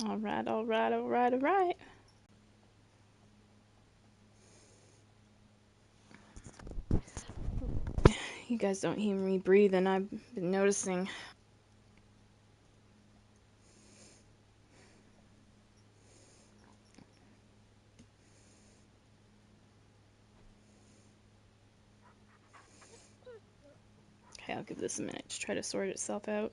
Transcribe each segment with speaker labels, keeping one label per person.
Speaker 1: Alright, alright, alright, alright. You guys don't hear me breathing, I've been noticing. Okay, I'll give this a minute to try to sort itself out.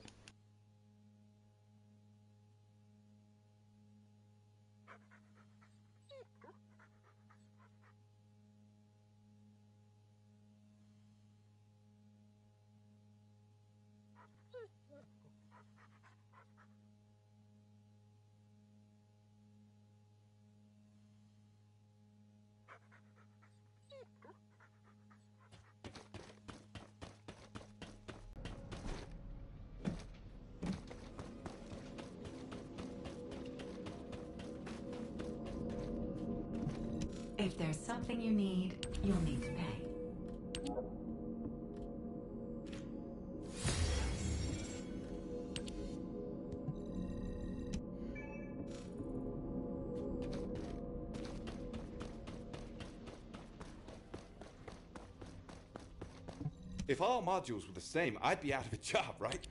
Speaker 2: If there's something you need, you'll need to pay.
Speaker 3: If all modules were the same, I'd be out of a job, right?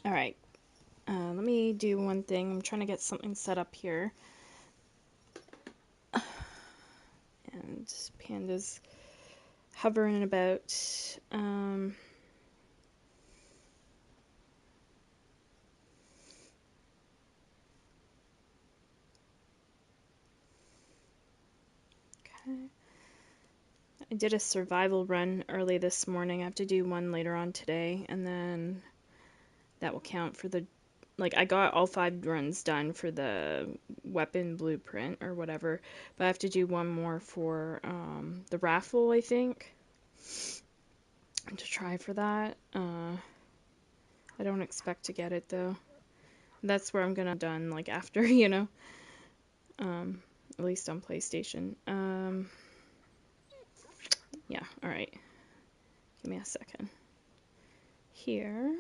Speaker 1: Alright, let me do one thing. I'm trying to get something set up here. And Panda's hovering about. Okay. I did a survival run early this morning. I have to do one later on today, and then that will count for the, like, I got all 5 runs done for the weapon blueprint or whatever, but I have to do one more for the raffle, I think, to try for that. I don't expect to get it though. That's where I'm gonna done, like, after, you know, at least on PlayStation. Yeah, alright. Give me a second. Here.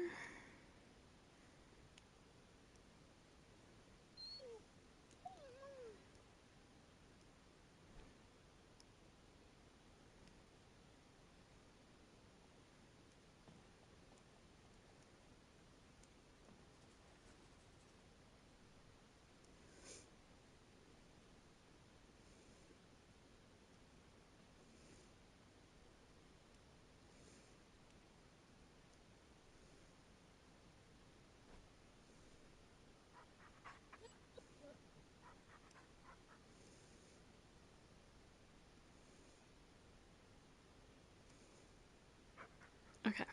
Speaker 1: Okay.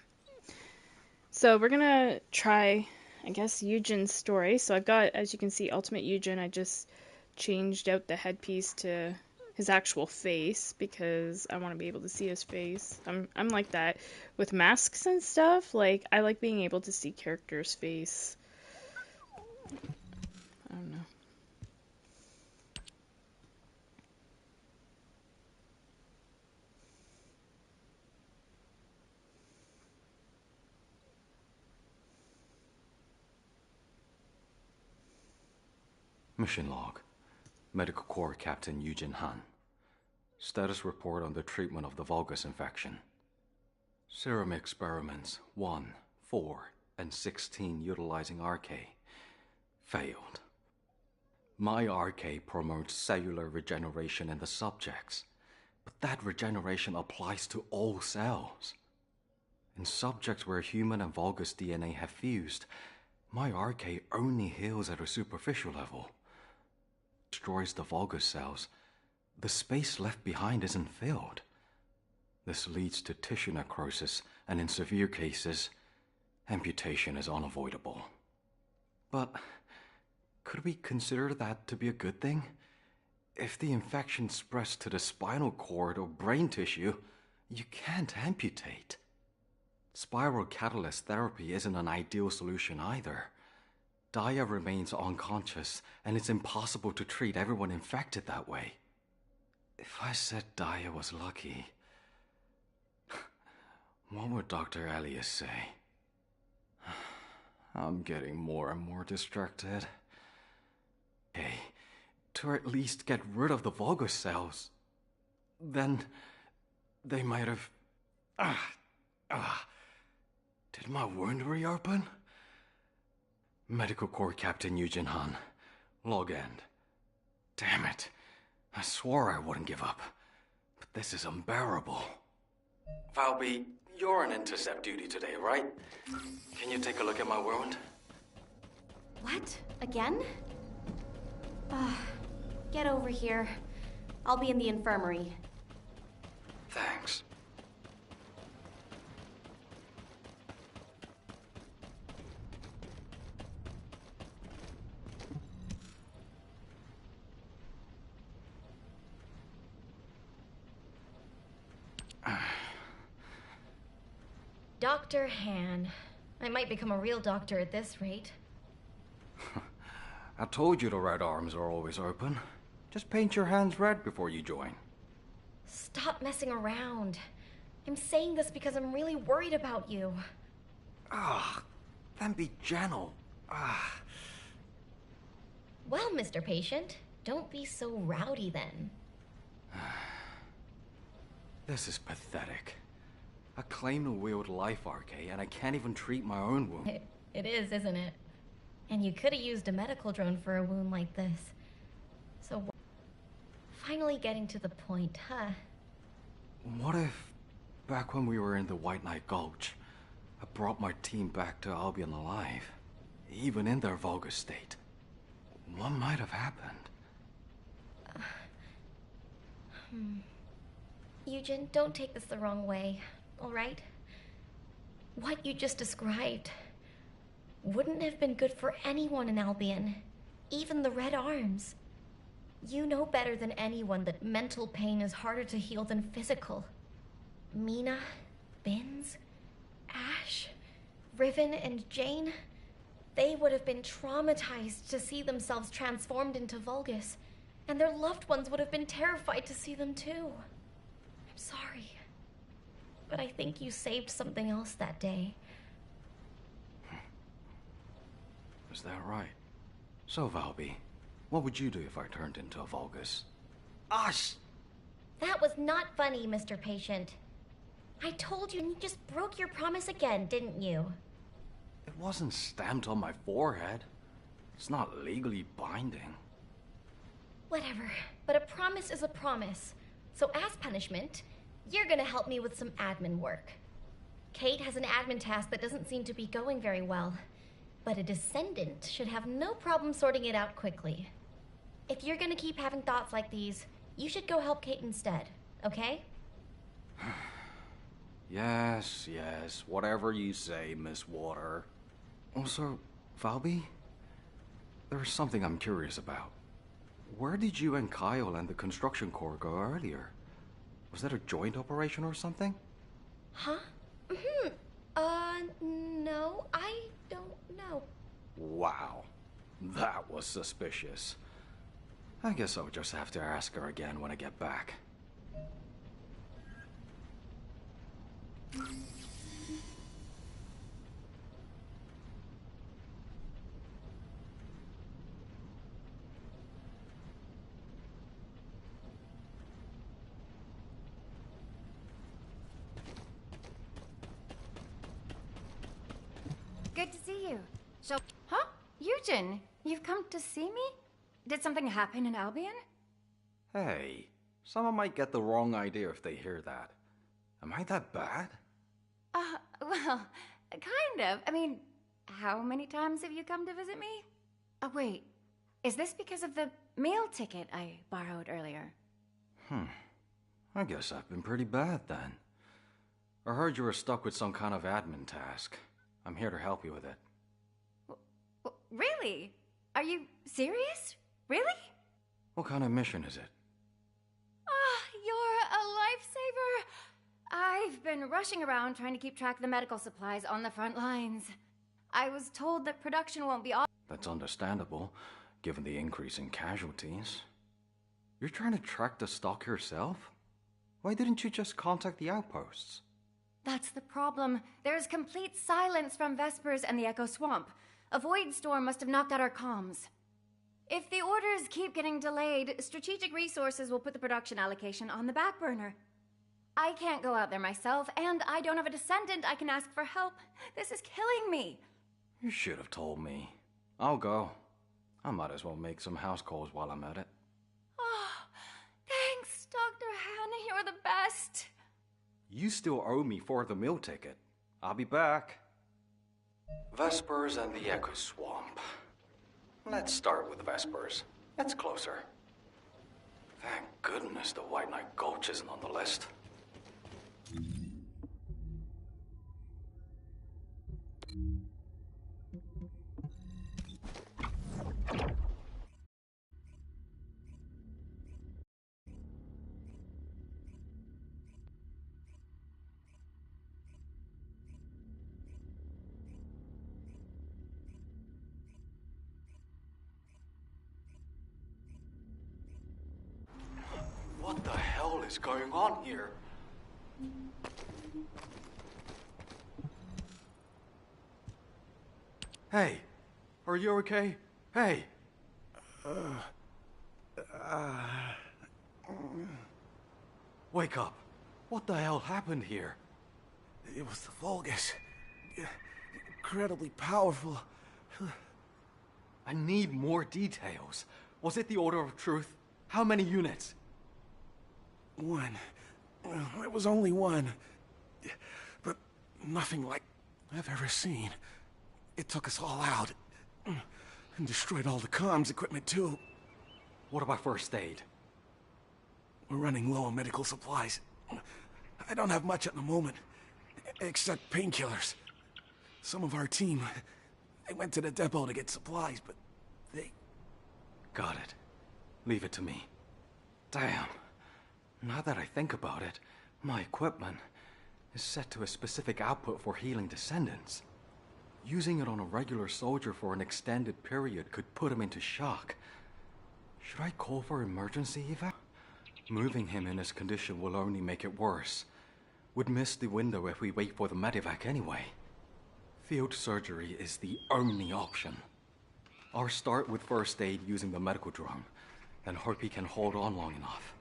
Speaker 1: So we're gonna try, I guess, Eugen's story. So I've got, as you can see, Ultimate Eugen. I just changed out the headpiece to his actual face because I want to be able to see his face. I'm like that with masks and stuff. Like I like being able to see characters' face. I don't know.
Speaker 4: Mission log. Medical Corps Captain Eugene Han. Status report on the treatment of the Vulgus infection. Serum experiments 1, 4, and 16 utilizing RK. Failed. My RK promotes cellular regeneration in the subjects, but that regeneration applies to all cells. In subjects where human and Vulgus DNA have fused, my RK only heals at a superficial level. Destroys the Vulgus cells. The space left behind isn't filled. This leads to tissue necrosis, and in severe cases, amputation is unavoidable. But could we consider that to be a good thing? If the infection spreads to the spinal cord or brain tissue, you can't amputate. Spiral catalyst therapy isn't an ideal solution either. Daya remains unconscious, and it's impossible to treat everyone infected that way. If I said Daya was lucky, what would Dr. Elias say? I'm getting more and more distracted. Hey, to at least get rid of the Vulgus cells, then they might have... Did my wound reopen? Medical Corps Captain Eugene Han. Log end. Damn it. I swore I wouldn't give up. But this is unbearable. Valby, you're on intercept duty today, right? Can you take a look at my wound?
Speaker 5: What? Again? Get over here. I'll be in the infirmary.
Speaker 4: Thanks.
Speaker 5: Dr. Han. I might become a real doctor at this rate.
Speaker 4: I told you the red arms are always open. Just paint your hands red before you join.
Speaker 5: Stop messing around. I'm saying this because I'm really worried about you.
Speaker 4: Then be gentle.
Speaker 5: Well, Mr. Patient, don't be so rowdy then.
Speaker 4: This is pathetic. I claim to wield life RK, and I can't even treat my own wound.
Speaker 5: It is, isn't it? And you could have used a medical drone for a wound like this. So, finally getting to the point, huh?
Speaker 4: What if, back when we were in the White Knight Gulch, I brought my team back to Albion alive, even in their Vulgus state? What might have happened?
Speaker 5: Eugen, don't take this the wrong way, all right? What you just described wouldn't have been good for anyone in Albion, even the Red Arms. You know better than anyone that mental pain is harder to heal than physical. Mina, Binns, Ash, Riven, and Jane, they would have been traumatized to see themselves transformed into Vulgus, and their loved ones would have been terrified to see them too. I'm sorry, but I think you saved something else that day.
Speaker 4: Is that right? So, Valby, what would you do if I turned into a Vulgus? Us!
Speaker 5: That was not funny, Mr. Patient. I told you and you just broke your promise again, didn't you?
Speaker 4: It wasn't stamped on my forehead. It's not legally binding.
Speaker 5: Whatever, but a promise is a promise. So as punishment, you're gonna help me with some admin work. Kate has an admin task that doesn't seem to be going very well, but a Descendant should have no problem sorting it out quickly. If you're gonna keep having thoughts like these, you should go help Kate instead, okay?
Speaker 4: Yes, whatever you say, Miss Water. Also, Valby, there's something I'm curious about. Where did you and Kyle and the construction corps go earlier? Was that a joint operation or something?
Speaker 5: Huh? No, I don't know.
Speaker 4: Wow. That was suspicious. I guess I'll just have to ask her again when I get back.
Speaker 6: Good to see you. Huh? Eugen, you've come to see me? Did something happen in Albion?
Speaker 4: Hey, someone might get the wrong idea if they hear that. Am I that bad?
Speaker 6: Well, kind of. I mean, how many times have you come to visit me? Oh, wait. Is this because of the meal ticket I borrowed earlier?
Speaker 4: I guess I've been pretty bad then. I heard you were stuck with some kind of admin task. I'm here to help you with it.
Speaker 6: Really? Are you serious? Really?
Speaker 4: What kind of mission is it?
Speaker 6: You're a lifesaver. I've been rushing around trying to keep track of the medical supplies on the front lines. I was told that production won't be off.
Speaker 4: That's understandable, given the increase in casualties. You're trying to track the stock yourself? Why didn't you just contact the outposts?
Speaker 6: That's the problem. There's complete silence from Vespers and the Echo Swamp. A void storm must have knocked out our comms. If the orders keep getting delayed, strategic resources will put the production allocation on the back burner. I can't go out there myself, and I don't have a descendant I can ask for help. This is killing me.
Speaker 4: You should have told me. I'll go. I might as well make some house calls while I'm at it.
Speaker 6: Oh, thanks, Dr. Han. You're the best.
Speaker 4: You still owe me for the meal ticket. I'll be back. Vespers and the Echo Swamp. Let's start with Vespers. It's closer. Thank goodness the White Knight Gulch isn't on the list. What the hell is going on here? Hey, are you okay? Hey! Wake up. What the hell happened here?
Speaker 7: It was the Vulgus. Incredibly powerful.
Speaker 4: I need more details. Was it the Order of Truth? How many units?
Speaker 7: One. It was only one. But nothing like I've ever seen. It took us all out. And destroyed all the comms equipment, too.
Speaker 4: What about first aid?
Speaker 7: We're running low on medical supplies. I don't have much at the moment, except painkillers. Some of our team, they went to the depot to get supplies, but they...
Speaker 4: Got it. Leave it to me. Damn. Now that I think about it, my equipment is set to a specific output for healing Descendants. Using it on a regular soldier for an extended period could put him into shock. Should I call for emergency evac? Moving him in his condition will only make it worse. Would miss the window if we wait for the medevac anyway. Field surgery is the only option. I'll start with first aid using the medical drone, and hope he can hold on long enough.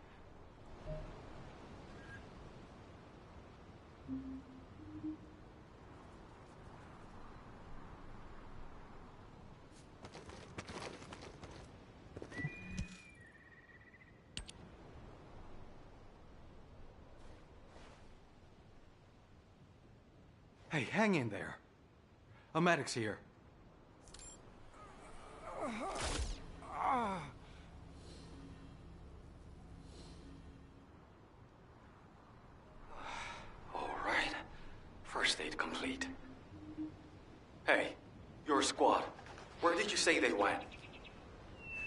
Speaker 4: Hey, hang in there. A medic's here. All right. First aid complete. Hey, your squad. Where did you say they went?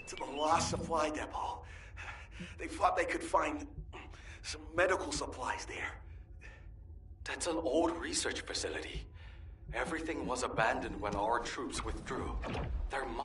Speaker 7: To to the lost supply depot. They thought they could find some medical supplies there.
Speaker 4: That's an old research facility. Everything was abandoned when our troops withdrew. There mu-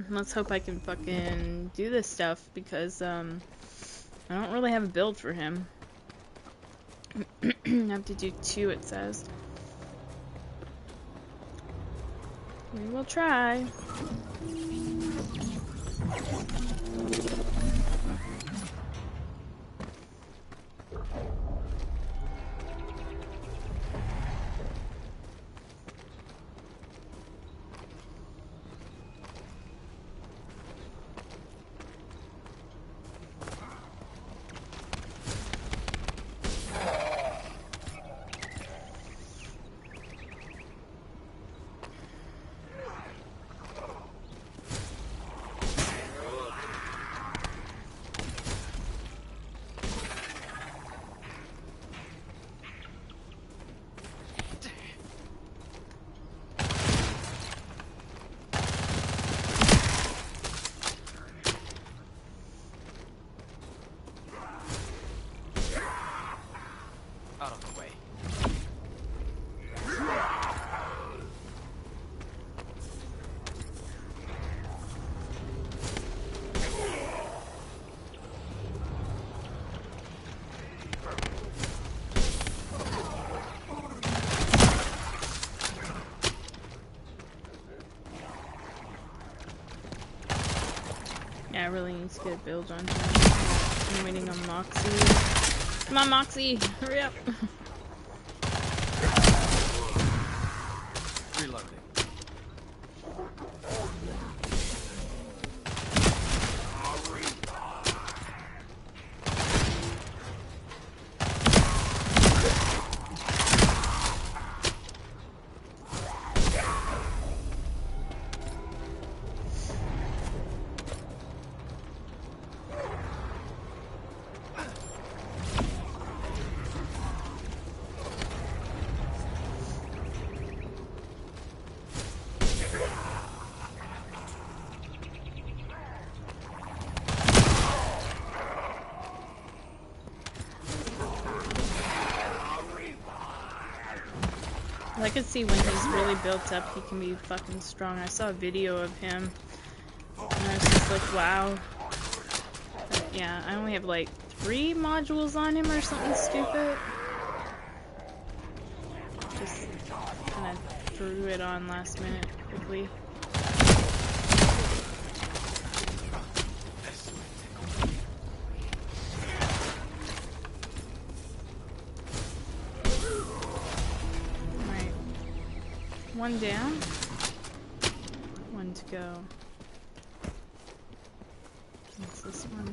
Speaker 1: Let's hope I can fucking do this stuff, because, I don't really have a build for him. I have to do 2, it says. We will try.
Speaker 8: Out of the way.
Speaker 1: Yeah, I really need to get a build on him. I'm waiting on Moxie. Come on, Moxie! Hurry up!
Speaker 8: Reloading.
Speaker 1: I could see when he's really built up, he can be fucking strong. I saw a video of him, and I was just like, wow. But yeah, I only have like 3 modules on him or something stupid. Just kind of threw it on last minute quickly. One down, 1 to go. What's this one?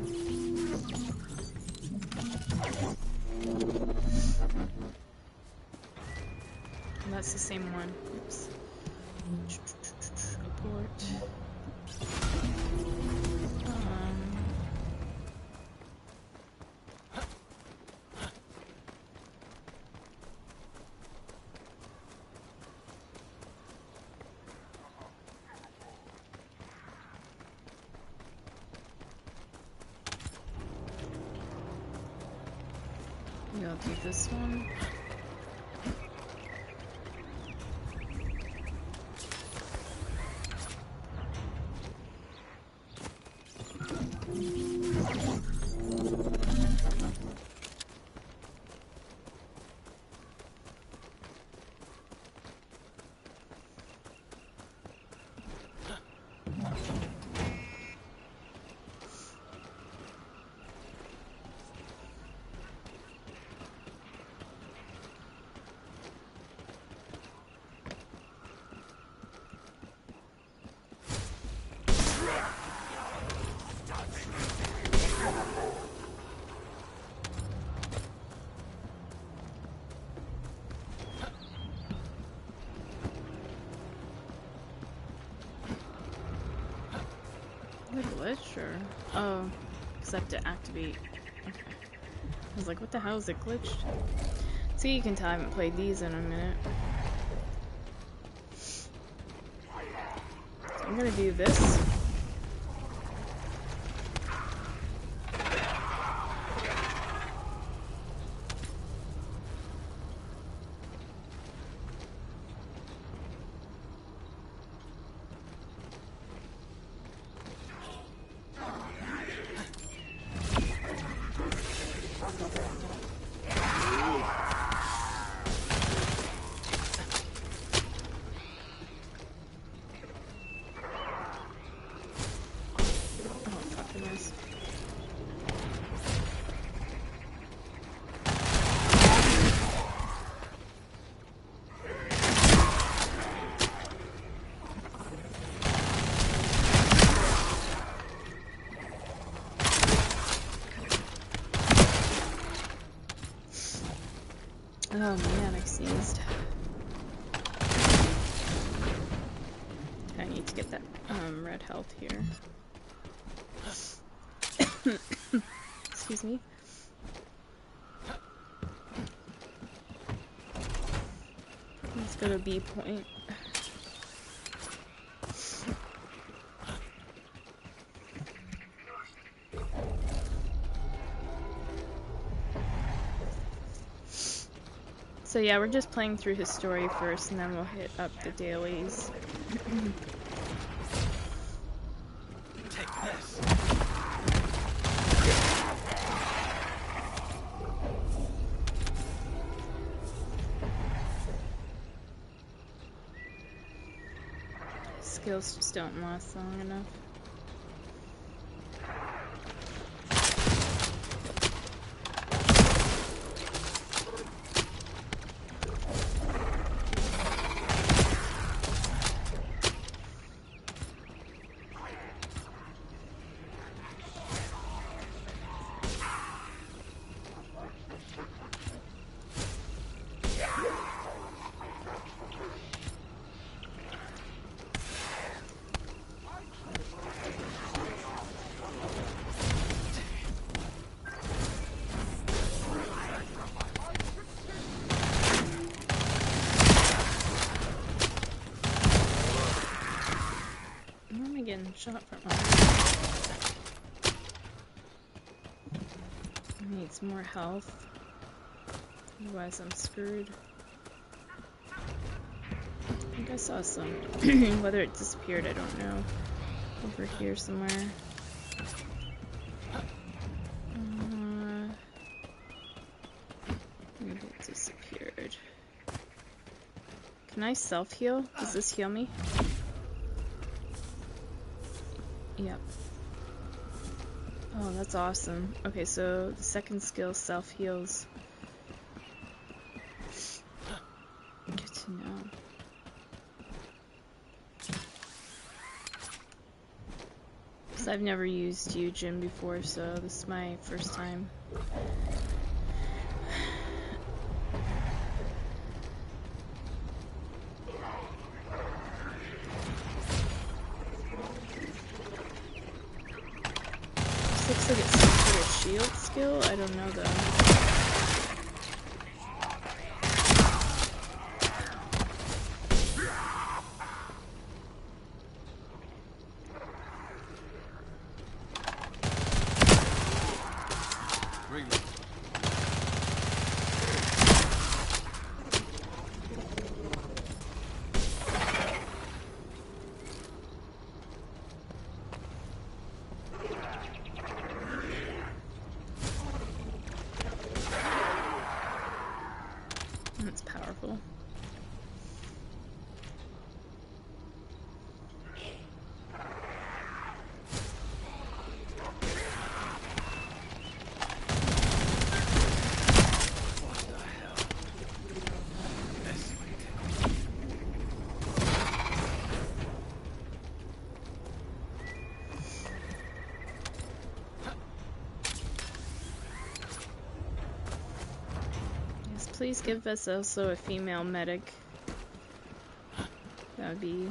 Speaker 1: And that's the same one. Oops. Report. I'll do this one. glitch or? Oh, because I have to activate. Okay. I was like, what the hell is it glitched? See, you can tell I haven't played these in a minute. So I'm gonna do this. Oh man, I sneezed. I need to get that red health here. Excuse me. Let's go to B point. So yeah, we're just playing through his story first, and then we'll hit up the dailies.
Speaker 8: Take this.
Speaker 1: Skills just don't last long enough. Getting shot from I need some more health. Otherwise I'm screwed. I think I saw some. Whether it disappeared, I don't know. Over here somewhere. Maybe it disappeared. Can I self-heal? Does this heal me? Yep. Oh, that's awesome. Okay, so the second skill self-heals. Good to know. Because I've never used Eugen before, so this is my first time. Looks like it's some sort of shield skill. I don't know though. That's powerful. Please give us also a female medic. That would be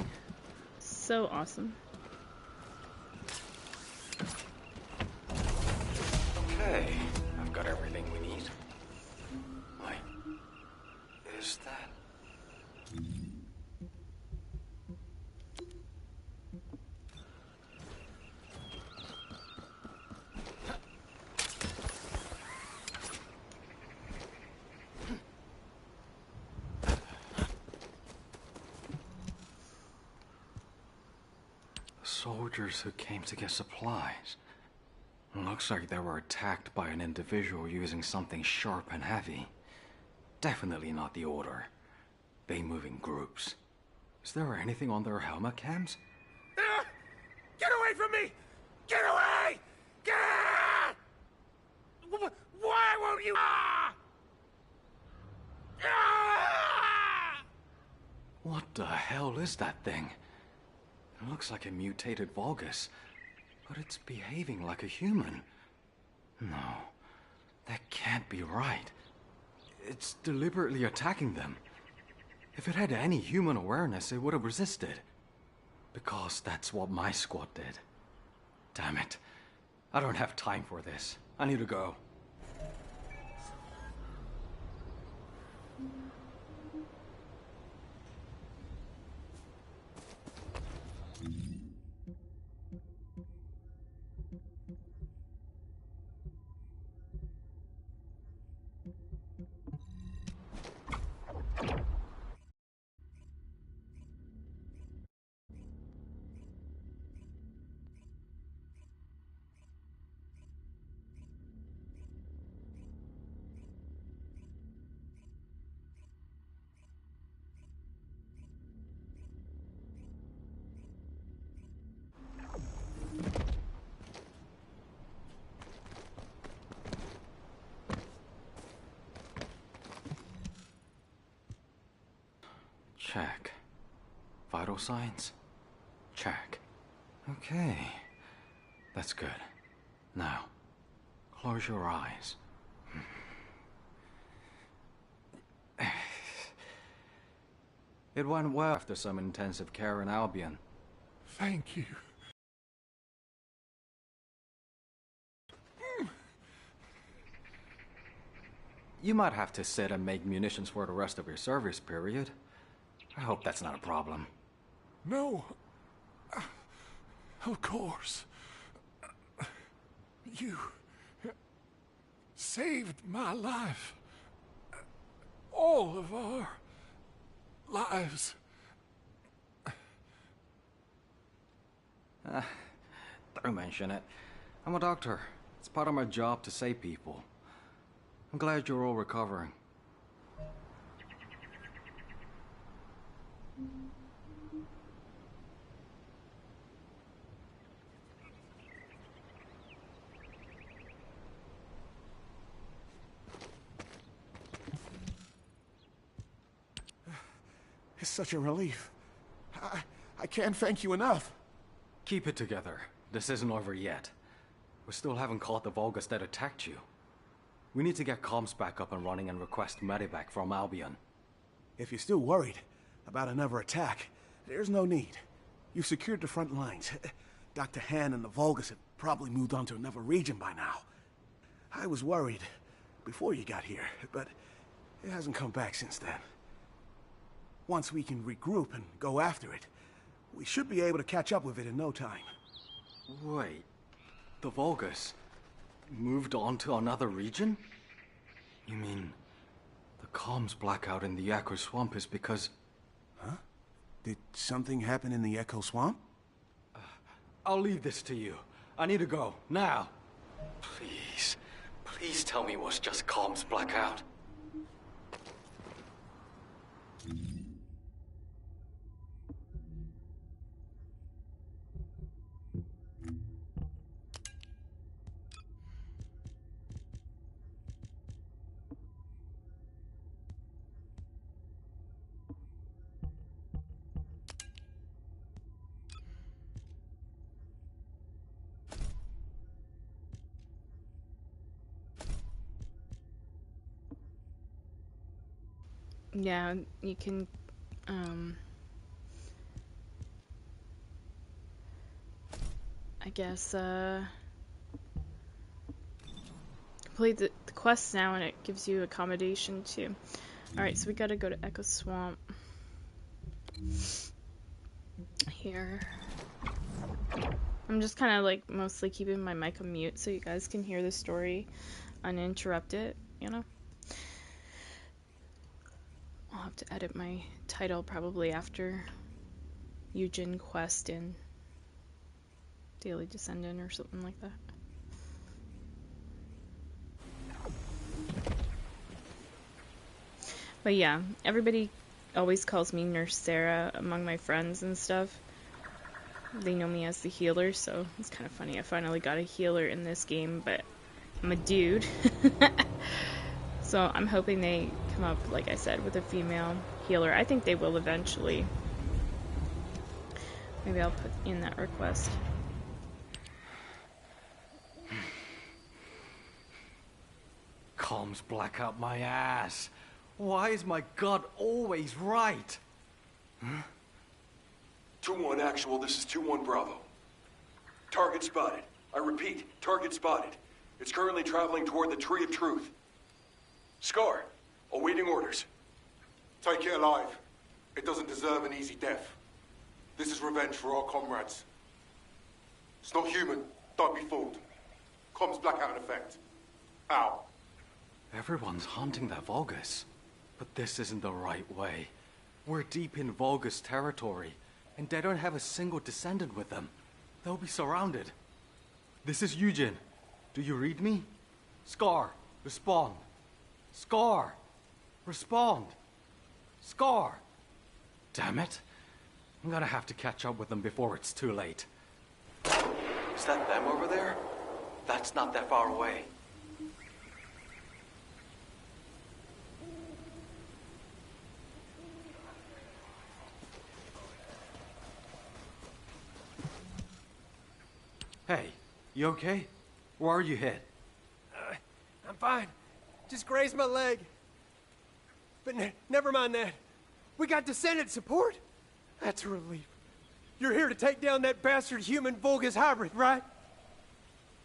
Speaker 1: so awesome.
Speaker 4: Soldiers who came to get supplies. Looks like they were attacked by an individual using something sharp and heavy. Definitely not the Order. They move in groups. Is there anything on their helmet cams?
Speaker 7: Get away from me! Get away! Get! Why won't you?
Speaker 4: What the hell is that thing? It looks like a mutated Vulgus, but it's behaving like a human. No, that can't be right. It's deliberately attacking them. If it had any human awareness, it would have resisted. Because that's what my squad did. Damn it. I don't have time for this. I need to go. Check. Vital signs? Check. Okay. That's good. Now, close your eyes. It went well after some intensive care in Albion.
Speaker 7: Thank you.
Speaker 4: You might have to sit and make munitions for the rest of your service period. I hope that's not a problem.
Speaker 7: No. Of course. You saved my life. All of our lives.
Speaker 4: Don't mention it. I'm a doctor. It's part of my job to save people. I'm glad you're all recovering.
Speaker 7: It's such a relief. I can't thank you enough.
Speaker 4: Keep it together. This isn't over yet. We still haven't caught the Vulgus that attacked you. We need to get comms back up and running and request medevac from Albion.
Speaker 7: If you're still worried about another attack, there's no need. You've secured the front lines. Dr. Han and the Vulgus have probably moved on to another region by now. I was worried before you got here, but it hasn't come back since then. Once we can regroup and go after it, we should be able to catch up with it in no time.
Speaker 4: Wait, the Vulgus moved on to another region? You mean the comms blackout in the Echo Swamp is because...
Speaker 7: Huh? Did something happen in the Echo Swamp?
Speaker 4: I'll leave this to you. I need to go, now. Please, please tell me it was just comms blackout.
Speaker 1: Yeah, you can, I guess, complete the quest now and it gives you accommodation too. Alright, so we gotta go to Echo Swamp. Here. I'm just kind of like mostly keeping my mic on mute so you guys can hear the story uninterrupted, you know? I'll have to edit my title probably after Eugen Quest in Daily Descendant or something like that. But yeah, everybody always calls me Nurse Sarah among my friends and stuff. They know me as the healer, so it's kind of funny. I finally got a healer in this game, but I'm a dude. So I'm hoping they come up, like I said, with a female healer. I think they will eventually. Maybe I'll put in that request.
Speaker 4: Comms black out my ass. Why is my gut always right?
Speaker 9: 2-1 actual, this is 2-1 Bravo. Target spotted. I repeat, target spotted. It's currently traveling toward the Tree of Truth. Scar, awaiting orders.
Speaker 7: Take it alive. It doesn't deserve an easy death. This is revenge for our comrades. It's not human. Don't be fooled. Comms blackout in effect. Out.
Speaker 4: Everyone's hunting that Vulgus. But this isn't the right way. We're deep in Vulgus territory, and they don't have a single descendant with them. They'll be surrounded. This is Eugen. Do you read me? Scar, respond. Scar, respond. Scar. Damn it. I'm gonna have to catch up with them before it's too late. Is that them over there? That's not that far away. Hey, you okay? Where are you hit?
Speaker 10: I'm fine. Just grazed my leg. But never mind that. We got Descendant support. That's a relief. You're here to take down that bastard human Vulgus hybrid, right?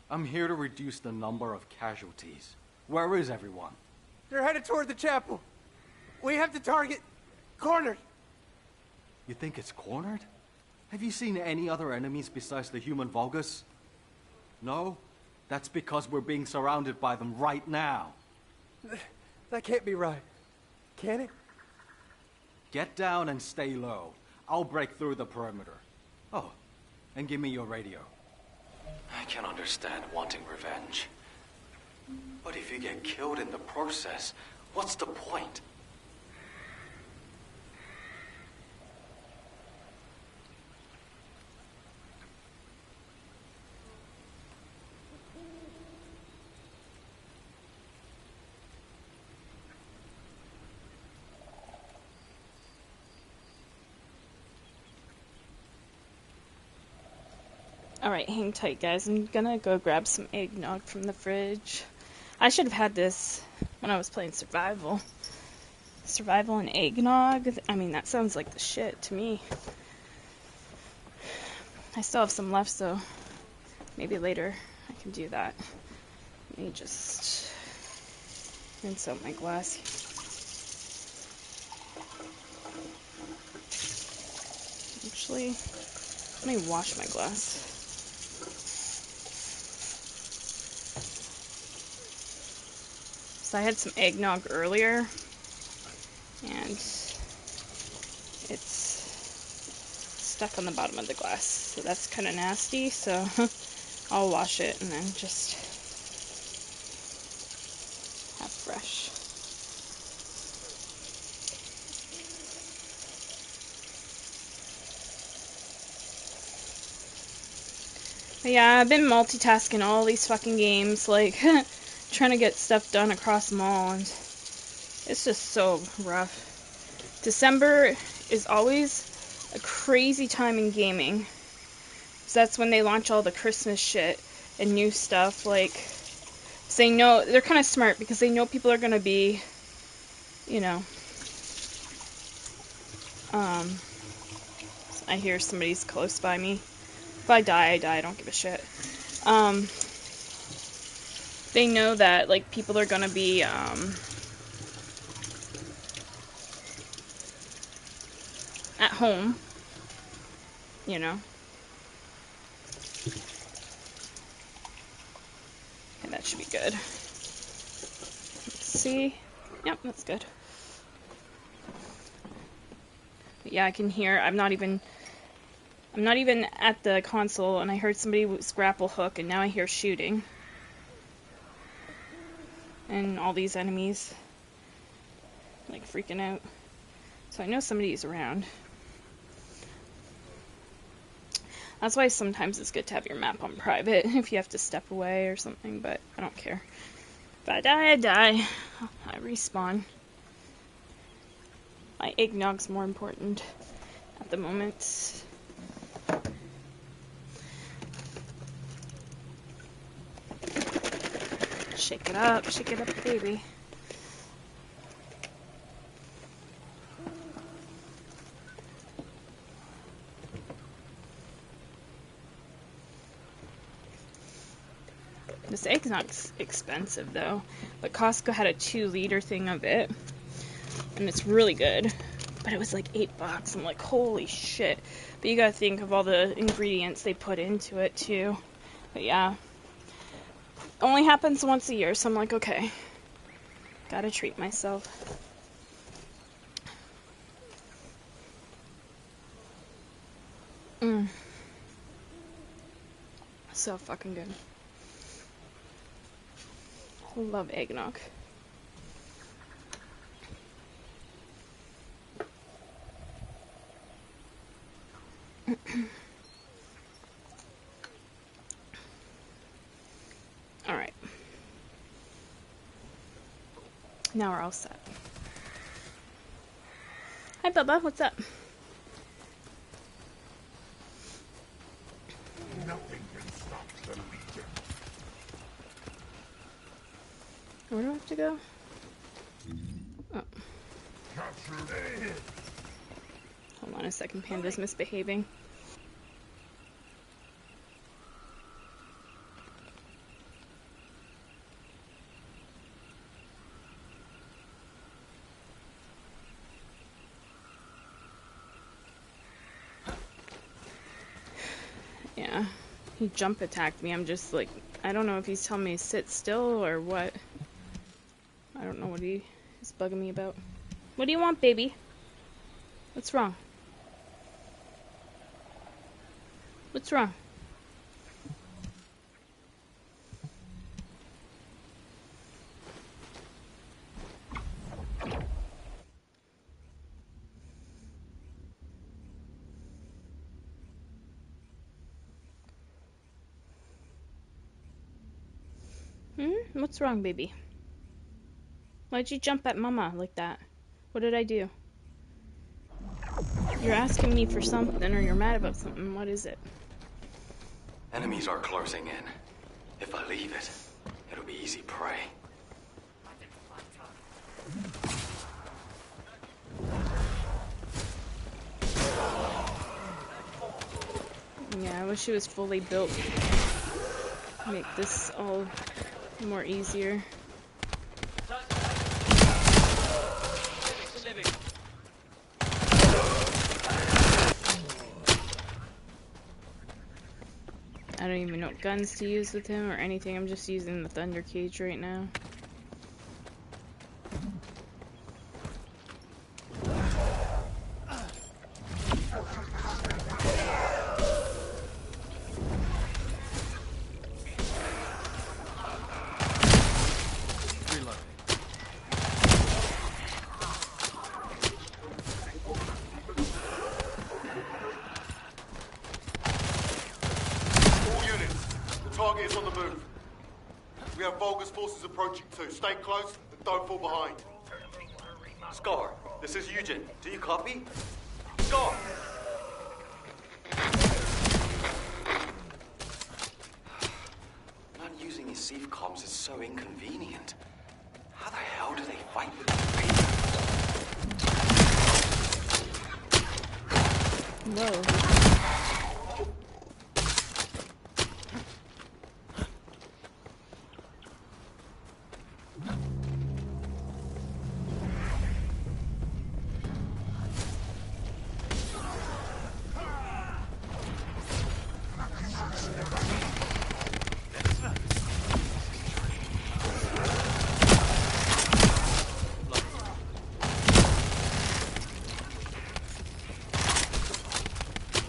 Speaker 4: I'm here to reduce the number of casualties. Where is everyone?
Speaker 10: They're headed toward the chapel. We have the target cornered.
Speaker 4: You think it's cornered? Have you seen any other enemies besides the human Vulgus? No? That's because we're being surrounded by them right now.
Speaker 10: That can't be right. Can it?
Speaker 4: Get down and stay low. I'll break through the perimeter. Oh, and give me your radio. I can understand wanting revenge. But if you get killed in the process, what's the point?
Speaker 1: Alright, hang tight, guys. I'm gonna go grab some eggnog from the fridge. I should have had this when I was playing Survival. Survival and eggnog? I mean, that sounds like the shit to me. I still have some left, so maybe later I can do that. Let me just rinse out my glass. Actually, let me wash my glass. So I had some eggnog earlier, and it's stuck on the bottom of the glass, so that's kind of nasty, so I'll wash it and then just have fresh. But yeah, I've been multitasking all these fucking games, like trying to get stuff done across them all, and it's just so rough. December is always a crazy time in gaming. So that's when they launch all the Christmas shit and new stuff, like, so they know, they're kind of smart because they know people are going to be, you know, I hear somebody's close by me. If I die, I die, I don't give a shit. They know that, like, people are gonna be, at home, you know. Okay, that should be good. Let's see. Yep, that's good. But yeah, I can hear, I've not even I'm not even at the console, and I heard somebody grapple hook, and now I hear shooting. And all these enemies, like, freaking out. So I know somebody's around. That's why sometimes it's good to have your map on private if you have to step away or something, but I don't care. If I die, I die. I respawn. My eggnog's more important at the moment. Shake it up, baby. This eggnog's expensive though, but Costco had a 2-liter thing of it, and it's really good. But it was like $8. I'm like, holy shit. But you gotta think of all the ingredients they put into it too. But yeah, only happens once a year, so I'm like, okay, gotta treat myself. So fucking good. I love eggnog. Alright. Now we're all set. Hi Bubba, what's up?
Speaker 7: Nothing can stop the Legion.
Speaker 1: Where do I have to go? Oh. Hold on a second, Panda's misbehaving. Yeah, he jump attacked me. I'm just like, I don't know if he's telling me to sit still or what. I don't know what he is bugging me about. What do you want, baby? What's wrong? What's wrong? What's wrong, baby? Why'd you jump at Mama like that? What did I do? You're asking me for something or you're mad about something. What is it?
Speaker 4: Enemies are closing in. If I leave it, it'll be easy prey.
Speaker 1: Yeah, I wish it was fully built. Make this all more easier. I don't even know what guns to use with him or anything. I'm just using the Thunder Cage right now.
Speaker 9: Target is on the move. We have Volga's forces approaching too. Stay close and don't fall behind.
Speaker 3: Scar, this is Eugen. Do you copy? Scar!
Speaker 4: Not using his safe comms is so inconvenient. How the hell do they fight with these
Speaker 1: Whoa.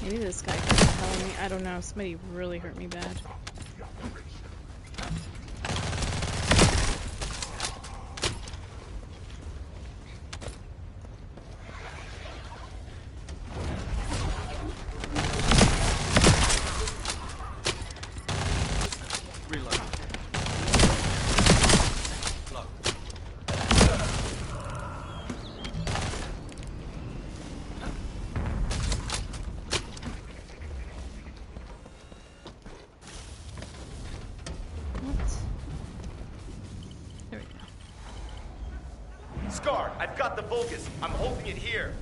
Speaker 1: Maybe this guy can I don't know, somebody really hurt me bad.
Speaker 3: Scar, I've got the Vulgus. I'm holding it here.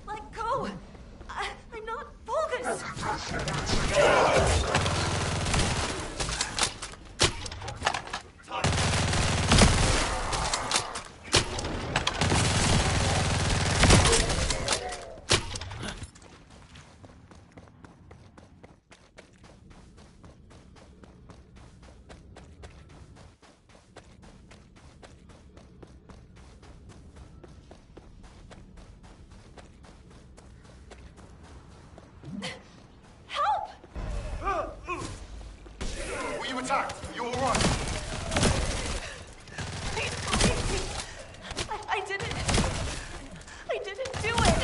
Speaker 6: Let go! I'm not Vulgus!
Speaker 9: Were you attacked? You all right?
Speaker 6: Please believe me. I didn't do it.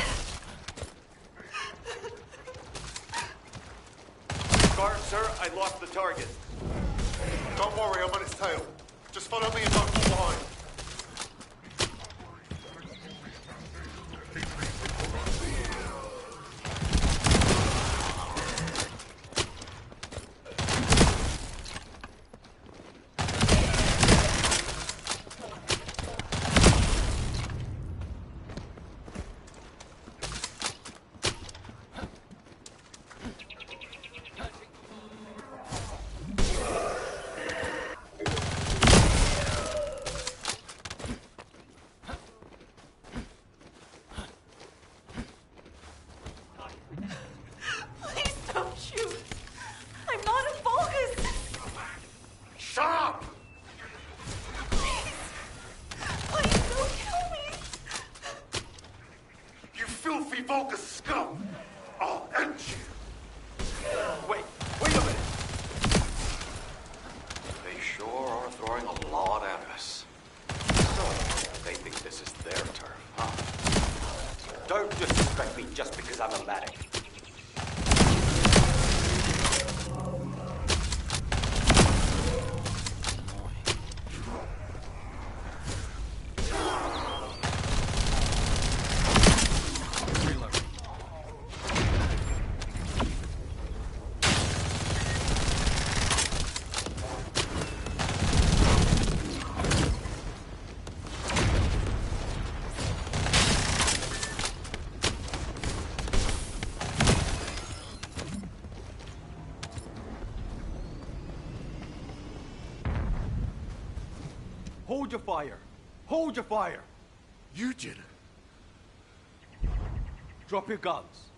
Speaker 3: Scar, sir, I lost the target.
Speaker 9: Don't worry, I'm on its tail. Just follow me and don't fall behind.
Speaker 6: Please don't shoot. I'm not a Vulgus.
Speaker 9: Shut up!
Speaker 6: Please don't kill me.
Speaker 9: You filthy Vulgus scum! I'll end you!
Speaker 3: Wait a minute.
Speaker 4: They sure are throwing a lot at us. So, they think this is their turf, huh?
Speaker 3: Don't disrespect me just because I'm a medic. Hold your fire! Hold your fire!
Speaker 9: Eugen!
Speaker 3: Drop your guns.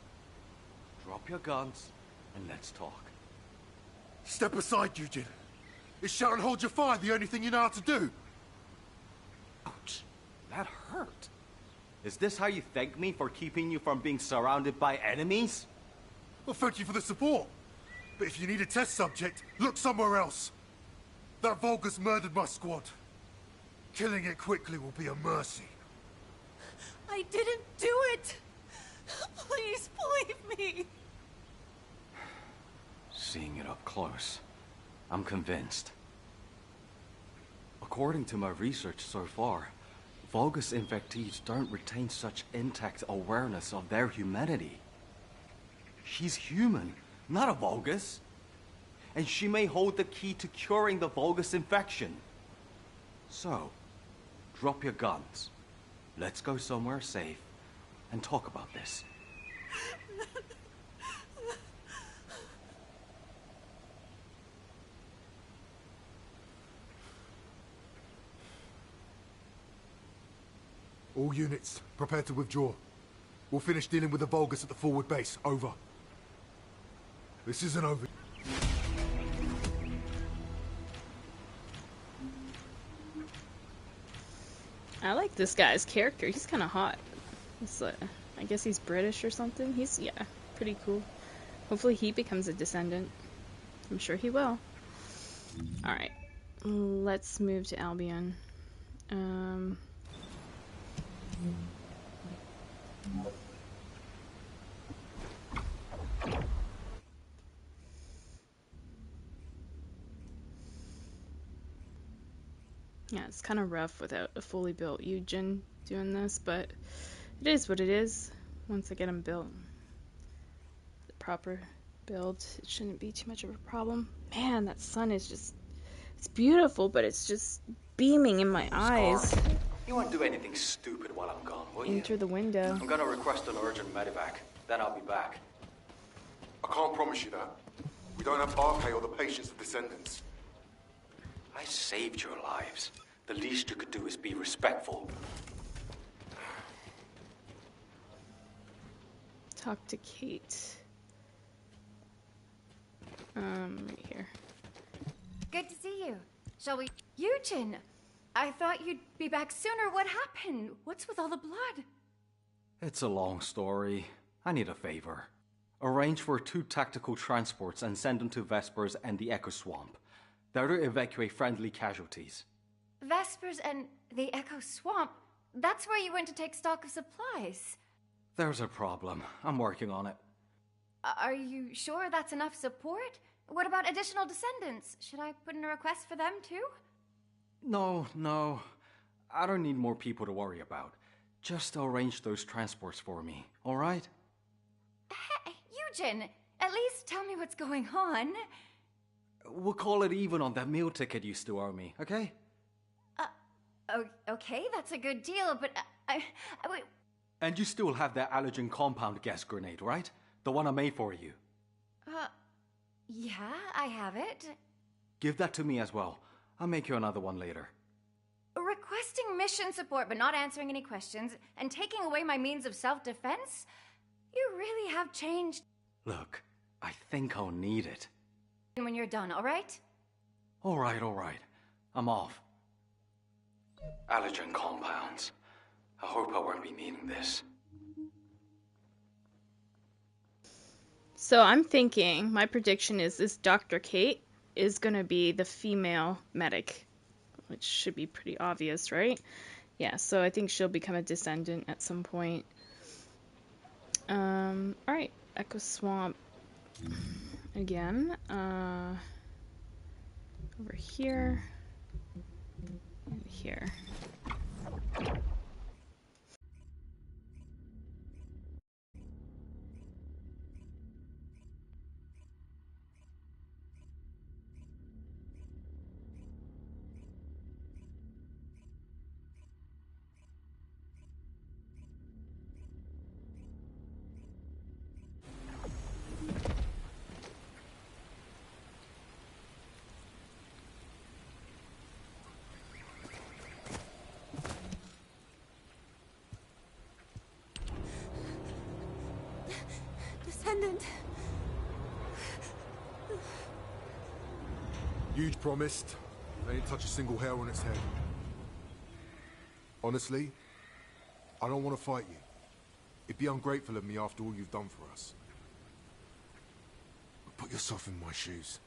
Speaker 3: Drop your guns, and let's talk.
Speaker 9: Step aside, Eugen. Is shout and hold your fire the only thing you know how to do?
Speaker 3: Ouch. That hurt. Is this how you thank me for keeping you from being surrounded by enemies?
Speaker 9: Well, thank you for the support. But if you need a test subject, look somewhere else. That Vulgus murdered my squad. Killing it quickly will be a mercy.
Speaker 6: I didn't do it. Please believe me.
Speaker 4: Seeing it up close, I'm convinced. According to my research so far, Vulgus infectees don't retain such intact awareness of their humanity. She's human, not a Vulgus. And she may hold the key to curing the Vulgus infection. So, drop your guns. Let's go somewhere safe and talk about this.
Speaker 9: All units, prepare to withdraw. We'll finish dealing with the Vulgus at the forward base. Over. This isn't over.
Speaker 1: I like this guy's character. He's kind of hot. He's, I guess he's British or something. Yeah, Pretty cool. Hopefully he becomes a descendant. I'm sure he will. Alright. Let's move to Albion. Yeah, it's kind of rough without a fully built Eugen doing this, but it is what it is. Once I get him built, the proper build, it shouldn't be too much of a problem. Man, that sun is just, it's beautiful, but it's just beaming in my eyes.
Speaker 4: You won't do anything stupid while I'm gone, will you?
Speaker 1: Enter the window.
Speaker 4: I'm gonna request an urgent medevac, then I'll be back.
Speaker 9: I can't promise you that. We don't have RK or the patience of Descendants.
Speaker 4: I saved your lives. The least you could do is be respectful.
Speaker 1: Talk to Kate. Right here.
Speaker 6: Good to see you. Shall we? Eugen! I thought you'd be back sooner. What happened? What's with all the blood?
Speaker 4: It's a long story. I need a favor. Arrange for 2 tactical transports and send them to Vespers and the Echo Swamp. They're to evacuate friendly casualties.
Speaker 6: Vespers and the Echo Swamp? That's where you went to take stock of supplies.
Speaker 4: There's a problem. I'm working on it.
Speaker 6: Are you sure that's enough support? What about additional descendants? Should I put in a request for them too?
Speaker 4: No. I don't need more people to worry about. Just arrange those transports for me, alright?
Speaker 6: Hey, Eugen! At least tell me what's going on.
Speaker 4: We'll call it even on that meal ticket you still owe me, okay?
Speaker 6: Okay, that's a good deal, but wait.
Speaker 4: And you still have that allergen compound gas grenade, right? The one I made for you.
Speaker 6: Yeah, I have it.
Speaker 4: Give that to me as well. I'll make you another one later.
Speaker 6: Requesting mission support but not answering any questions and taking away my means of self-defense? You really have changed.
Speaker 4: Look, I think I'll need it.
Speaker 6: When you're done, alright?
Speaker 4: Alright. I'm off. Allergen compounds. I hope I won't be needing this.
Speaker 1: So I'm thinking, my prediction is this Dr. Kate is going to be the female medic, which should be pretty obvious, right? Yeah, so I think she'll become a descendant at some point. Alright, Echo Swamp again. Over here and here.
Speaker 11: Descendant.
Speaker 12: Huge promised. They didn't touch a single hair on its head. Honestly, I don't want to fight you. It'd be ungrateful of me after all you've done for us. But put yourself in my shoes.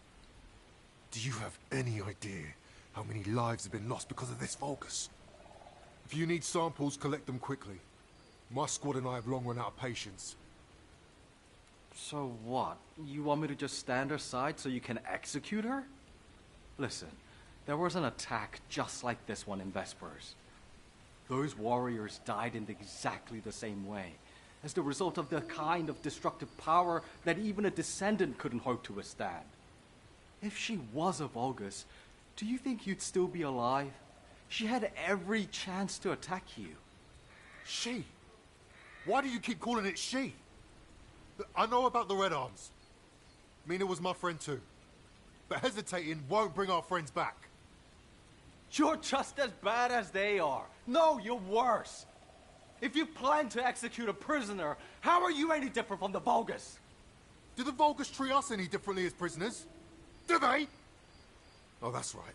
Speaker 12: Do you have any idea how many lives have been lost because of this Vulgus? If you need samples, collect them quickly. My squad and I have long run out of patience.
Speaker 4: So what? You want me to just stand aside so you can execute her? Listen, there was an attack just like this one in Vespers. Those warriors died in exactly the same way, as the result of the kind of destructive power that even a descendant couldn't hope to withstand. If she was a Vulgus, do you think you'd still be alive? She had every chance to attack you.
Speaker 12: She? Why do you keep calling it she? I know about the Red Arms. Mina was my friend too. But hesitating won't bring our friends back.
Speaker 3: You're just as bad as they are. No, you're worse. If you plan to execute a prisoner, how are you any different from the Vulgus?
Speaker 12: Do the Vulgus treat us any differently as prisoners? Do they? Oh, that's right.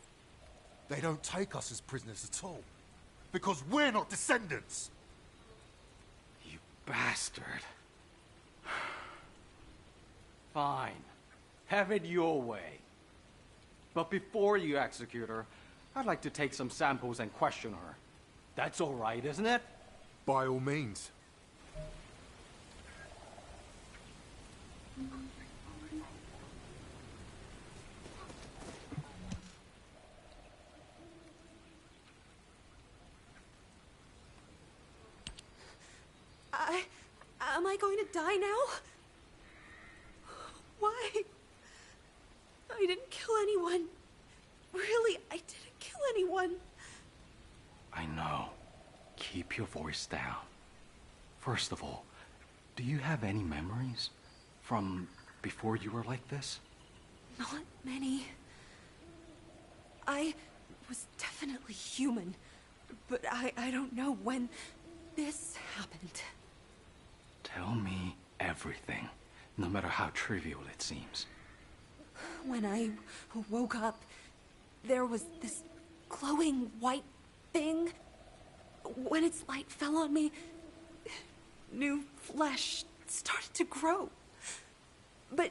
Speaker 12: They don't take us as prisoners at all. Because we're not descendants.
Speaker 4: You bastard.
Speaker 3: Fine. Have it your way. But before you execute her, I'd like to take some samples and question her. That's all right, isn't it?
Speaker 12: By all means.
Speaker 11: Am I going to die now? Why? I didn't kill anyone. Really, I didn't kill anyone.
Speaker 4: I know. Keep your voice down. First of all, do you have any memories from before you were like this?
Speaker 11: Not many. I was definitely human, but I don't know when this happened.
Speaker 4: Tell me everything, no matter how trivial it seems.
Speaker 11: When I woke up, there was this glowing white thing. When its light fell on me, new flesh started to grow. But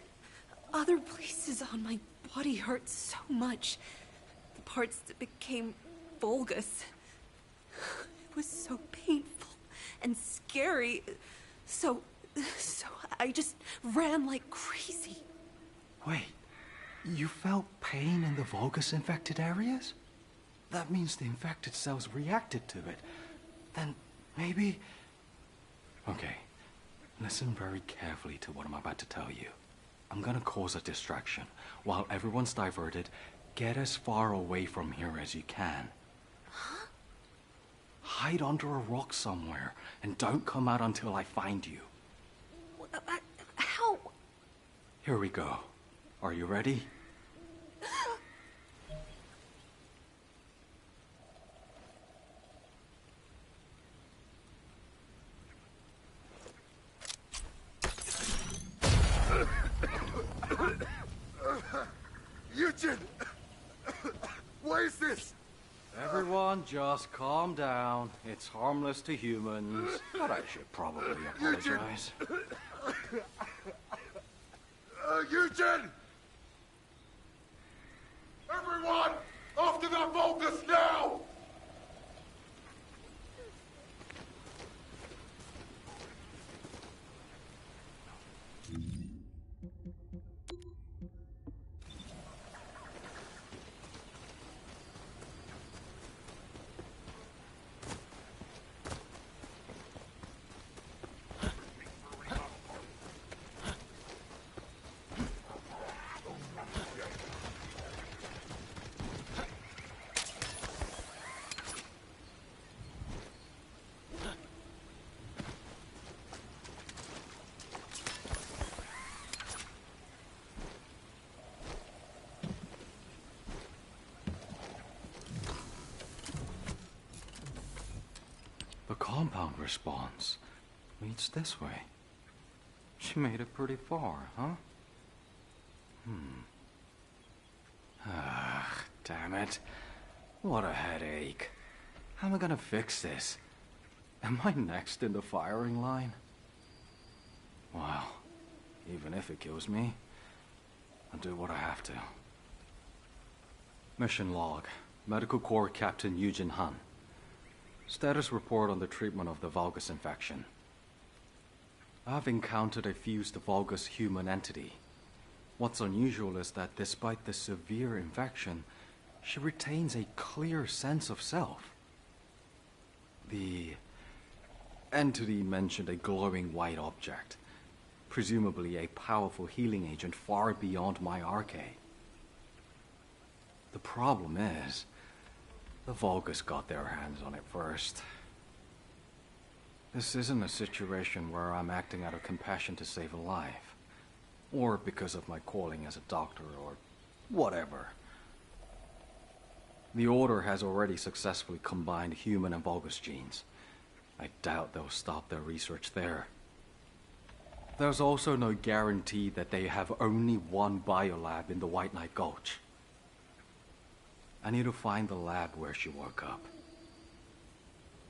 Speaker 11: other places on my body hurt so much. The parts that became bulgus. It was so painful and scary. So I just ran like crazy.
Speaker 4: Wait, you felt pain in the Vulgus-infected areas? That means the infected cells reacted to it. Then maybe... Okay, listen very carefully to what I'm about to tell you. I'm gonna cause a distraction. While everyone's diverted, get as far away from here as you can.
Speaker 11: Huh?
Speaker 4: Hide under a rock somewhere, and don't come out until I find you.
Speaker 11: How?
Speaker 4: Here we go. Are you ready?
Speaker 12: Eugene! What is this?
Speaker 3: Everyone just calm down. It's harmless to humans.
Speaker 4: But I should probably apologize.
Speaker 12: Eugene! Everyone! After that Vulgus now!
Speaker 4: The compound response leads this way. She made it pretty far, huh? Ah, damn it. What a headache. How am I gonna fix this? Am I next in the firing line? Well, even if it kills me, I'll do what I have to. Mission log. Medical Corps Captain Eugene Han. Status report on the treatment of the Vulgus infection. I've encountered a fused Vulgus human entity. What's unusual is that despite the severe infection, she retains a clear sense of self. The entity mentioned a glowing white object, presumably a powerful healing agent far beyond my arcade. The problem is, the Vulgus got their hands on it first. This isn't a situation where I'm acting out of compassion to save a life, or because of my calling as a doctor, or whatever. The Order has already successfully combined human and Vulgus genes. I doubt they'll stop their research there. There's also no guarantee that they have only one biolab in the White Knight Gulch. I need to find the lab where she woke up.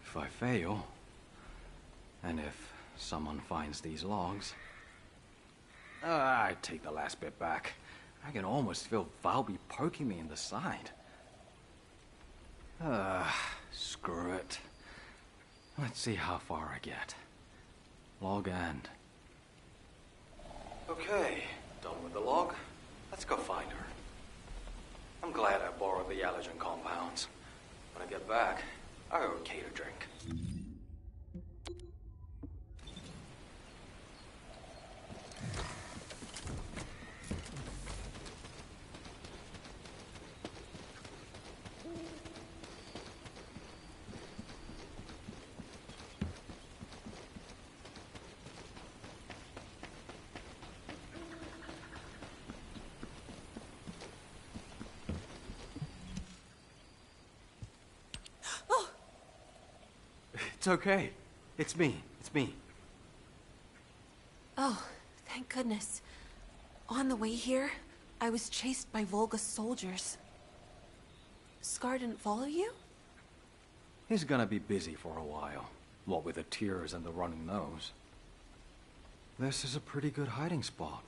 Speaker 4: If I fail, and if someone finds these logs, I take the last bit back. I can almost feel Valby poking me in the side. Screw it. Let's see how far I get. Log end. Okay, done with the log. Let's go find her. I'm glad I borrowed the allergen compounds. When I get back, I owe Kate a drink. It's okay. It's me. It's me.
Speaker 11: Oh, thank goodness. On the way here, I was chased by Volga's soldiers. Scar didn't follow you?
Speaker 4: He's gonna be busy for a while. What with the tears and the running nose. This is a pretty good hiding spot.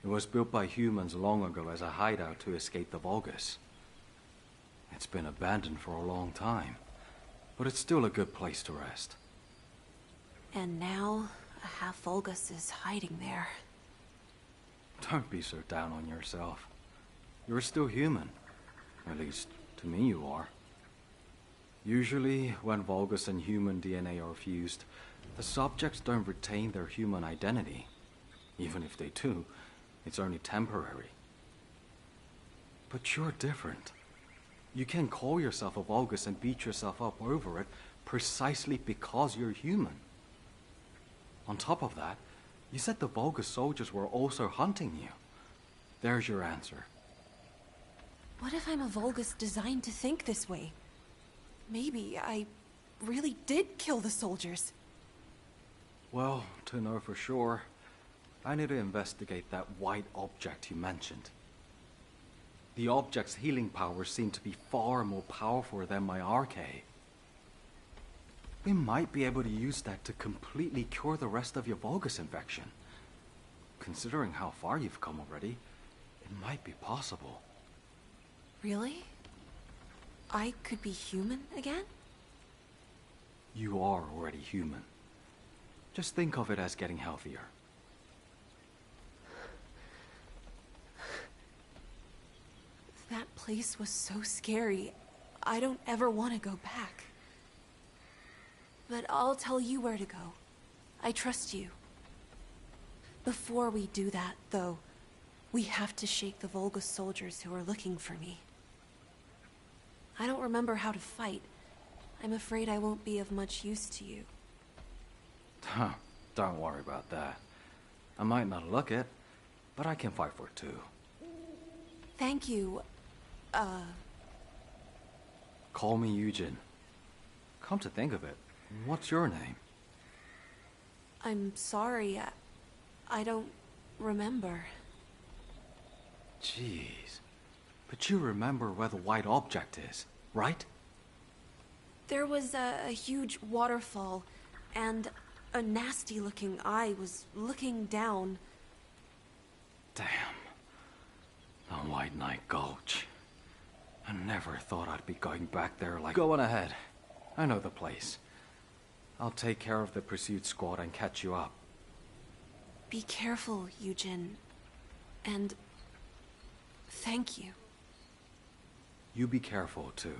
Speaker 4: It was built by humans long ago as a hideout to escape the Vulgus. It's been abandoned for a long time, but it's still a good place to rest.
Speaker 11: And now, a half Vulgus is hiding there.
Speaker 4: Don't be so down on yourself. You're still human. At least, to me you are. Usually, when Vulgus and human DNA are fused, the subjects don't retain their human identity. Even if they do, it's only temporary. But you're different. You can call yourself a Vulgus and beat yourself up over it precisely because you're human. On top of that, you said the Vulgus soldiers were also hunting you. There's your answer.
Speaker 11: What if I'm a Vulgus designed to think this way? Maybe I really did kill the soldiers.
Speaker 4: Well, to know for sure, I need to investigate that white object you mentioned. The object's healing powers seem to be far more powerful than my arcade. We might be able to use that to completely cure the rest of your Vulgus infection. Considering how far you've come already, it might be possible.
Speaker 11: Really? I could be human again?
Speaker 4: You are already human. Just think of it as getting healthier.
Speaker 11: That place was so scary. I don't ever want to go back. But I'll tell you where to go. I trust you. Before we do that, though, we have to shake the Vulgus soldiers who are looking for me. I don't remember how to fight. I'm afraid I won't be of much use to you.
Speaker 4: Huh, don't worry about that. I might not look it, but I can fight for two.
Speaker 11: Thank you.
Speaker 4: Call me Eugen. Come to think of it, what's your name?
Speaker 11: I'm sorry. I don't remember.
Speaker 4: Jeez. But you remember where the white object is, right?
Speaker 11: There was a huge waterfall, and a nasty-looking eye was looking down.
Speaker 4: Damn. The White Knight Gulch. I never thought I'd be going back there like... Go on ahead. I know the place. I'll take care of the pursuit squad and catch you up.
Speaker 11: Be careful, Eugen. And... thank you.
Speaker 4: You be careful, too.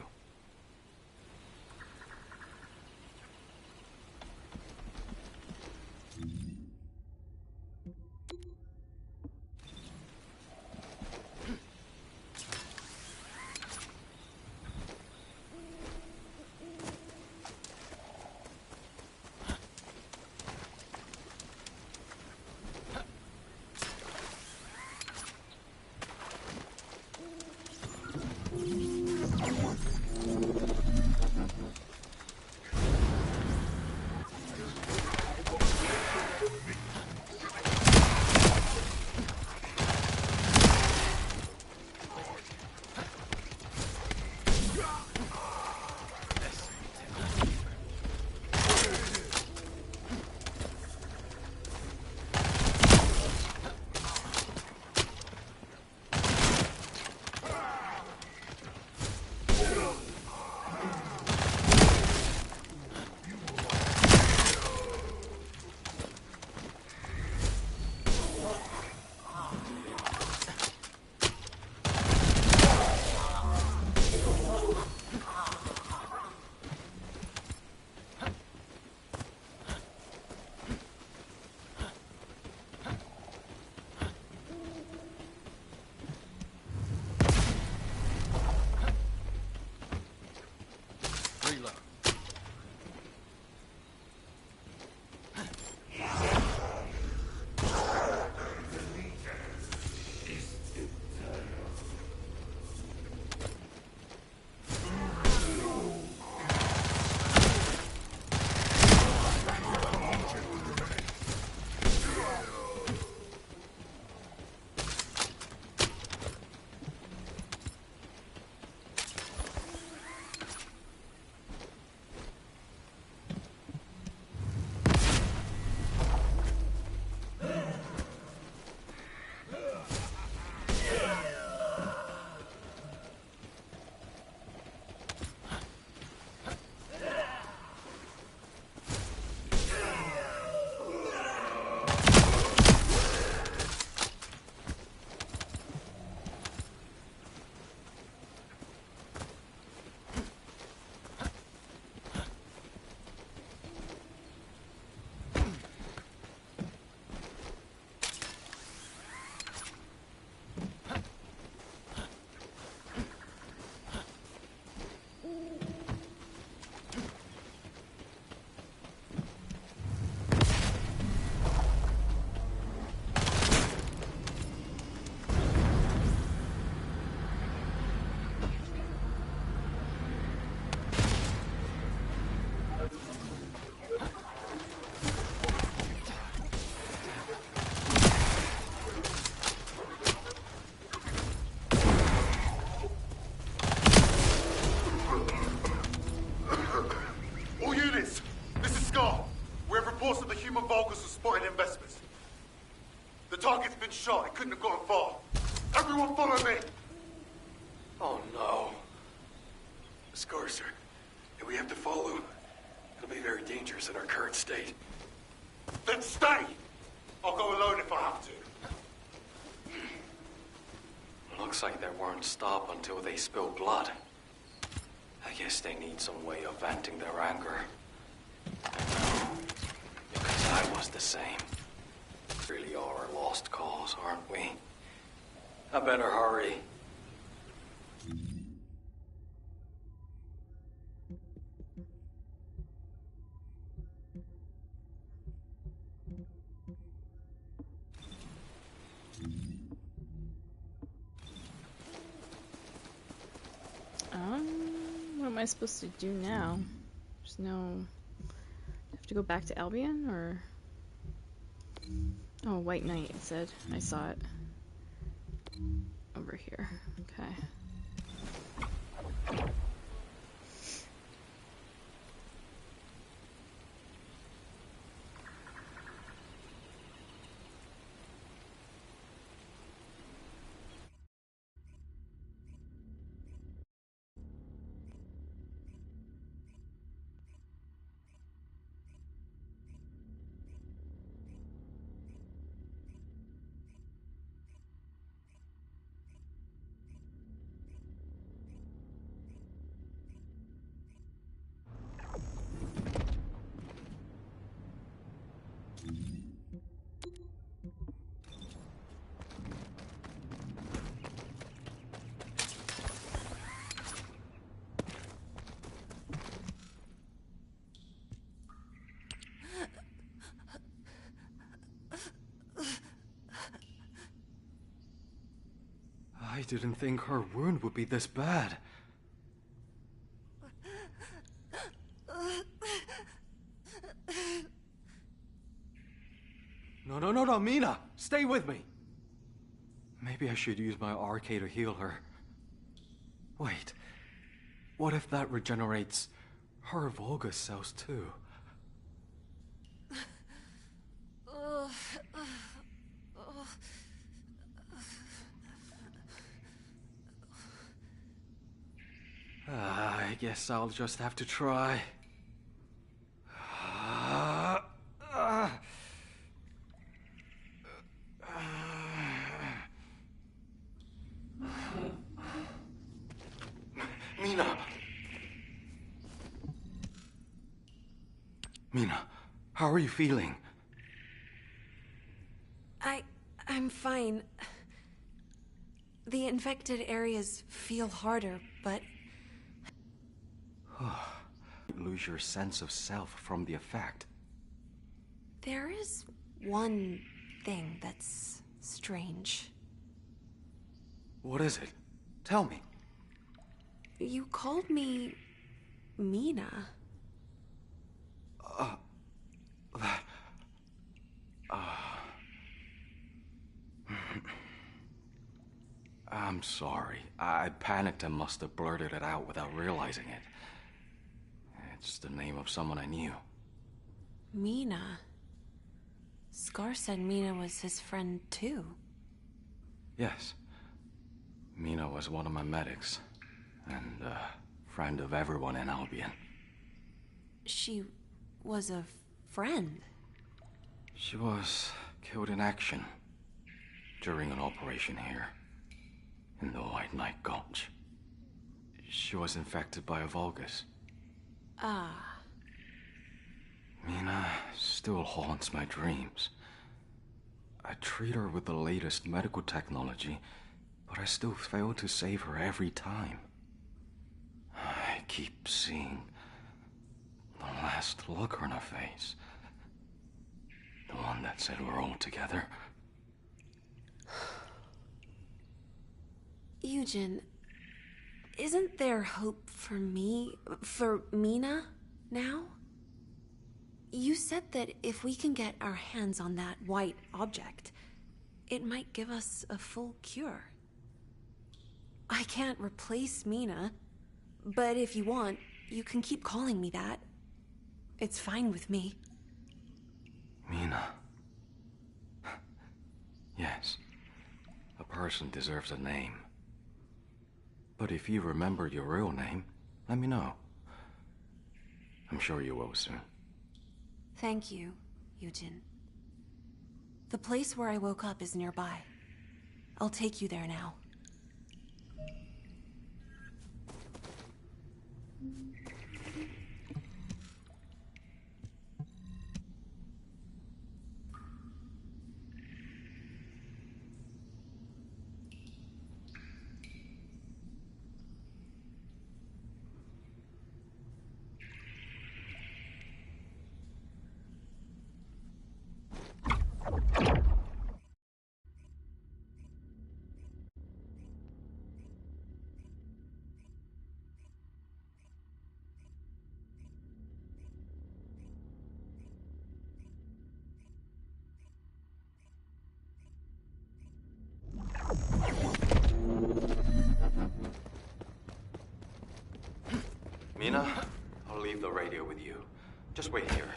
Speaker 12: shot. It couldn't have gone far. Everyone follow me!
Speaker 9: Oh no. Scar, sir. We have to follow. It'll be very dangerous in our current state.
Speaker 12: Then stay! I'll go alone if I have to.
Speaker 4: Looks like they won't stop until they spill blood. I guess they need some way of venting their anger. Because I was the same. Really are a lost cause, aren't we? I better hurry.
Speaker 1: What am I supposed to do now? There's no... I have to go back to Albion, or... Oh, White Knight, it said. I saw it. Over here. Okay.
Speaker 4: I didn't think her wound would be this bad. No, Mina! Stay with me! Maybe I should use my RK to heal her. Wait, what if that regenerates her Volga cells too? I guess I'll just have to try. Mina, how are you feeling?
Speaker 11: I'm fine. The infected areas feel harder, but...
Speaker 4: Lose your sense of self from the effect.
Speaker 11: There is one thing that's strange.
Speaker 4: What is it? Tell me.
Speaker 11: You called me... Mina.
Speaker 4: I'm sorry. I panicked and must have blurted it out without realizing it. It's the name of someone I knew.
Speaker 11: Mina? Scar said Mina was his friend too.
Speaker 4: Yes. Mina was one of my medics, and a friend of everyone in Albion.
Speaker 11: She was a friend?
Speaker 4: She was killed in action during an operation here in the White Knight Gulch. She was infected by a Vulgus.
Speaker 11: Ah.
Speaker 4: Mina still haunts my dreams. I treat her with the latest medical technology, but I still fail to save her every time. I keep seeing the last look on her face. The one that said we're all together.
Speaker 11: Eugen, isn't there hope for Mina, now? You said that if we can get our hands on that white object, it might give us a full cure. I can't replace Mina, but if you want, you can keep calling me that. It's fine with me.
Speaker 4: Mina. Yes. person deserves a name. But if you remember your real name, let me know. I'm sure you will soon.
Speaker 11: Thank you, Eugen. The place where I woke up is nearby. I'll take you there now.
Speaker 4: Mina, I'll leave the radio with you. Just wait here.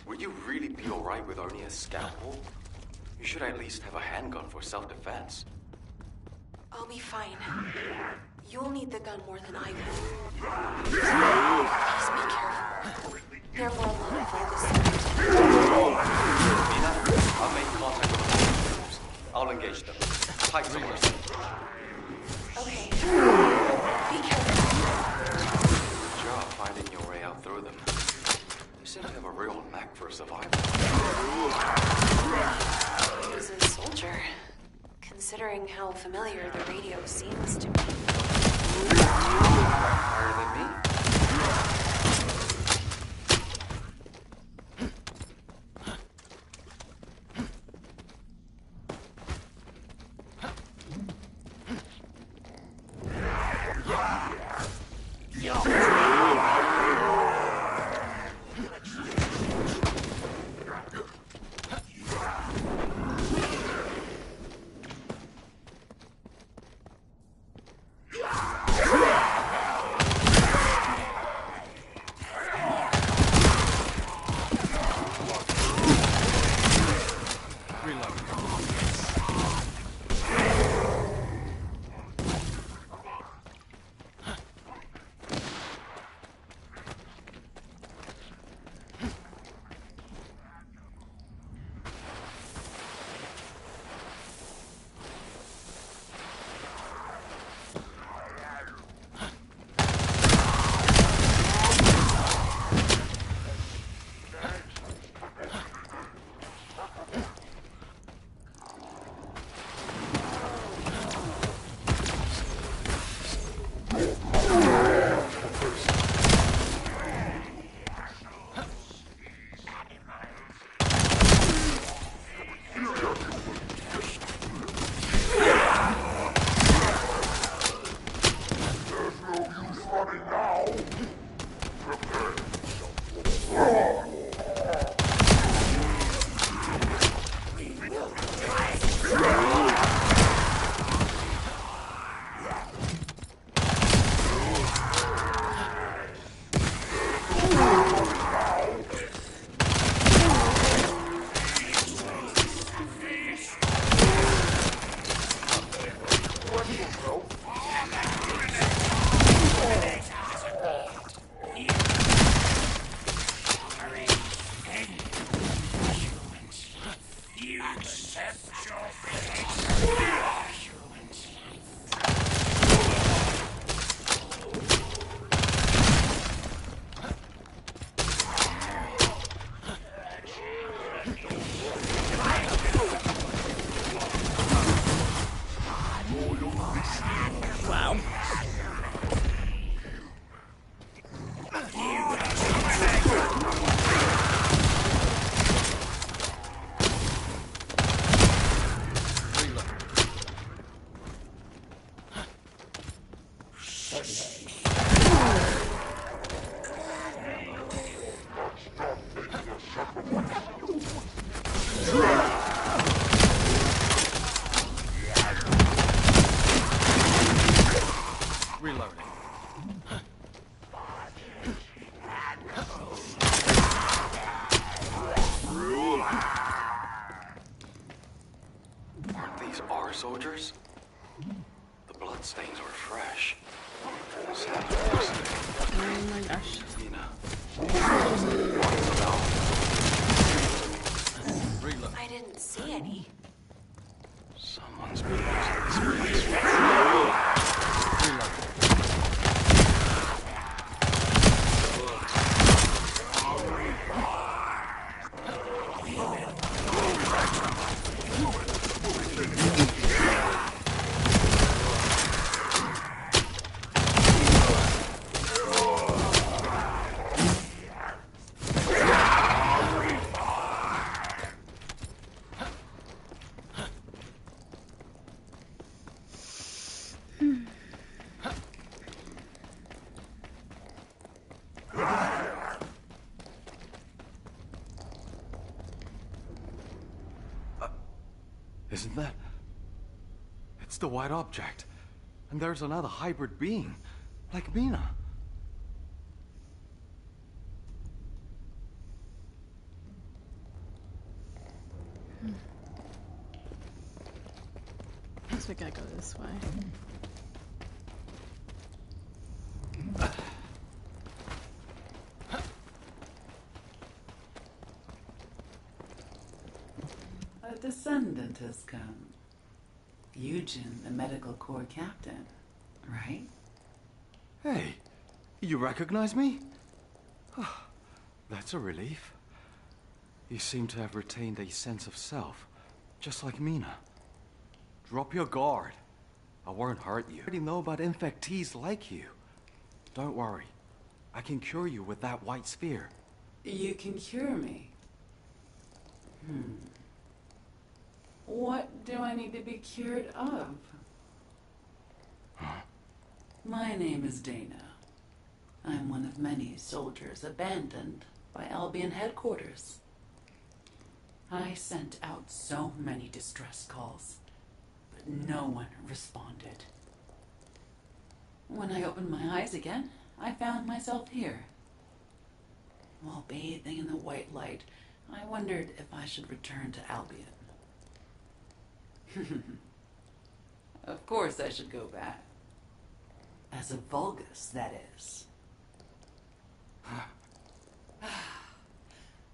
Speaker 4: Would you really be alright with only a scalpel? You should at least have a handgun for self-defense.
Speaker 11: I'll be fine. You'll need the gun more than I will. Please be careful. There were a lot of Vulgus.
Speaker 4: Mina, I'll make contact with the troops. I'll engage them. Pipe to listen.
Speaker 11: Okay. Be careful.
Speaker 4: Good job finding your way out through them. You seem to have a real knack for survival.
Speaker 11: He was a soldier, considering how familiar the radio seems to be.
Speaker 4: Higher than me? soldiers? The bloodstains were fresh.
Speaker 1: Oh my gosh.
Speaker 11: I didn't see any.
Speaker 4: Someone's been using this place. Isn't that? It's the white object. And there's another hybrid being, like Mina.
Speaker 1: Guess we gotta go this way.
Speaker 13: A Descendant has come. Eugen, the medical corps captain, right?
Speaker 4: Hey, you recognize me? That's a relief. You seem to have retained a sense of self, just like Mina. Drop your guard. I won't hurt you. I already know about infectees like you. Don't worry. I can cure you with that white sphere.
Speaker 13: You can cure me? What do I need to be cured of?
Speaker 4: Huh?
Speaker 13: My name is Dana. I'm one of many soldiers abandoned by Albion headquarters. I sent out so many distress calls, but no one responded. When I opened my eyes again, I found myself here. While bathing in the white light, I wondered if I should return to Albion. Of course I should go back. As a Vulgus, that is.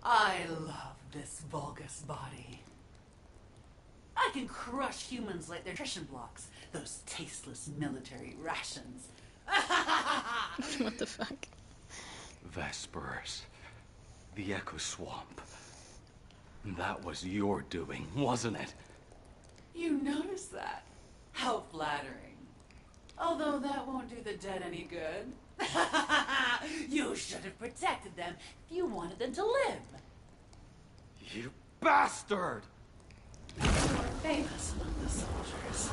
Speaker 13: I love this Vulgus body. I can crush humans like their nutrition blocks, those tasteless military rations.
Speaker 1: What the fuck?
Speaker 4: Vespers. The Echo Swamp. That was your doing, wasn't it?
Speaker 13: You noticed that? How flattering. Although that won't do the dead any good. You should have protected them if you wanted them to live.
Speaker 4: You bastard!
Speaker 13: You are famous among the soldiers.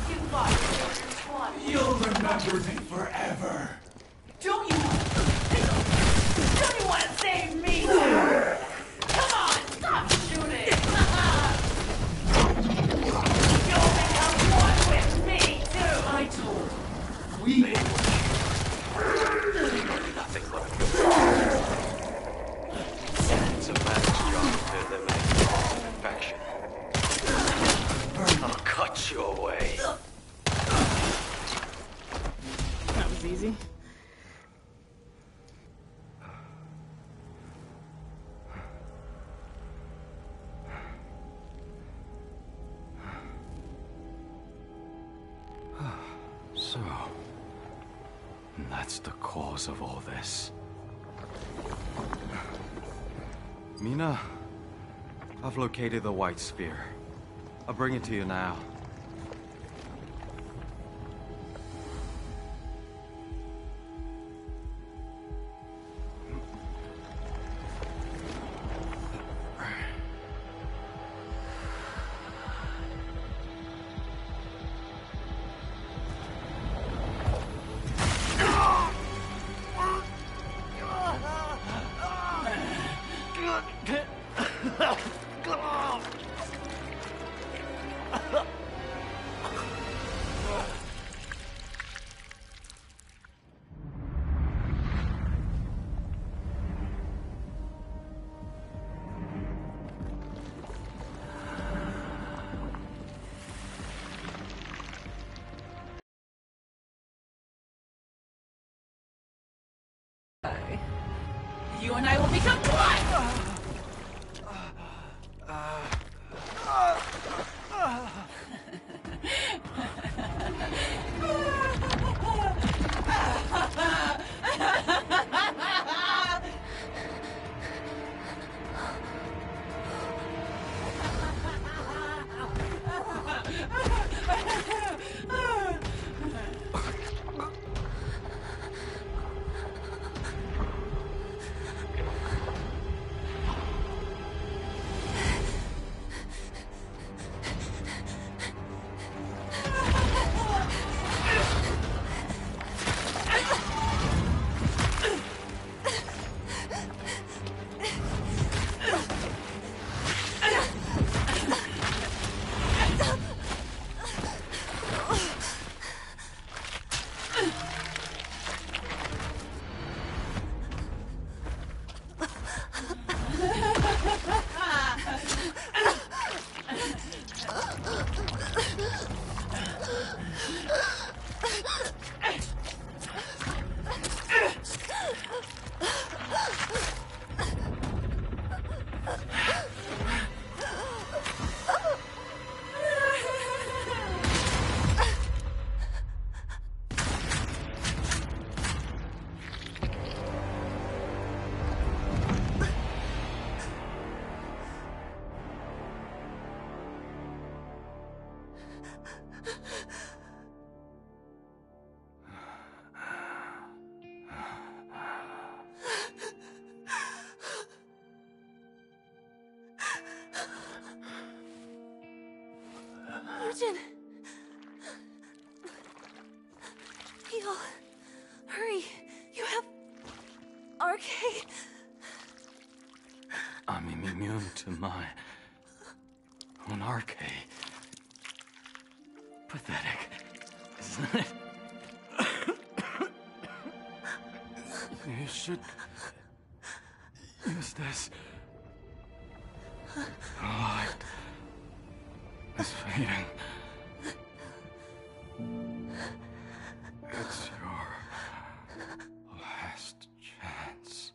Speaker 13: You fought for your squad.
Speaker 7: You'll remember me forever.
Speaker 13: Don't you want to save me too? Come on, stop shooting! You'll become one with me too! I told you.
Speaker 7: We...
Speaker 4: Nothing but it's a man's job to eliminate the infection. I'll cut you away.
Speaker 1: That was easy.
Speaker 4: So, that's the cause of all this. Mina, I've located the white sphere. I'll bring it to you now.
Speaker 13: You and I will become one!
Speaker 11: Eugen! Heal. Hurry. You have... RK.
Speaker 4: I'm immune to my own RK. Pathetic, isn't it? You should use this. The light is fading. It's your last chance.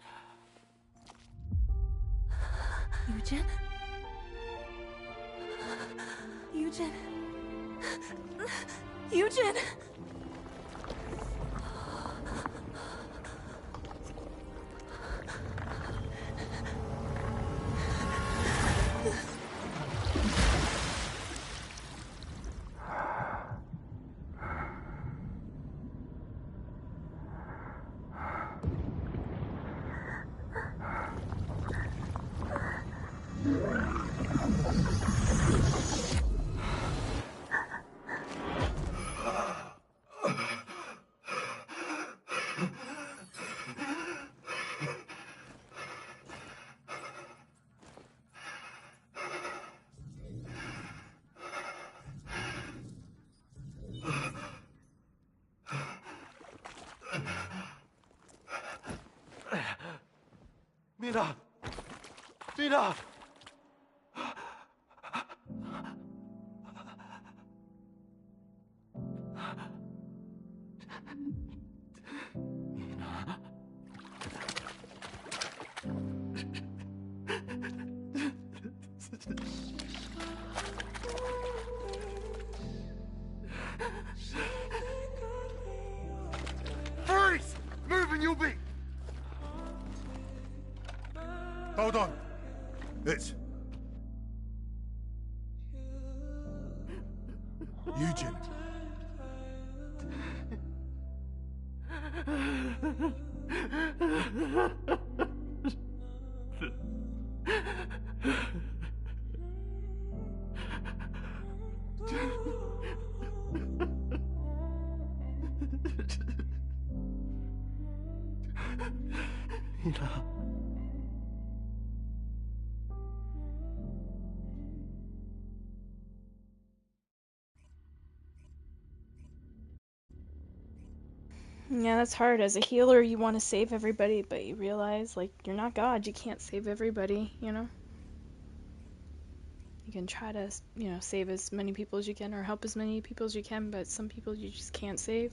Speaker 11: Eugen? Eugen? Eugen!
Speaker 3: Mina! Mina!
Speaker 12: Freeze! Move and you'll be... Hold on. It's... Eugen.
Speaker 3: Mina.
Speaker 1: Yeah, that's hard. As a healer, you want to save everybody, but you realize, like, you're not God. You can't save everybody, you know? You can try to, save as many people as you can or help as many people as you can, but some people you just can't save,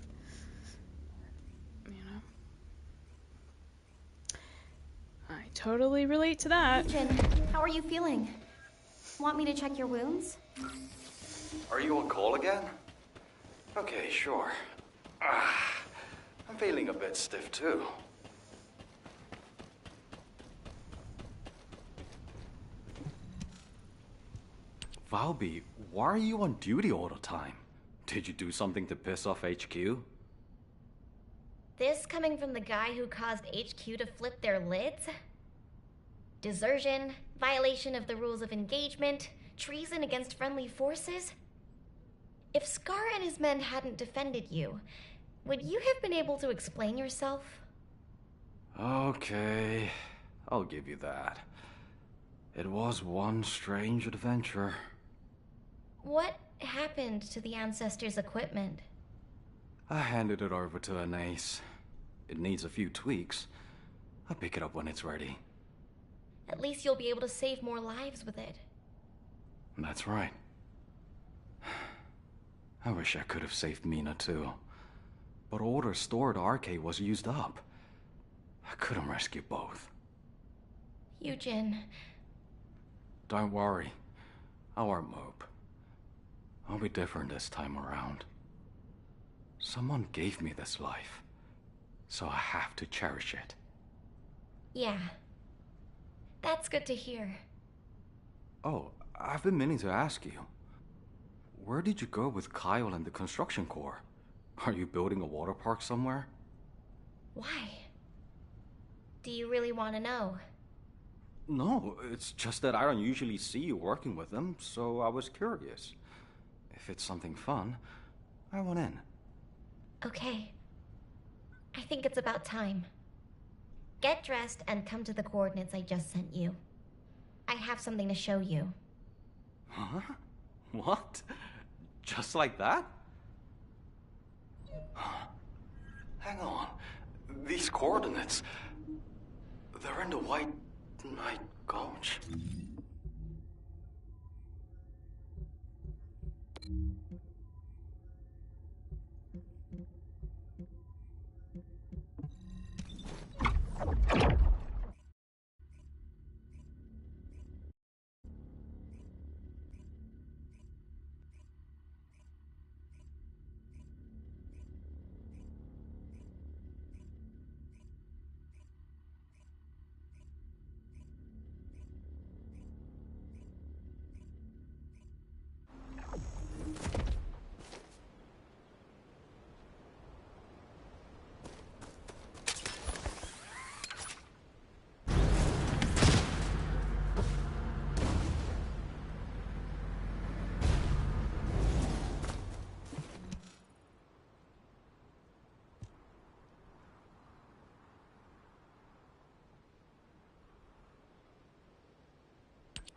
Speaker 1: you know? totally relate to that.
Speaker 5: Jin, how are you feeling? Want me to check your wounds?
Speaker 4: Are you on call again? Okay, sure. I'm feeling a bit stiff too. Valby, why are you on duty all the time? Did you do something to piss off HQ?
Speaker 5: This coming from the guy who caused HQ to flip their lids? Desertion, violation of the rules of engagement, treason against friendly forces? If Scar and his men hadn't defended you, would you have been able to explain yourself?
Speaker 4: Okay, I'll give you that. It was one strange adventure.
Speaker 5: What happened to the Ancestors' equipment?
Speaker 4: I handed it over to an ace. It needs a few tweaks. I'll pick it up when it's ready.
Speaker 5: At least you'll be able to save more lives with it.
Speaker 4: That's right. I wish I could have saved Mina too. But Order's stored arcade was used up. I couldn't rescue both.
Speaker 5: Eugen.
Speaker 4: Don't worry. I won't mope. I'll be different this time around. Someone gave me this life, so I have to cherish it.
Speaker 5: Yeah. That's good to hear.
Speaker 4: Oh, I've been meaning to ask you. Where did you go with Kyle and the construction corps? Are you building a water park somewhere?
Speaker 5: Why? Do you really want to know?
Speaker 4: No, it's just that I don't usually see you working with them, so I was curious. If it's something fun, I want in.
Speaker 5: Okay. I think it's about time. Get dressed and come to the coordinates I just sent you. I have something to show you.
Speaker 4: Huh? What? Just like that? Hang on. These coordinates... they're in the White Knight Gulch.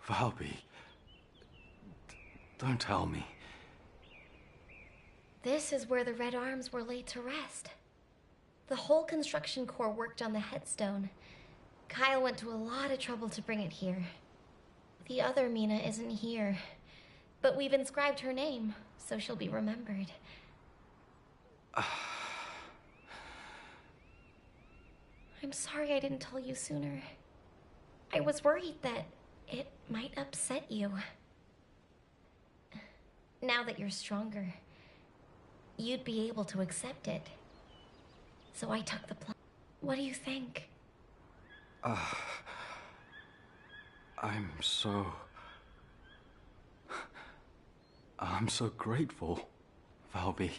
Speaker 4: Valby, don't tell me.
Speaker 5: This is where the Red Arms were laid to rest. The whole construction corps worked on the headstone. Kyle went to a lot of trouble to bring it here. The other Mina isn't here, but we've inscribed her name, so she'll be remembered. I'm sorry I didn't tell you sooner. I was worried that it might upset you. Now that you're stronger, you'd be able to accept it. So I took the plunge. What do you think?
Speaker 4: I'm so grateful, Valby.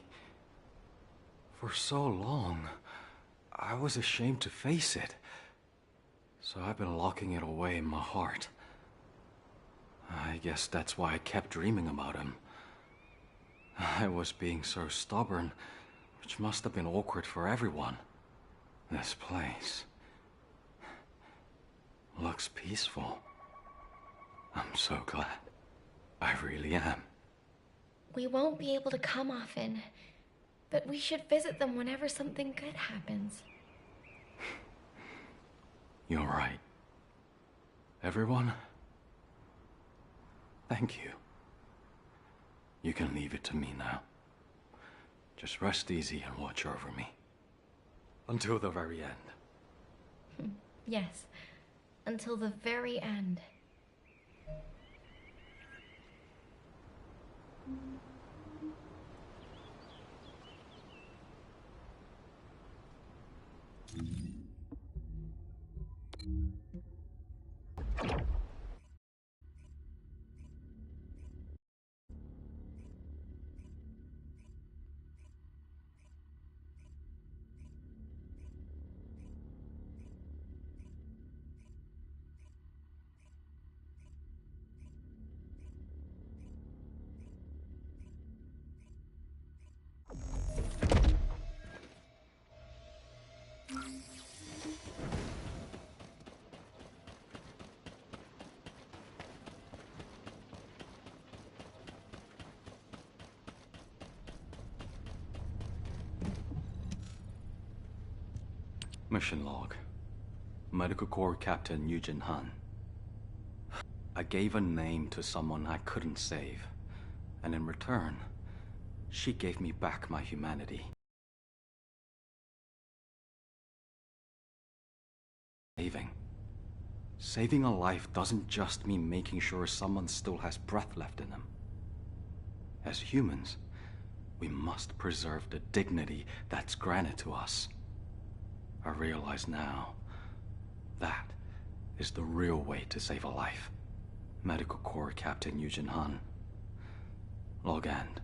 Speaker 4: For so long, I was ashamed to face it. So I've been locking it away in my heart. I guess that's why I kept dreaming about him. I was being so stubborn, which must have been awkward for everyone. This place looks peaceful. I'm so glad. I really am.
Speaker 5: We won't be able to come often, but we should visit them whenever something good happens.
Speaker 4: You're right. Everyone, thank you. You can leave it to me now. Just rest easy and watch over me. Until the very end.
Speaker 5: Yes. until the very end.
Speaker 4: Mission log. Medical Corps Captain Eugen Han. I gave a name to someone I couldn't save, and in return, she gave me back my humanity. Saving a life doesn't just mean making sure someone still has breath left in them. As humans, we must preserve the dignity that's granted to us. I realize now, that is the real way to save a life. Medical Corps Captain Eugen Han. Log end.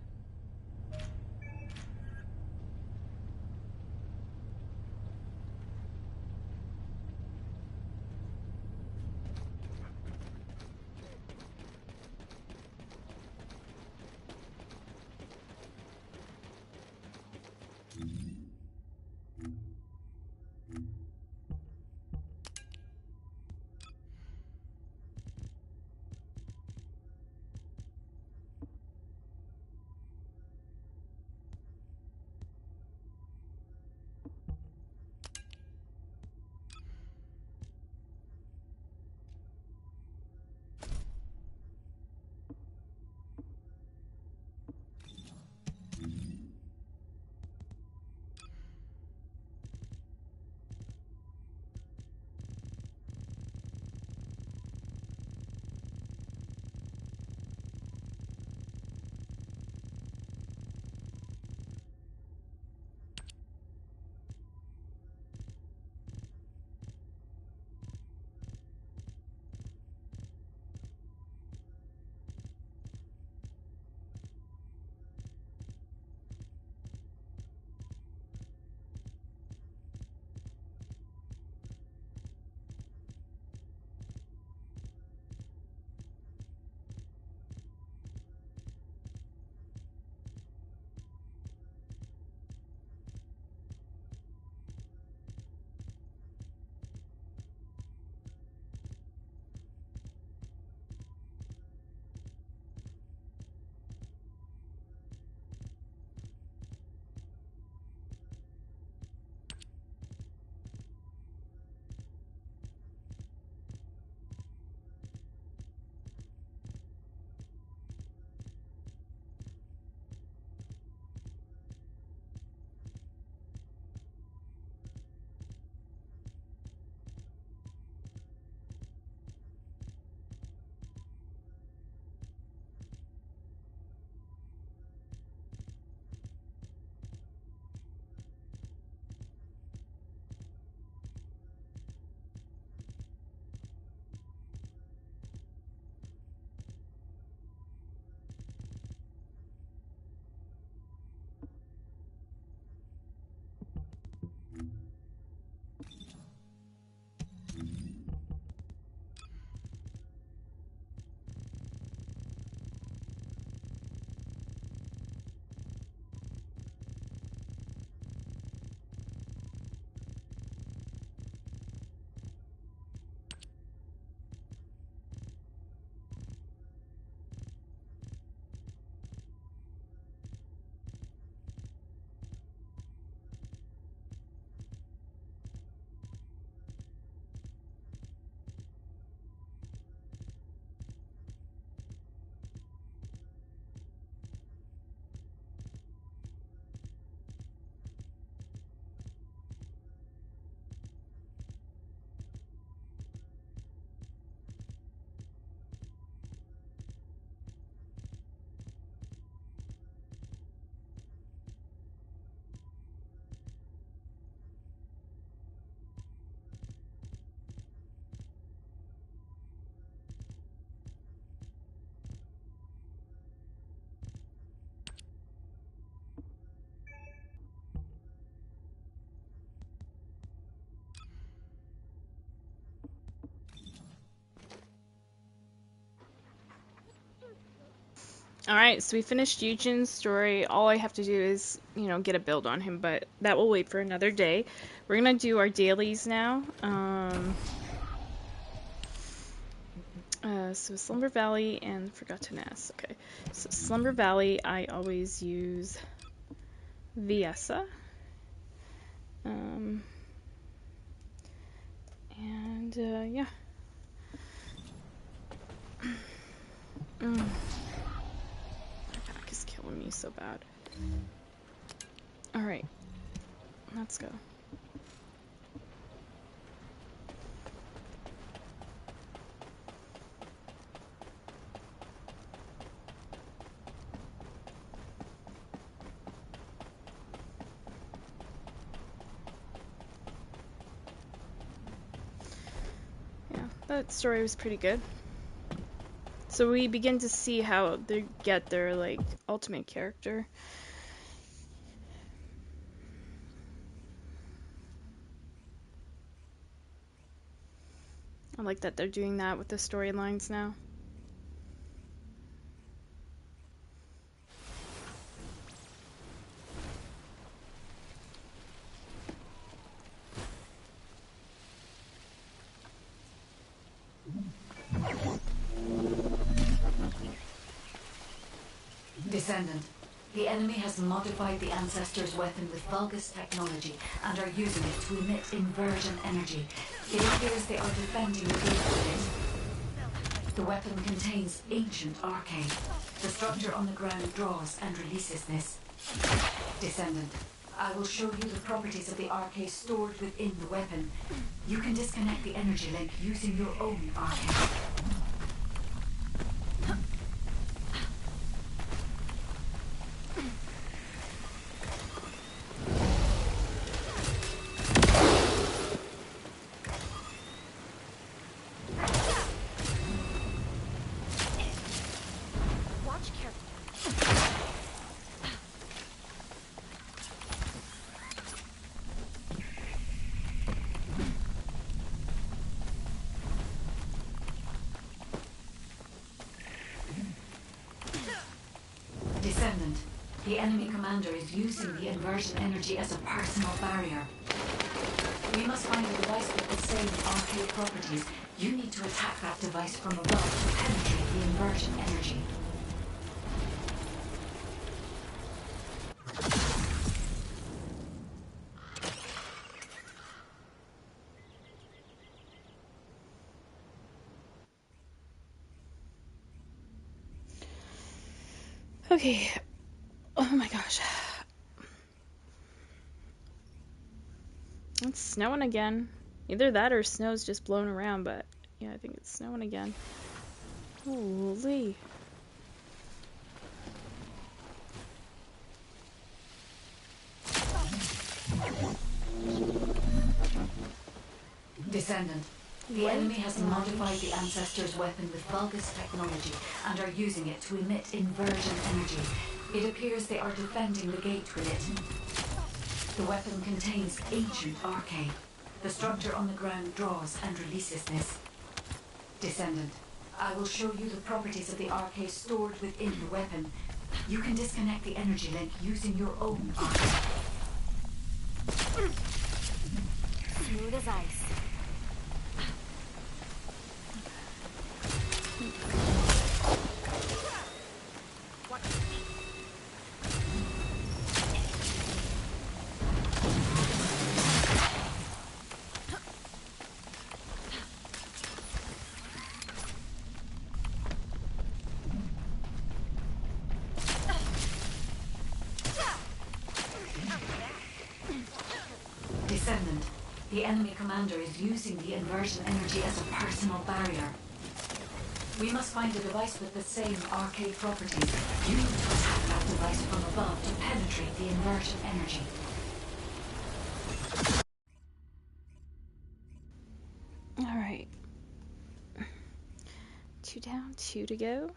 Speaker 1: Alright, so we finished Eugen's story. All I have to do is, get a build on him, but that will wait for another day. We're gonna do our dailies now. So Slumber Valley and Forgotten Nest. Okay, so Slumber Valley, I always use Viessa. Yeah. My back is killing me so bad. Alright, let's go. Yeah, that story was pretty good. So we begin to see how they get their, like, ultimate character. I like that they're doing that with the storylines now.
Speaker 2: Descendant. The enemy has modified the Ancestors' weapon with Vulgus technology and are using it to emit inversion energy. It appears they are defending the gate with it. The weapon contains ancient arcane. The structure on the ground draws and releases this. Descendant. I will show you the properties of the arcane stored within the weapon. You can disconnect the energy link using your own arcane. Descendant. The enemy commander is using the inversion energy as a personal barrier. We must find a device with the same arcade properties. You need to attack that device from above to penetrate the inversion energy.
Speaker 1: Okay. Oh my gosh. It's snowing again. Either that or snow's just blowing around, but yeah, I think it's snowing again. Holy.
Speaker 2: Descendant. The enemy has modified the Ancestors' weapon with Vulgus technology and are using it to emit inversion energy. It appears they are defending the gate with it. The weapon contains ancient arcane. The structure on the ground draws and releases this. Descendant. I will show you the properties of the arcane stored within the weapon. You can disconnect the energy link using your own arcane.
Speaker 6: Smooth as ice.
Speaker 2: Descendant. The enemy commander is using the inversion energy as a personal barrier. We must find a device with the same arcade properties. You need to attack that device from above to penetrate the inversion energy.
Speaker 1: Alright. 2 down, 2 to go.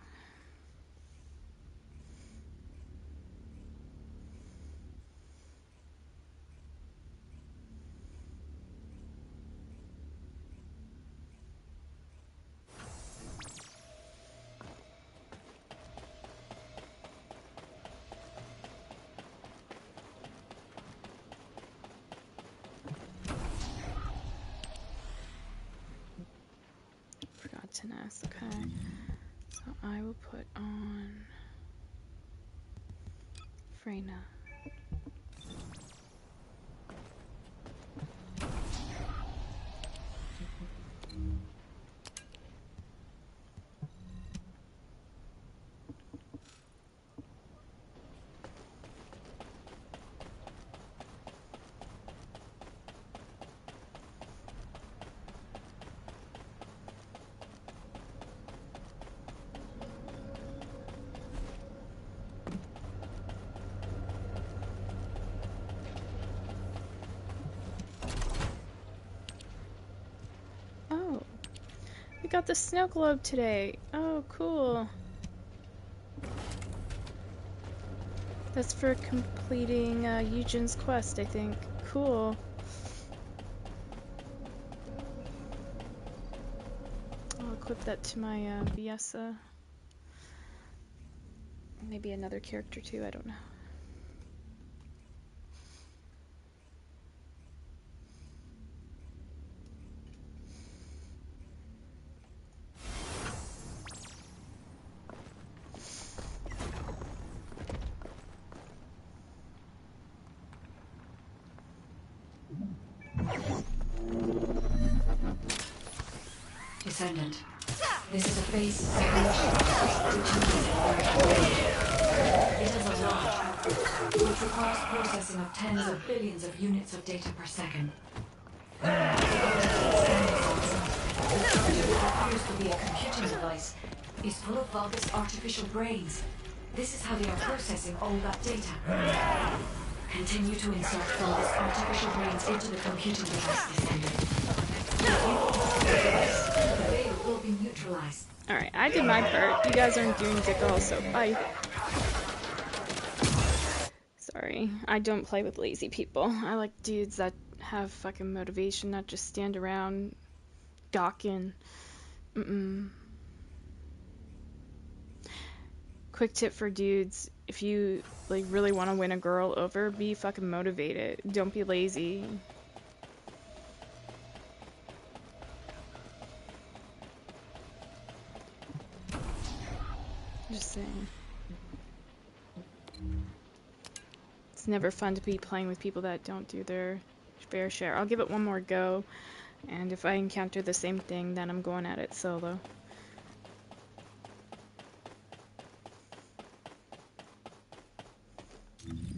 Speaker 1: Tennis, okay. So I will put on Freyna. Oh, we got the snow globe today. Oh, cool. That's for completing Eugen's quest, I think. Cool. I'll equip that to my Viessa. Maybe another character too, I don't know.
Speaker 2: Descendant. This is a phase separation. It is a lot, which requires processing of tens of billions of units of data per second. The structure that appears to be a computing device is full of Vulgus artificial brains. This is how they are processing all that data. Continue to insert Vulgus artificial brains into the computing device, Descendant. The veil will be neutralized.
Speaker 1: Alright, I did my part. You guys aren't doing dick all, so bye. Sorry, I don't play with lazy people. I like dudes that have fucking motivation, not just stand around gawking. Quick tip for dudes, if you like really want to win a girl over, be fucking motivated. Don't be lazy. Just saying. It's never fun to be playing with people that don't do their fair share. I'll give it one more go, and if I encounter the same thing, then I'm going at it solo.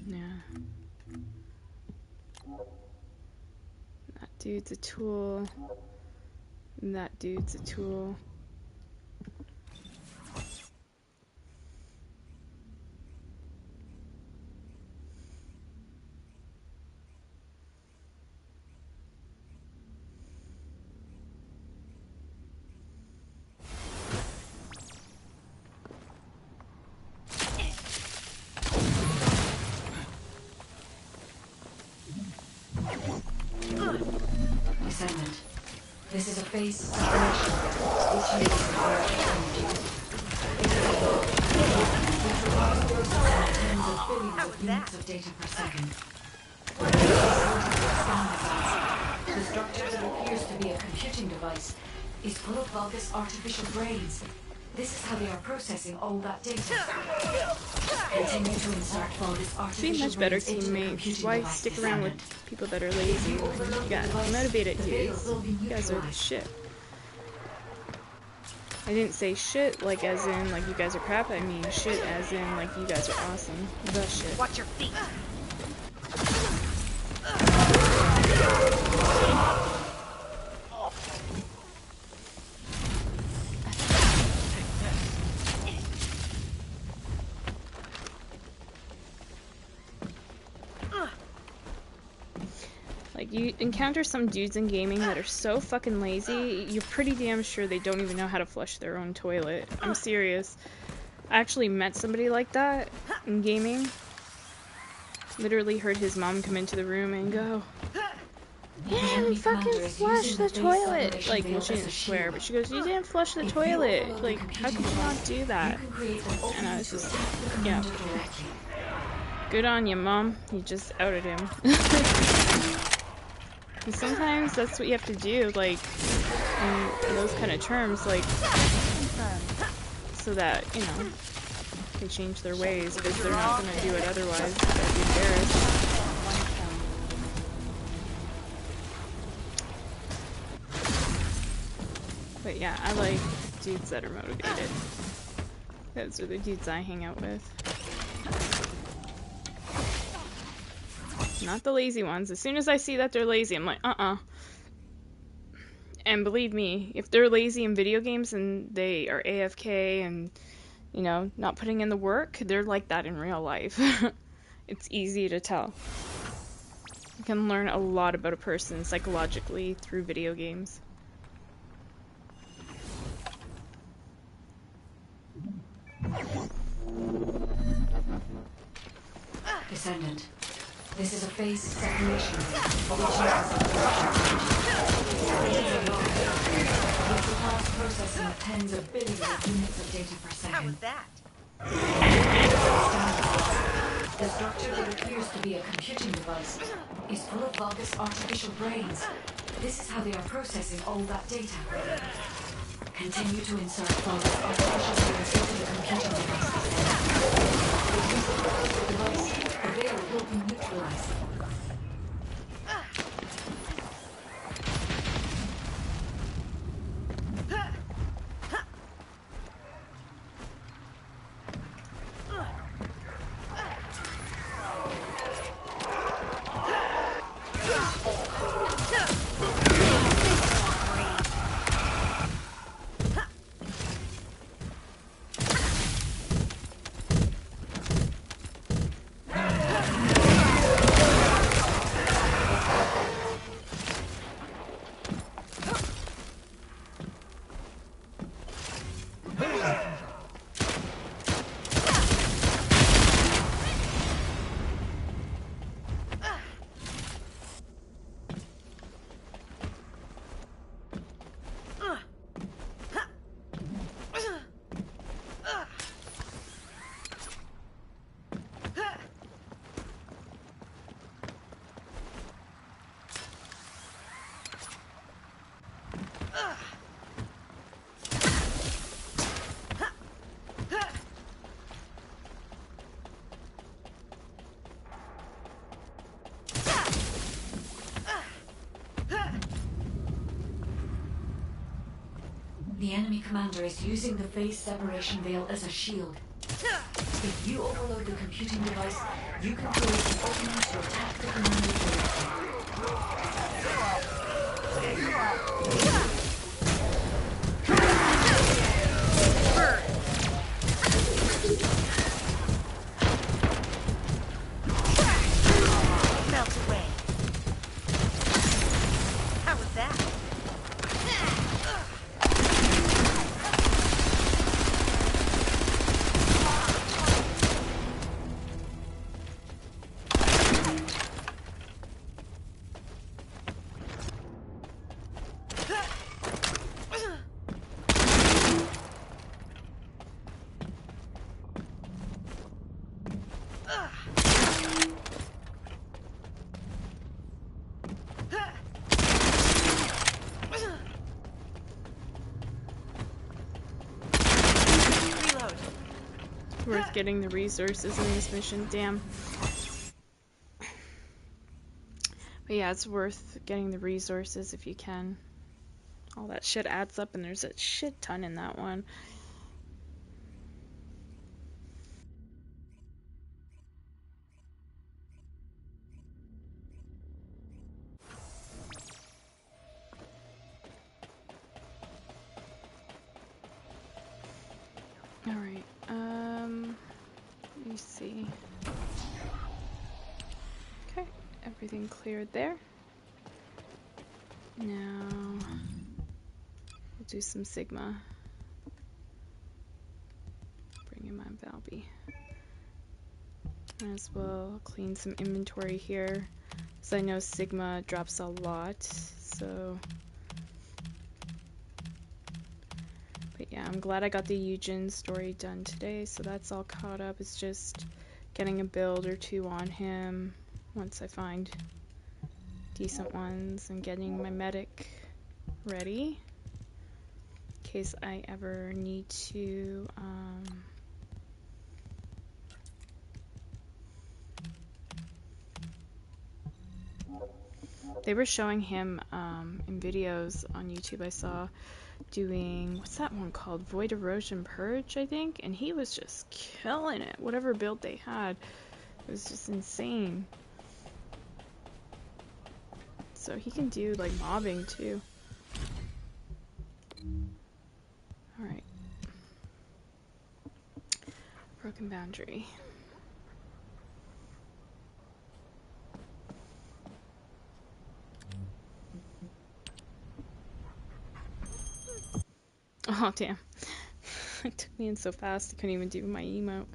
Speaker 1: Yeah. That dude's a tool. And that dude's a tool.
Speaker 2: Descendant. This is a phase separation, which means tens of billions of units of data per second. The structure that appears to be a computing device is full of Vulgus artificial brains. This is how they are processing all that data. Continue to insert Vulgus artificial
Speaker 1: Be much better
Speaker 2: brains into the
Speaker 1: teammates.
Speaker 2: computing
Speaker 1: Why
Speaker 2: device,
Speaker 1: stick around with
Speaker 2: Descendant.
Speaker 1: people that are lazy? You got motivated dudes. You guys are the shit. I didn't say shit like as in like you guys are crap. I mean shit as in like you guys are awesome. The shit.
Speaker 11: Watch your feet.
Speaker 1: Like, you encounter some dudes in gaming that are so fucking lazy, you're pretty damn sure they don't even know how to flush their own toilet. I'm serious. I actually met somebody like that in gaming. Literally heard his mom come into the room and go, "Yeah, fucking flush the toilet!" Like, well, she didn't swear, but she goes, "You didn't flush the toilet! Like, how could you not do that?" And I was just, yeah. Good on you, Mom. You just outed him. And sometimes that's what you have to do, like, in those kind of terms, like, so that, you know, they change their ways, because they're not going to do it otherwise. They'd be embarrassed. But yeah, I like dudes that are motivated. Those are the dudes I hang out with. Not the lazy ones. As soon as I see that they're lazy, I'm like, And believe me, if they're lazy in video games and they are AFK and, you know, not putting in the work, they're like that in real life. It's easy to tell. You can learn a lot about a person psychologically through video games.
Speaker 2: Descendant. This is a phase separation for which it requires processing of tens of billions of units of data per second.
Speaker 14: How was that?
Speaker 2: The structure that appears to be a computing device is full of Vulgus artificial brains. This is how they are processing all that data. Continue to insert Vulgus artificial brains into the computing device. The device, the veil will be neutralized. The enemy commander is using the phase separation veil as a shield. If you overload the computing device, you can create an opening to attack the commander
Speaker 14: Melt away. How was that?
Speaker 1: Worth getting the resources in this mission, damn. But yeah, it's worth getting the resources if you can. All that shit adds up, and there's a shit ton in that one. Alright, let me see. Okay, everything cleared there. Now, we'll do some Sigma. Bring in my Valby. As well clean some inventory here, because I know Sigma drops a lot, so... But yeah, I'm glad I got the Eugen story done today, so that's all caught up. It's just getting a build or two on him once I find decent ones and getting my medic ready in case I ever need to they were showing him in videos on YouTube I saw doing, what's that one called? Void Erosion Purge, I think? And he was just killing it. Whatever build they had, it was just insane. So he can do like mobbing too. Alright. Broken boundary. Oh, damn. It took me in so fast I couldn't even do my emote.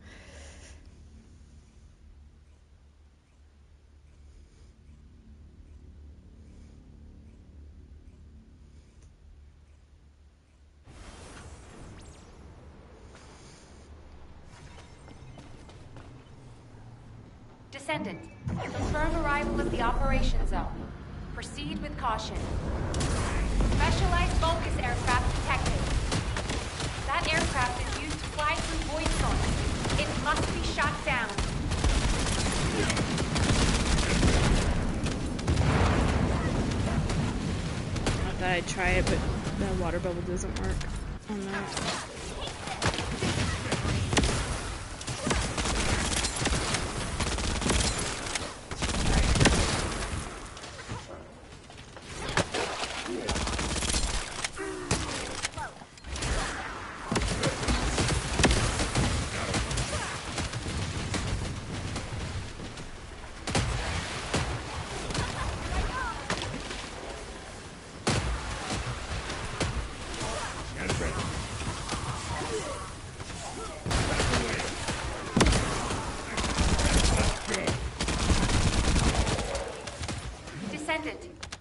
Speaker 6: Descendant, confirm arrival at the operation zone. Proceed with caution. Specialized Vulgus aircraft detected. That aircraft is used to fly through void storms. It must be shot down.
Speaker 1: I thought I'd try it, but the water bubble doesn't work on that.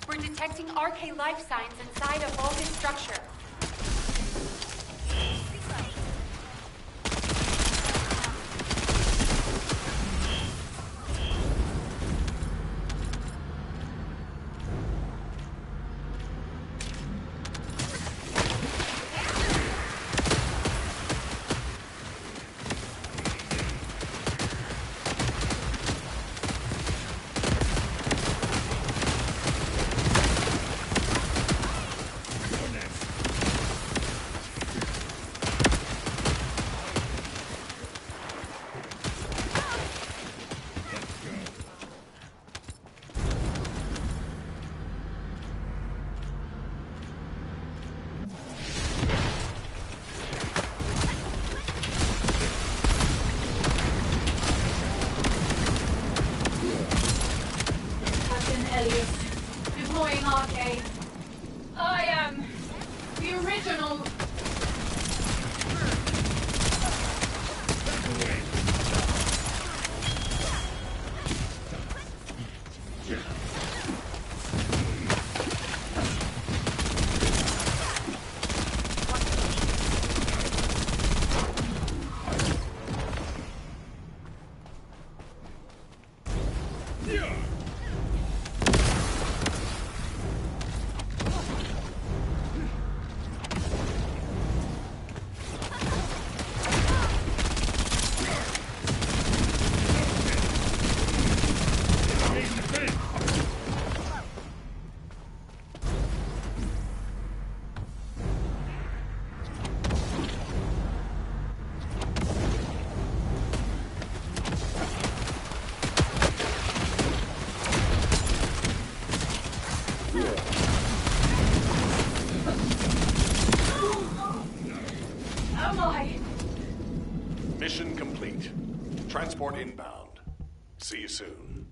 Speaker 6: We're detecting RK life signs inside a Vulcan structure.
Speaker 15: Deploying RK. I am the original.
Speaker 9: Mission complete. Transport inbound. See you soon.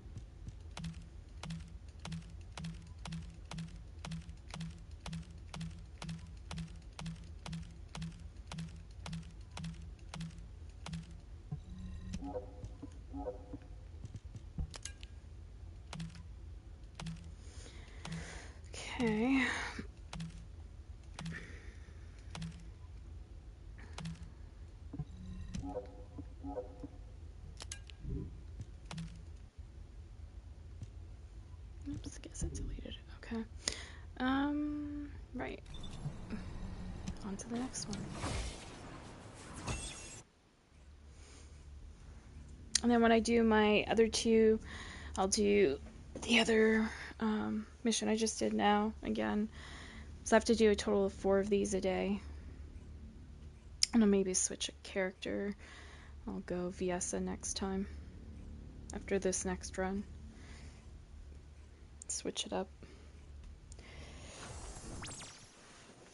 Speaker 1: Okay. on to the next one. And then when I do my other two, I'll do the other mission I just did now again. So I have to do a total of 4 of these a day. And I'll maybe switch a character. I'll go Viessa next time. After this next run. Switch it up.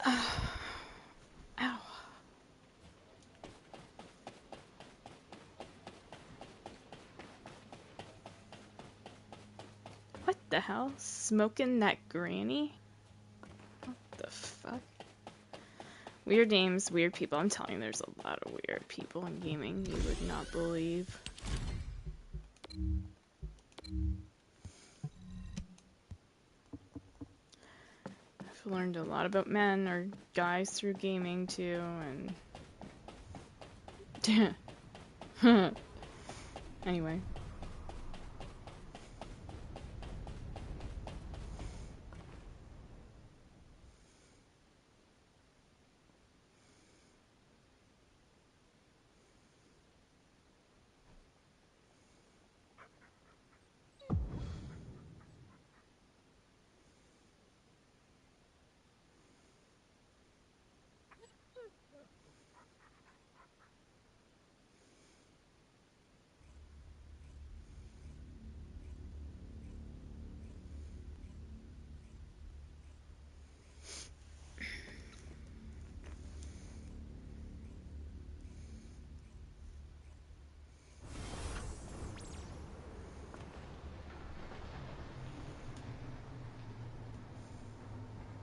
Speaker 1: Ow. What the hell? Smoking that granny? What the fuck? Weird names, weird people. I'm telling you, there's a lot of weird people in gaming you would not believe. I've learned a lot about men or guys through gaming too, and anyway.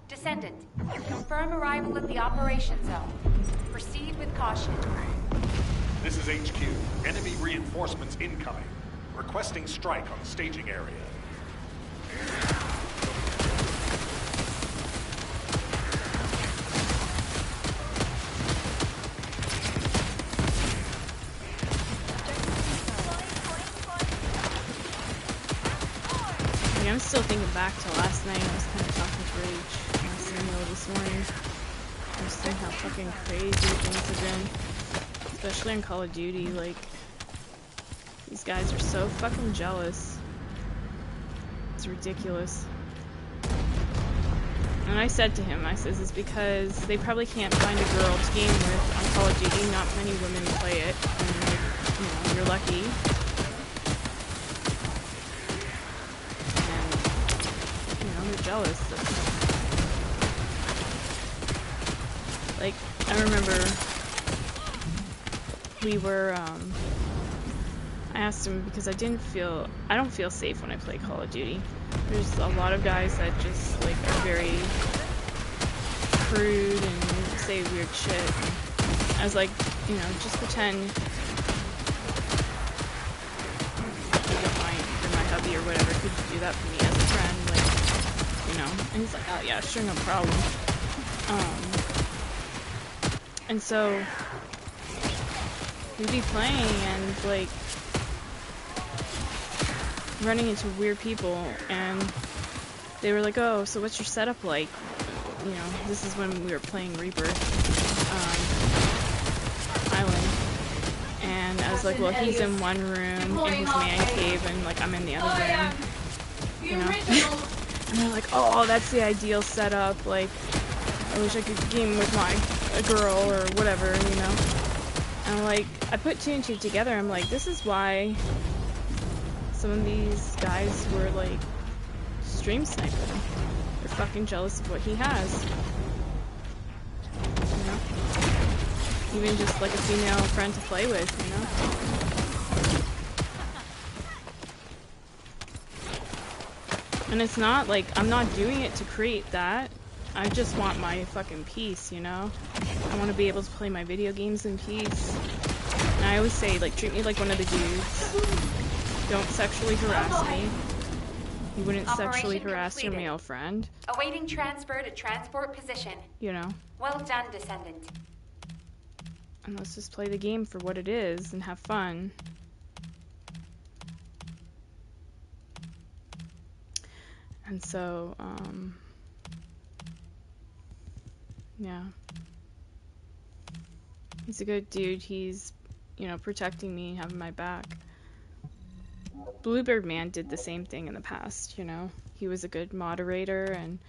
Speaker 16: Descendant, confirm arrival at the operation zone. Proceed with caution.
Speaker 17: This is HQ. Enemy reinforcements incoming. Requesting strike on staging area.
Speaker 1: I'm still thinking back to last night. I was kind of talking to Rage on Samuel this morning. I was seeing how fucking crazy things have been. Especially in Call of Duty, like, these guys are so fucking jealous. It's ridiculous. And I said to him, I says, it's because they probably can't find a girl to game with on Call of Duty. Not many women play it. And, like, you know, you're lucky. Jealous. Like, I remember we were, I asked him because I don't feel safe when I play Call of Duty. There's a lot of guys that just, like, are very crude and say weird shit. I was like, you know, just pretend you're my hubby or whatever. Could you do that for me as a friend? Like, you know, and he's like, oh yeah, sure, no problem. And so we'd be playing and like running into weird people, and they were like, oh, so what's your setup like? You know, this is when we were playing Reaper Island, and I was like, well, he's in one room in his man cave, and like I'm in the other room, you know. And they're like, oh, that's the ideal setup, like, I wish I could game with a girl or whatever, you know. And like, I put 2 and 2 together, I'm like, this is why some of these guys were like, stream sniping. They're fucking jealous of what he has. You know? Even just like a female friend to play with, you know? And it's not like, I'm not doing it to create that. I just want my fucking peace, you know? I want to be able to play my video games in peace. And I always say, like, treat me like one of the dudes. Don't sexually harass me. You wouldn't sexually harass your male friend.
Speaker 16: Awaiting transfer to transport position.
Speaker 1: You know?
Speaker 16: Well done, Descendant.
Speaker 1: And let's just play the game for what it is and have fun. And so, yeah. He's a good dude. He's, you know, protecting me, having my back. Bluebird Man did the same thing in the past, you know. He was a good moderator, and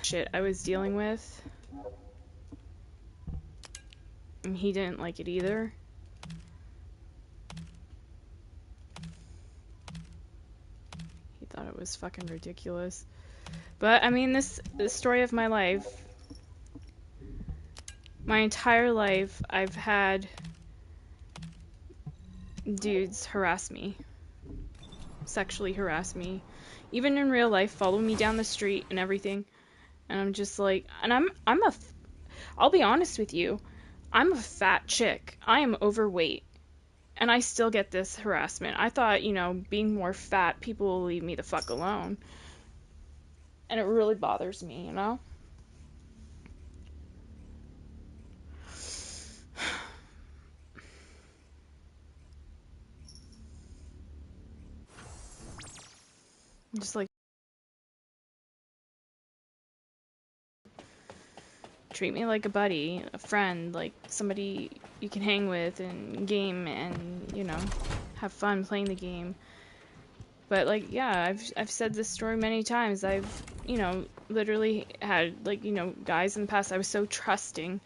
Speaker 1: shit I was dealing with, and he didn't like it either. He thought it was fucking ridiculous. But I mean, this story of my life, my entire life, I've had dudes harass me, sexually harass me, even in real life, follow me down the street and everything. And I'm just like, and I'll be honest with you, I'm a fat chick. I am overweight. And I still get this harassment. I thought, you know, being more fat, people will leave me the fuck alone. And it really bothers me, you know? Just like, treat me like a buddy, a friend, like somebody you can hang with and game and, you know, have fun playing the game. But like, yeah, I've said this story many times. I've, you know, literally had, like, you know, guys in the past. I was so trusting.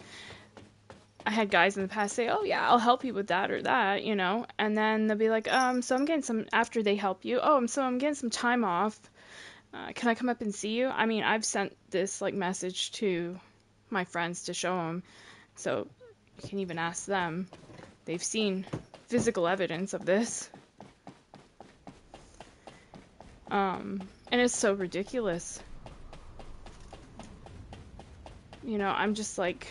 Speaker 1: I had guys in the past say, "Oh yeah, I'll help you with that or that," you know, and then they'll be like, so I'm getting some," after they help you, "Oh, I'm getting some time off. Can I come up and see you?" I mean, I've sent this like message to my friends to show them, so you can even ask them. They've seen physical evidence of this. And it's so ridiculous. You know, I'm just like,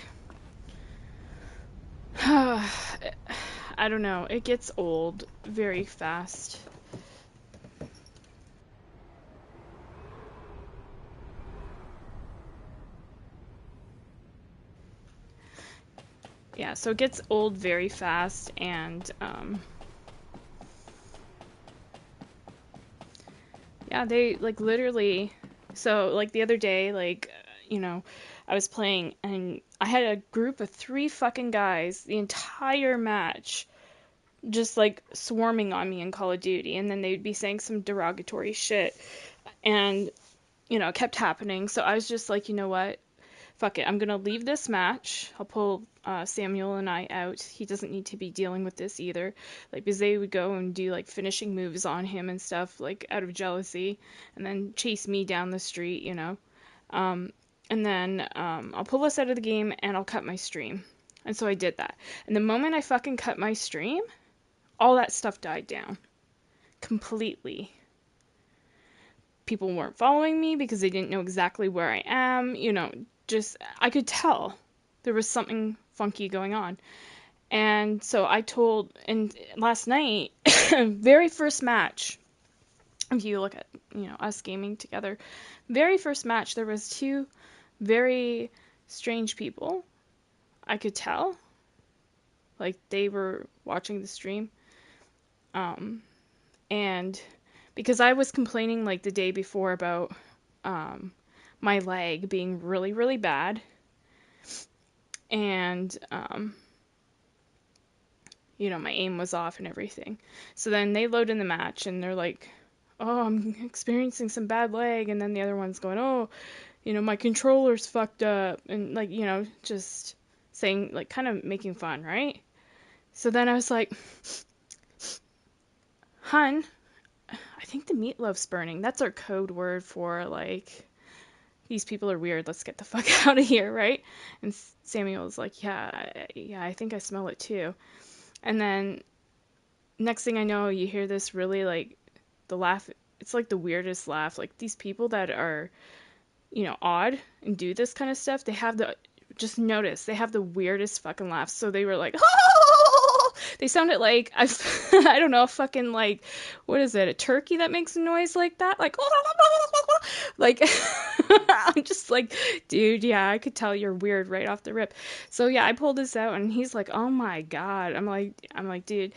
Speaker 1: I don't know, it gets old very fast. Yeah, so it gets old very fast, and yeah, they like literally, so like the other day, like, you know, I was playing and I had a group of 3 fucking guys the entire match just like swarming on me in Call of Duty, and then they'd be saying some derogatory shit, and you know, it kept happening. So I was just like, you know what? Fuck it. I'm gonna leave this match. I'll pull Samuel and I out. He doesn't need to be dealing with this either. Like, because they would go and do like finishing moves on him and stuff, like out of jealousy, and then chase me down the street, you know. And then I'll pull us out of the game and I'll cut my stream. And so I did that. And the moment I fucking cut my stream, all that stuff died down completely. People weren't following me because they didn't know exactly where I am, you know, just, I could tell there was something funky going on. And so I told, and last night, very first match, if you look at, you know, us gaming together, very first match, there was 2 very strange people. I could tell, like, they were watching the stream. And because I was complaining like the day before about my leg being really, really bad, and you know, my aim was off and everything. So then they load in the match and they're like, "Oh, I'm experiencing some bad lag," and then the other one's going, "Oh, you know, my controller's fucked up," and like, you know, just saying, like, kind of making fun, right? So then I was like, "Hun, I think the meatloaf's burning." That's our code word for like, these people are weird. Let's get the fuck out of here, right? And Samuel's like, yeah, I think I smell it too. And then next thing I know, you hear this really like the laugh. It's like the weirdest laugh. Like these people that are, you know, odd and do this kind of stuff, they have the, just notice, they have the weirdest fucking laughs. So they were like, oh! They sounded like, I don't know, fucking like, what is it, a turkey that makes a noise like that? Like, like, I'm just like, dude, yeah, I could tell you're weird right off the rip. So yeah, I pulled this out and he's like, oh my God. I'm like, dude,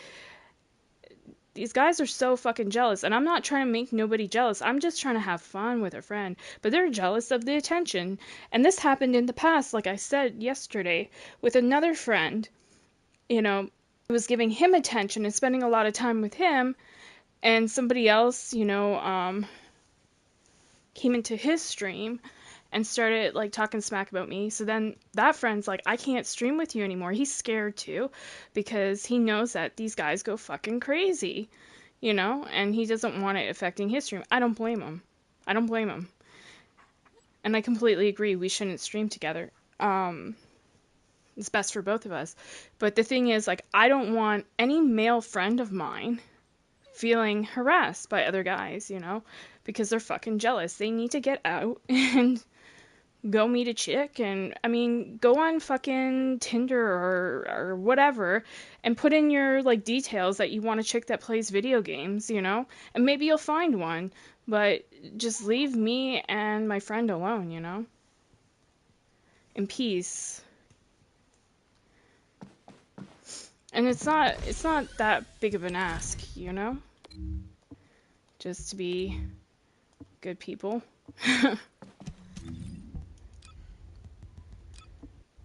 Speaker 1: these guys are so fucking jealous, and I'm not trying to make nobody jealous. I'm just trying to have fun with a friend, but they're jealous of the attention. And this happened in the past, like I said yesterday, with another friend. You know, I was giving him attention and spending a lot of time with him, and somebody else, came into his stream and started like talking smack about me. So then that friend's like, I can't stream with you anymore. He's scared too, because he knows that these guys go fucking crazy, and he doesn't want it affecting his stream. I don't blame him. I don't blame him. And I completely agree, we shouldn't stream together. It's best for both of us. But the thing is, like, I don't want any male friend of mine feeling harassed by other guys, because they're fucking jealous. They need to get out and go meet a chick, and I mean, go on fucking Tinder or whatever and put in your like details that you want a chick that plays video games, and maybe you'll find one, but just leave me and my friend alone, in peace. And it's not that big of an ask, just to be good people.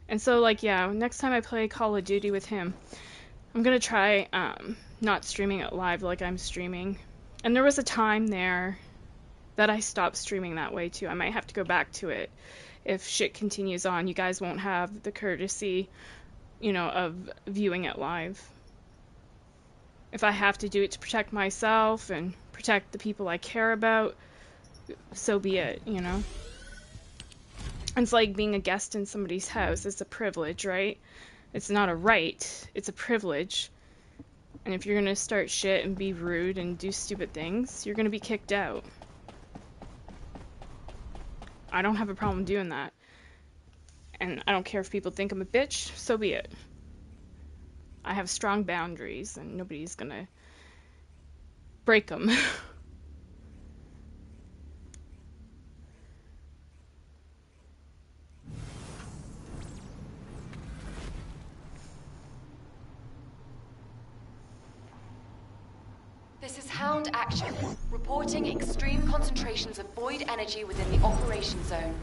Speaker 1: And so, like, yeah, next time I play Call of Duty with him, I'm gonna try not streaming it live like I'm streaming. And there was a time there that I stopped streaming that way too. I might have to go back to it if shit continues on. You guys won't have the courtesy, of viewing it live. If I have to do it to protect myself and protect the people I care about, so be it, It's like being a guest in somebody's house. It's a privilege, right? It's not a right. It's a privilege. And if you're gonna start shit and be rude and do stupid things, you're gonna be kicked out. I don't have a problem doing that. And I don't care if people think I'm a bitch, so be it. I have strong boundaries, and nobody's gonna break them.
Speaker 16: This is Hound Action, reporting extreme concentrations of void energy within the operation zone.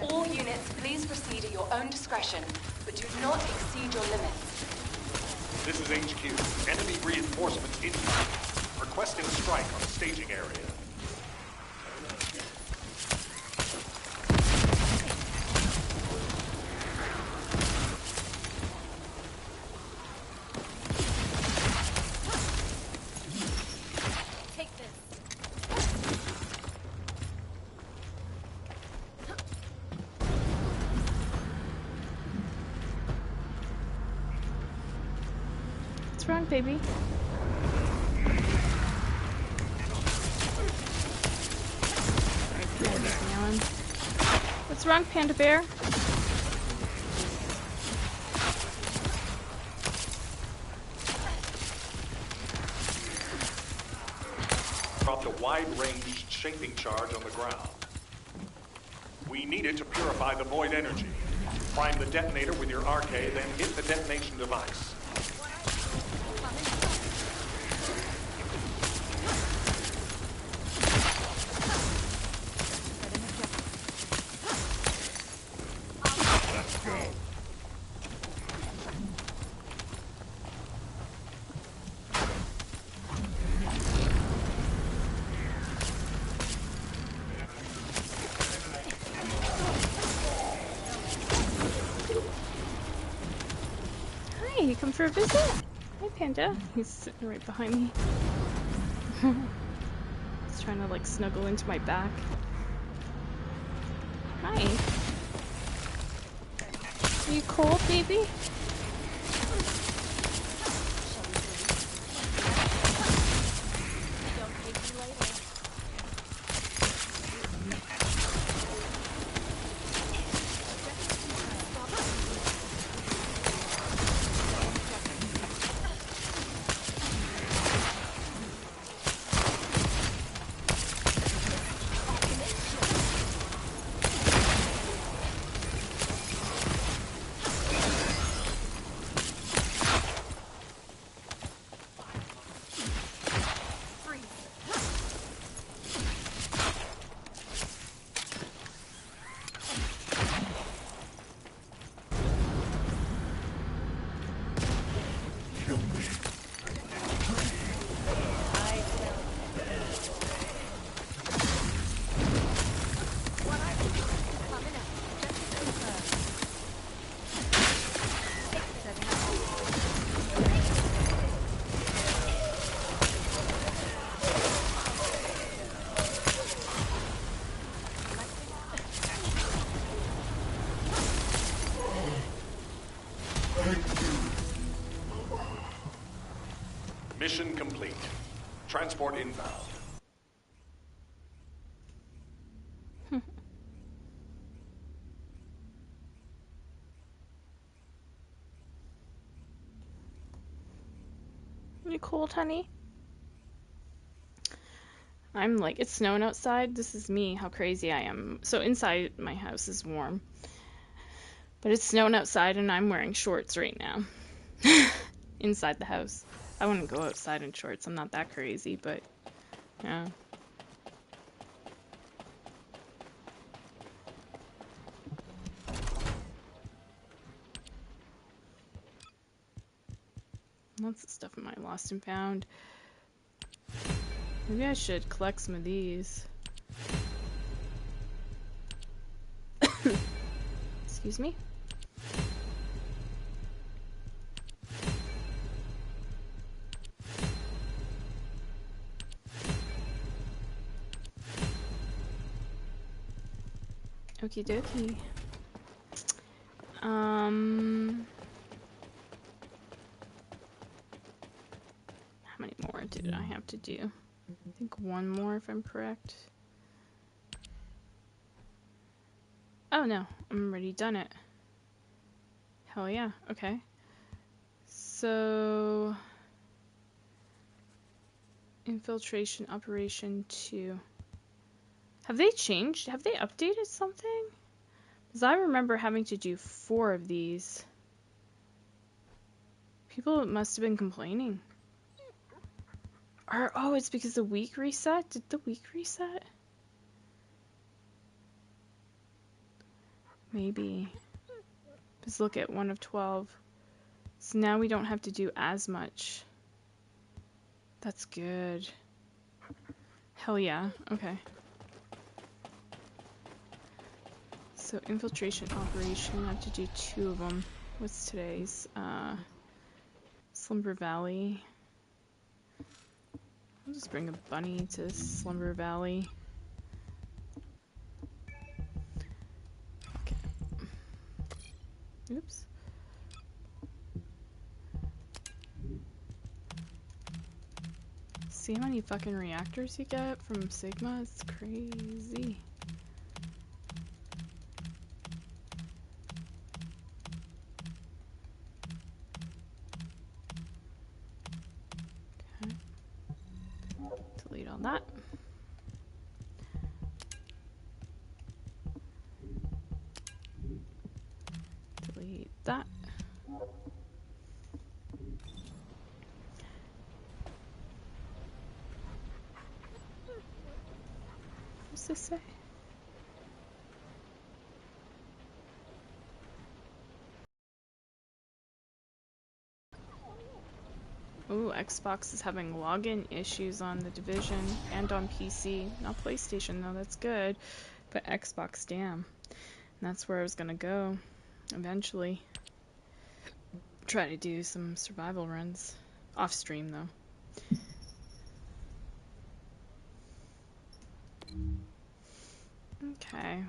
Speaker 16: All units, please proceed at your own discretion, but do not exceed your limits.
Speaker 17: This is HQ. Enemy reinforcements incoming. Requesting strike on staging area.
Speaker 1: What's wrong, baby? What's wrong, Panda Bear?
Speaker 17: Dropped a wide-range shaping charge on the ground. We need it to purify the void energy. Prime the detonator with your RK, then hit the detonation device.
Speaker 1: Hi, you come for a visit? Hi, Panda. He's sitting right behind me. He's trying to like snuggle into my back. Hi. Are you cold, baby?
Speaker 17: Mission complete. Transport inbound.
Speaker 1: You cold, honey? I'm like, it's snowing outside. This is me, how crazy I am. So inside my house is warm. But it's snowing outside and I'm wearing shorts right now. Inside the house. I wouldn't go outside in shorts. I'm not that crazy, but yeah. Lots of stuff in my lost and found. Maybe I should collect some of these. Excuse me? Okie dokie. How many more did I have to do? I think one more if I'm correct. Oh no, I'm already done it. Hell yeah, okay. So... Infiltration Operation 2. Have they changed? Have they updated something? Because I remember having to do 4 of these. People must have been complaining. Or, oh, it's because the week reset? Did the week reset? Maybe. Because look at 1 of 12. So now we don't have to do as much. That's good. Hell yeah. Okay. So infiltration operation, I have to do 2 of them. What's today's? Slumber Valley. I'll just bring a bunny to Slumber Valley. Okay. Oops. See how many fucking reactors you get from Sigma? It's crazy. Okay. Delete all that. Delete that. What's this say? Ooh, Xbox is having login issues on the Division and on PC. Not PlayStation though, that's good. But Xbox, damn. And that's where I was gonna go eventually. Try to do some survival runs. Off stream though. Okay.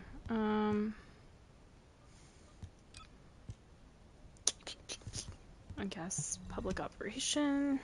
Speaker 1: I guess public operation.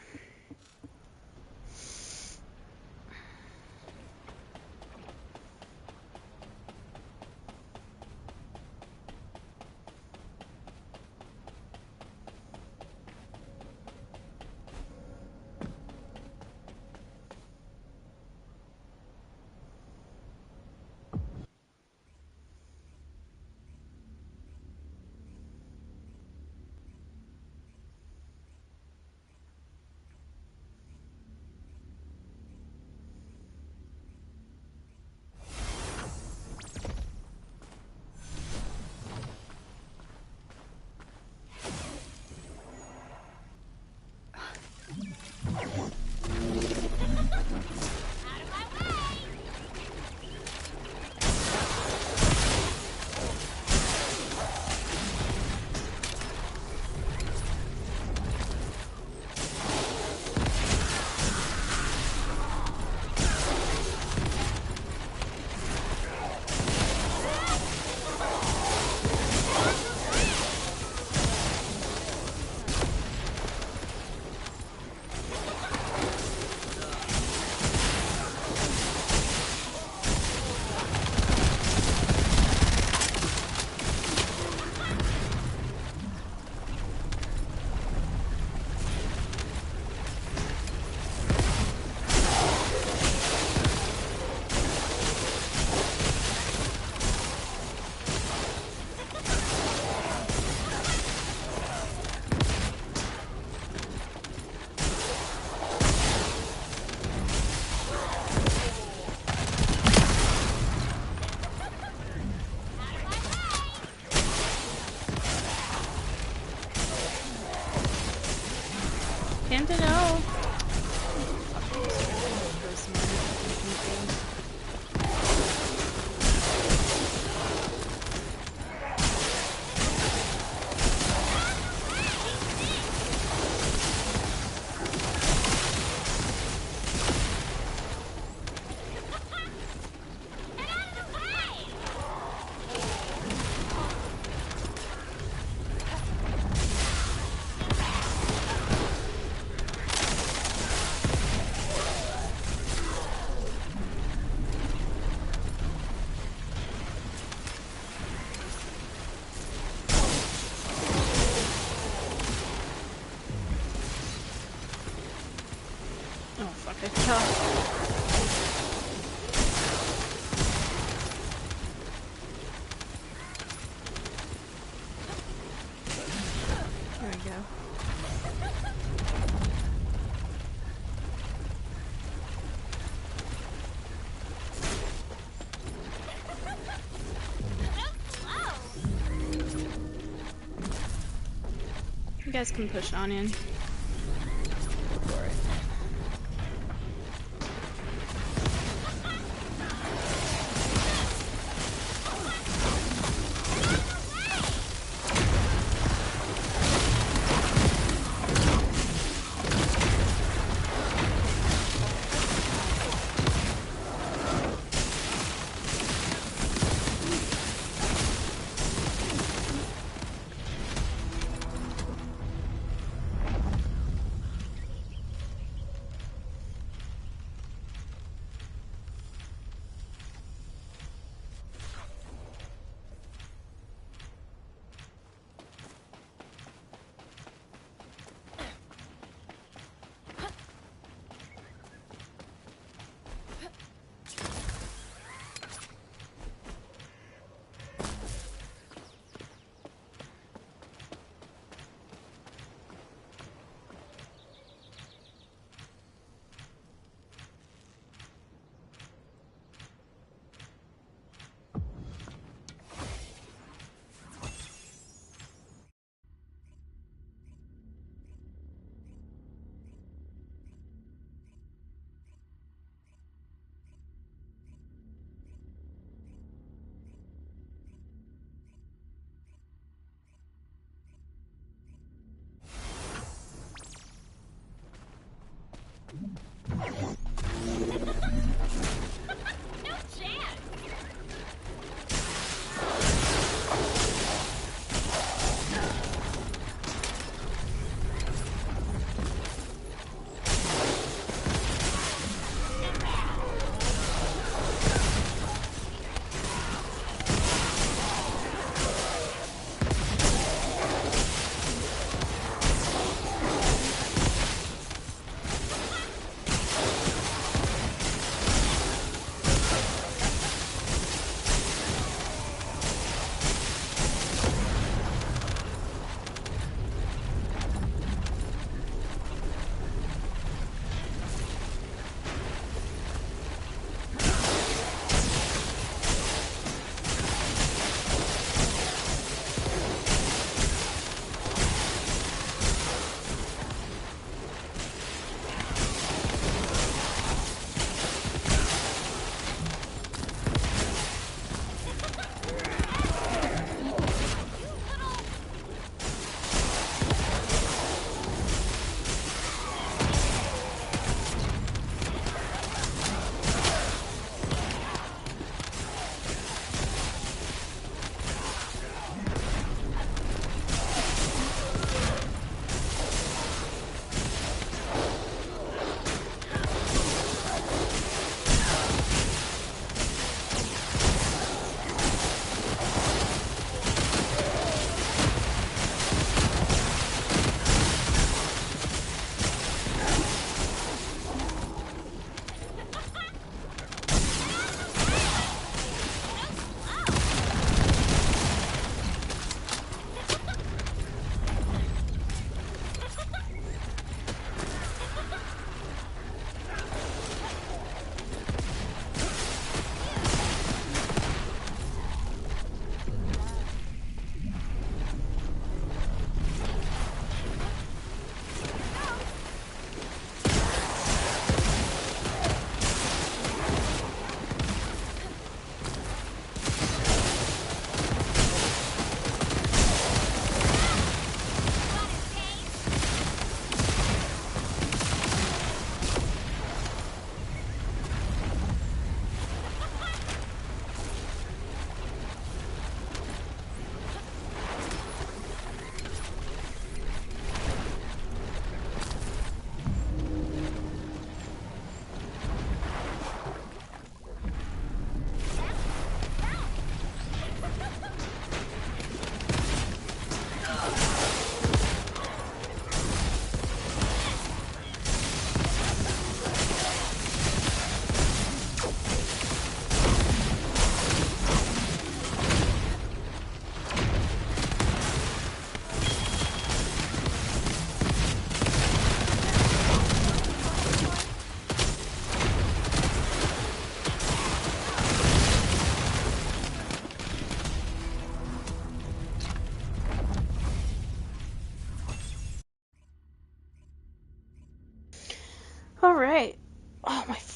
Speaker 1: guys can push on in.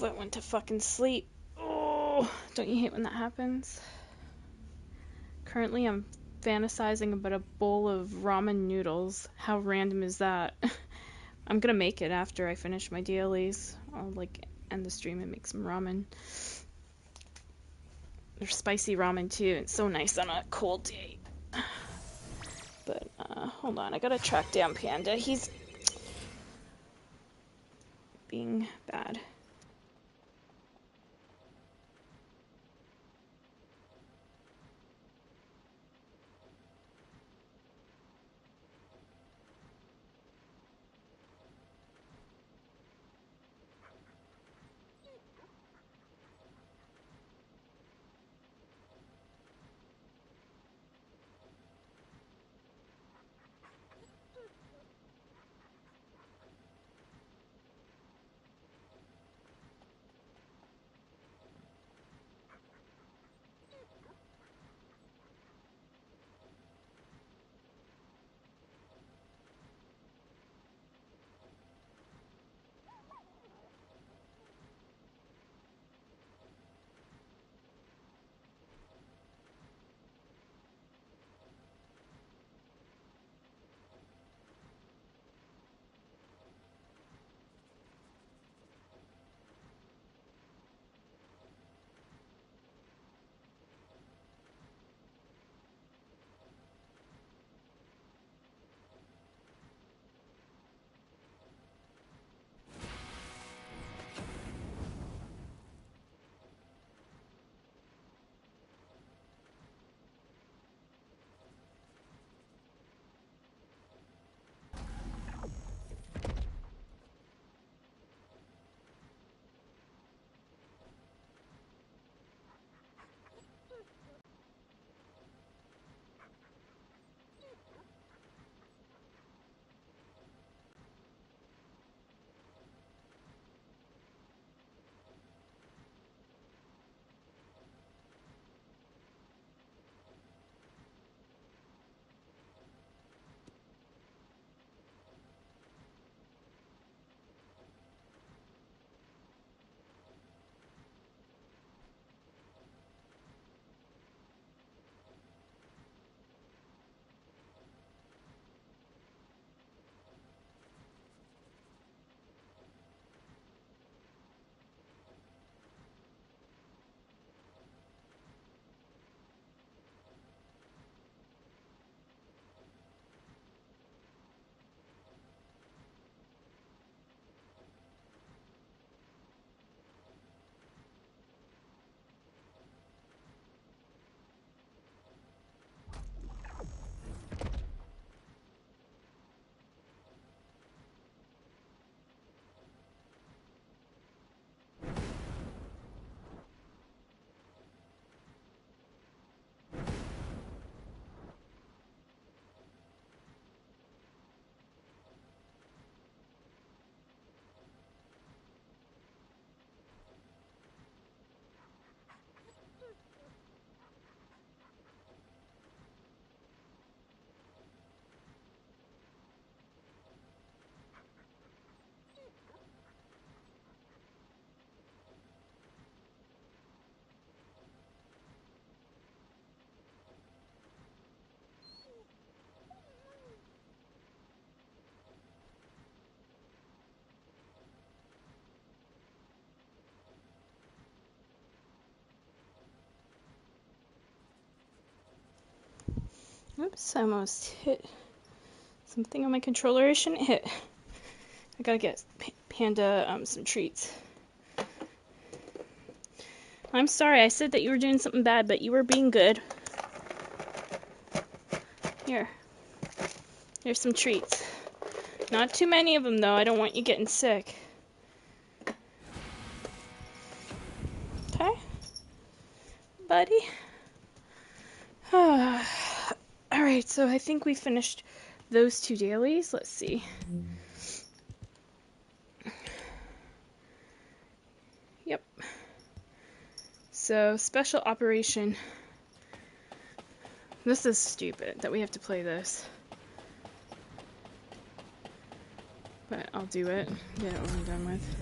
Speaker 1: I went to fucking sleep. Oh, don't you hate when that happens? Currently, I'm fantasizing about a bowl of ramen noodles. How random is that? I'm gonna make it after I finish my dailies. I'll like end the stream and make some ramen. There's spicy ramen too. It's so nice on a cold day. But hold on, I gotta track down Panda. He's being bad. Oops, I almost hit something on my controller I shouldn't hit. I gotta get Panda some treats. I'm sorry, I said that you were doing something bad, but you were being good. Here. Here's some treats. Not too many of them, though. I don't want you getting sick. Okay? Buddy? Alright, so I think we finished those two dailies. Let's see. Yep. So, special operation. This is stupid that we have to play this. But I'll do it. Get it over and done with.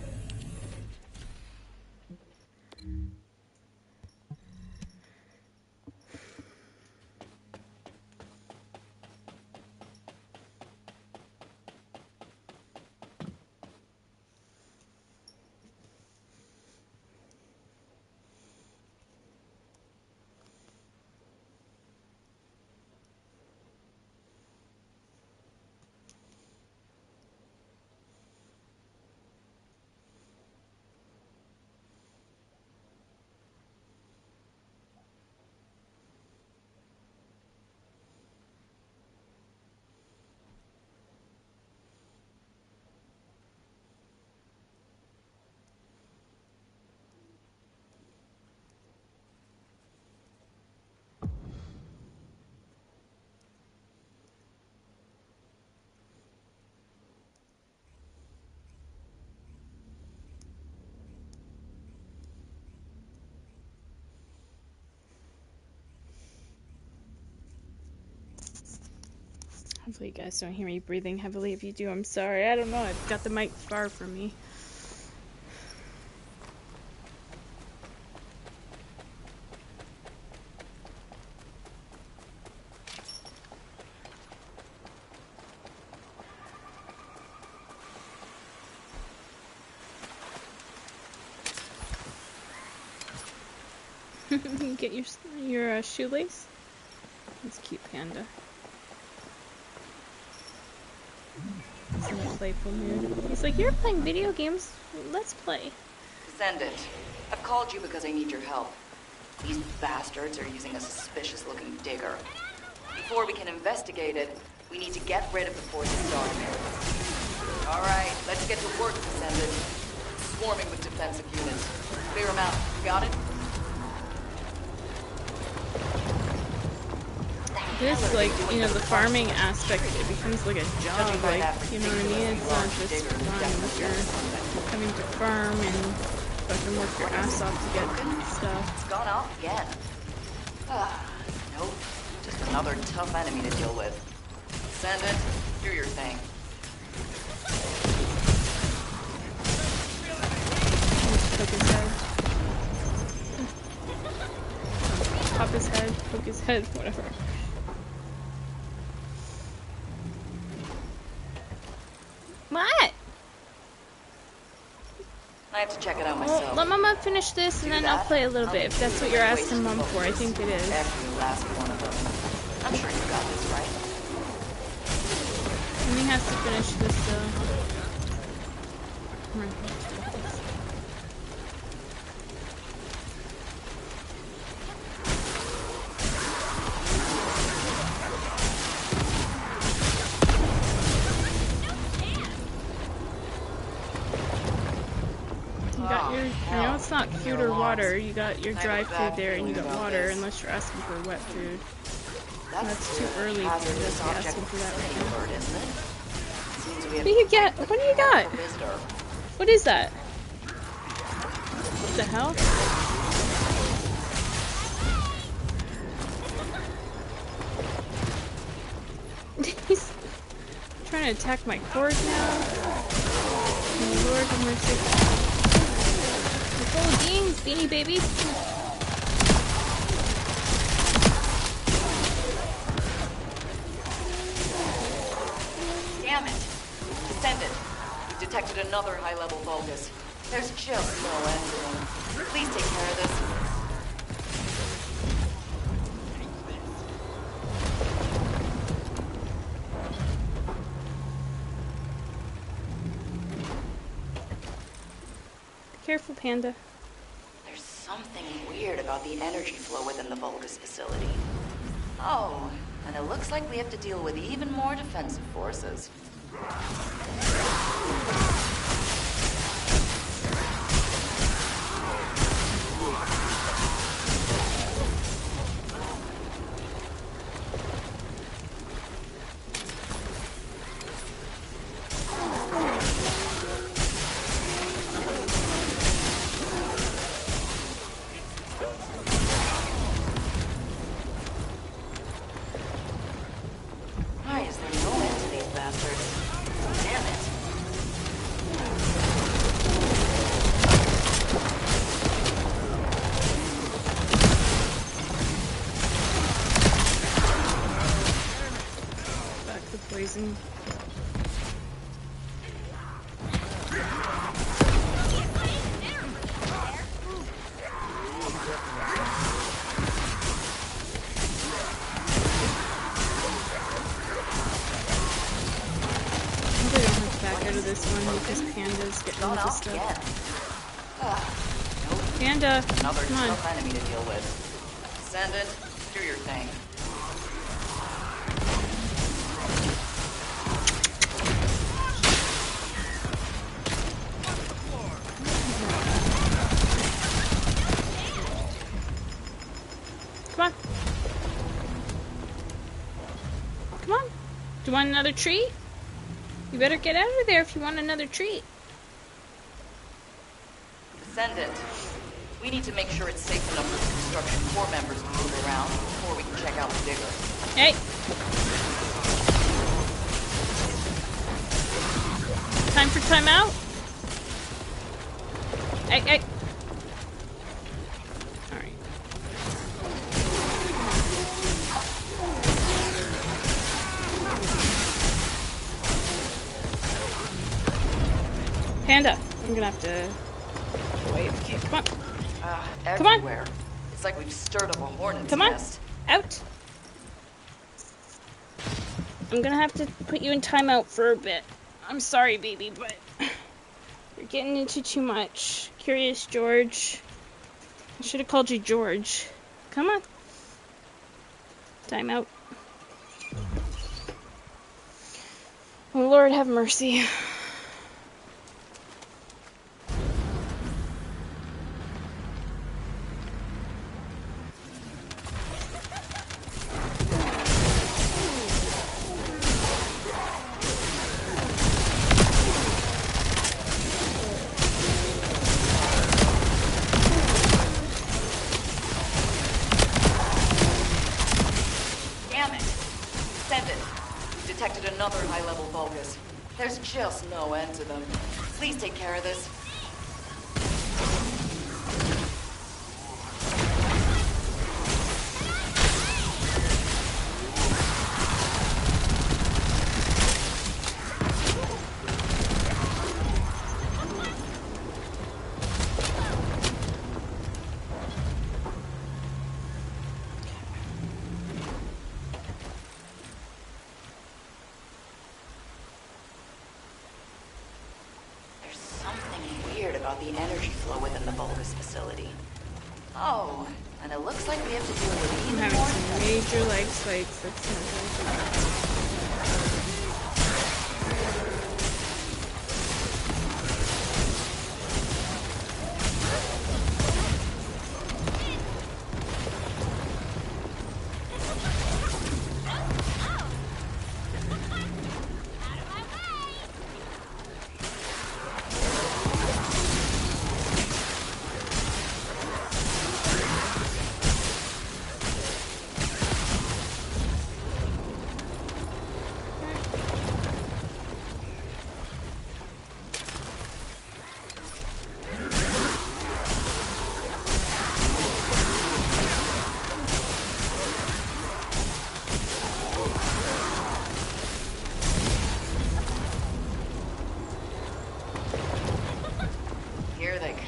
Speaker 1: Hopefully you guys don't hear me breathing heavily. If you do, I'm sorry. I don't know. I've got the mic far from me. Get your shoelace. That's cute, Panda. He's in a playful mood. He's like, you're playing video games. Let's play.
Speaker 2: Descendant, I've called you because I need your help. These bastards are using a suspicious-looking digger. Before we can investigate it, we need to get rid of the forces starting it. All right, let's get to work, Descendant. Swarming with defensive units. Clear them out. Got it?
Speaker 1: This, like, you know, the farming aspect, it becomes like a job, like, you know what I mean? It's not just fun. You're having to farm and fucking work your ass off to get stuff.
Speaker 2: It's gone off again. Nope. Just another tough enemy to deal with. Send it. Do your thing.
Speaker 1: Poke his head. Pop his head, poke his head, whatever. What?
Speaker 2: I have to check it out myself.
Speaker 1: Well, let Mama finish this and then I'll play a little bit, if that's what you're asking Mom for. I think it is.
Speaker 2: Every last one of them. I'm sure you got this, right?
Speaker 1: And he has to finish this, I know it's not food or water. You got your dry food there and you got water, unless you're asking for wet food. That's too early for this to be asking for that right now. What do you get? What do you got? What is that? What the hell? He's trying to attack my cord now. Oh, Lord have mercy. Full of beans, beanie babies.
Speaker 2: Damn it. Descendant. We've detected another high-level Vulgus. There's just no end to them. Please take care of this.
Speaker 1: Careful, Panda.
Speaker 2: There's something weird about the energy flow within the Vulgus facility. Oh, and it looks like we have to deal with even more defensive forces.
Speaker 1: Poison. This one because Panda's getting into stuff. Panda,
Speaker 2: another
Speaker 1: come on.
Speaker 2: Tough enemy to deal with. Send it. Do your thing.
Speaker 1: Come on. Come on. Do you want another treat? You better get out of there if you want another treat.
Speaker 2: Descendant, we need to make sure it's safe enough for the construction corps members to move around before we can check out the digger.
Speaker 1: Hey! Time out. Hey. Alright. Panda. I'm gonna have to wait. Okay, come on. Come on.
Speaker 18: Everywhere. It's like we've stirred up a hornet's
Speaker 1: Come on.
Speaker 18: nest.
Speaker 1: Out. I'm gonna have to put you in timeout for a bit. I'm sorry, baby, but you're getting into too much. Curious George. I should have called you George. Come on. Timeout. Oh, Lord have mercy.
Speaker 18: Damn it! 7. We've detected another high-level Vulgus. There's just no end to them. Please take care of this. About the energy flow within the Vulgus facility. Oh, and it looks like we have to deal with even more.
Speaker 1: Some major leg spikes. That's not good.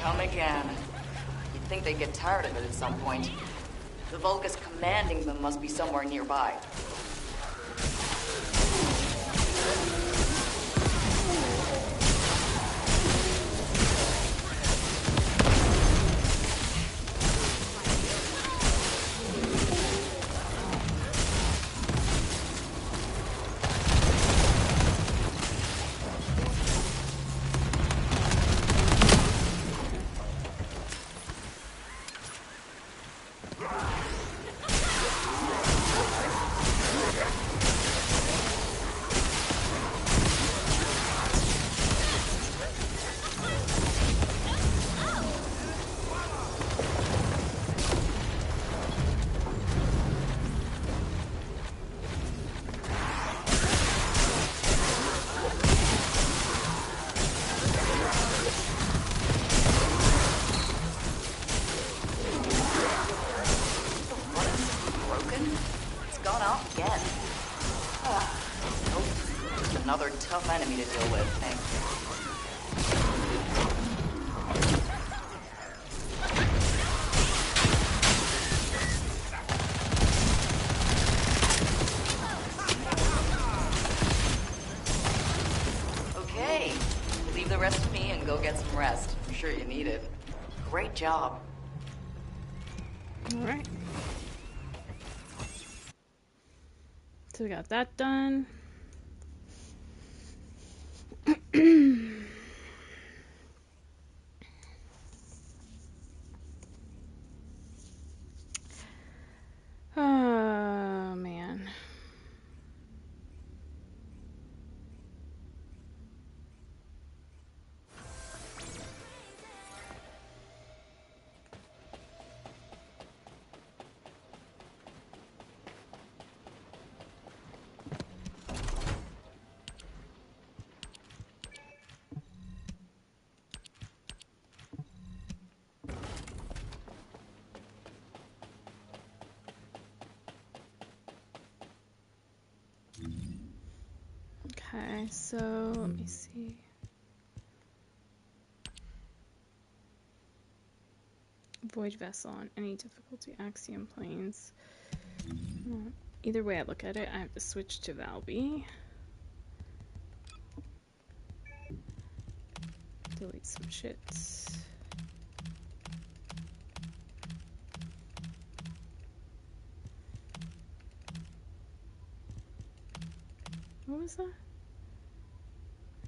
Speaker 18: Come again. You'd think they'd get tired of it at some point. The Vulgus commanding them must be somewhere nearby. Another tough enemy to deal with, Okay, leave the rest to me and go get some rest. I'm sure you need it. Great job.
Speaker 1: Alright. So we got that done. Oh, man. Okay, so let me see. Void vessel on any difficulty axiom planes. Either way I look at it, I have to switch to Valby. Delete some shits. What was that?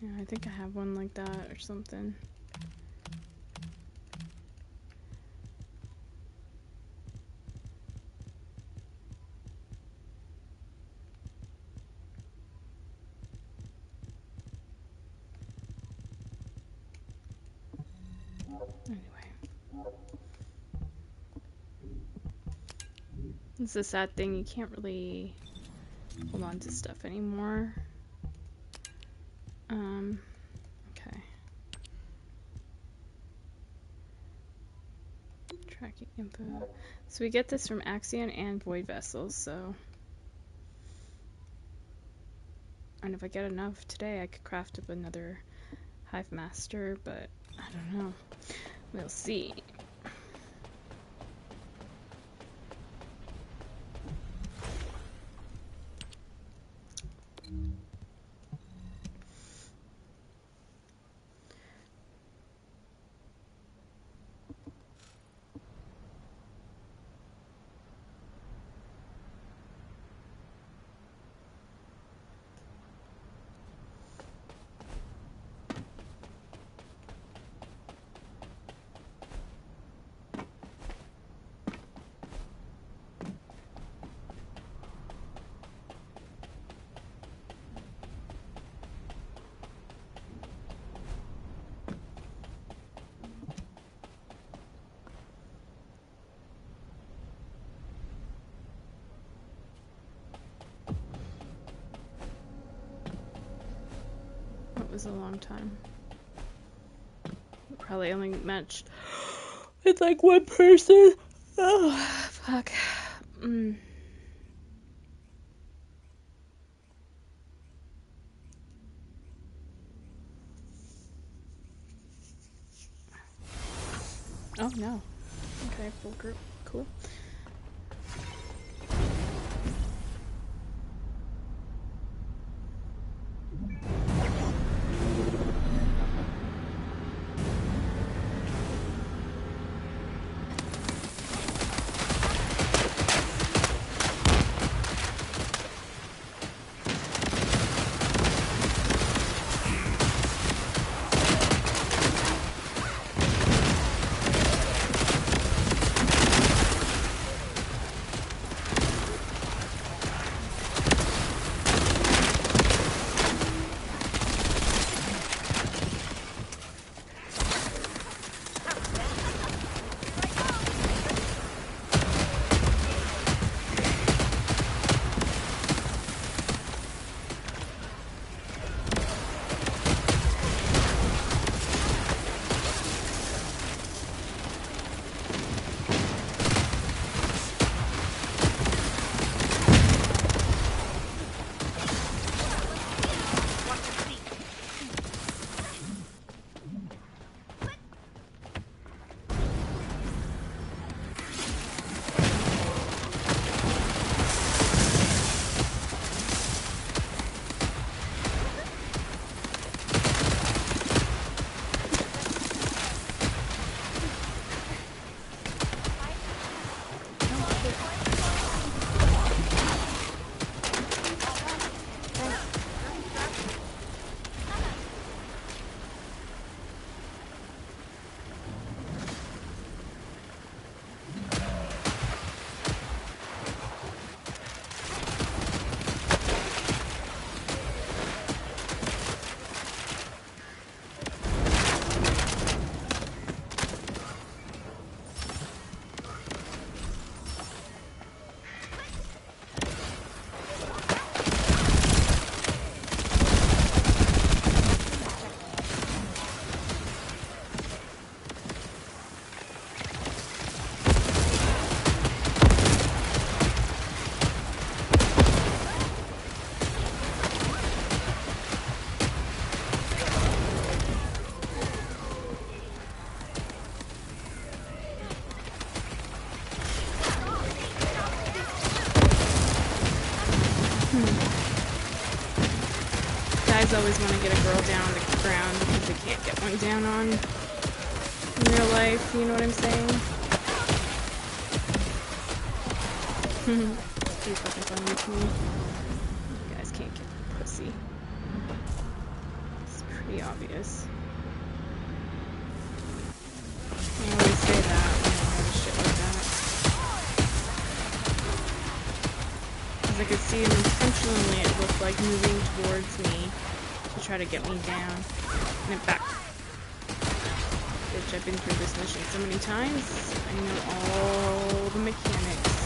Speaker 1: Yeah, I think I have one like that or something. Anyway. It's a sad thing, you can't really hold on to stuff anymore. Okay. Tracking info. So we get this from Axion and Void Vessels, so... And if I get enough today, I could craft up another Hive Master, but I don't know. We'll see. That was a long time. Probably only matched with like one person. Oh, fuck. Oh no. Okay, full group. Cool. Guys always want to get a girl down on the ground because they can't get one down on in real life, you know what I'm saying? Pretty fucking funny to me. You guys can't get pussy. It's pretty obvious. I always say that when I have shit like that. Because I could see him intentionally, it looked like moving towards me to try to get me down. And it back. Bitch, I've been through this mission so many times. I know all the mechanics.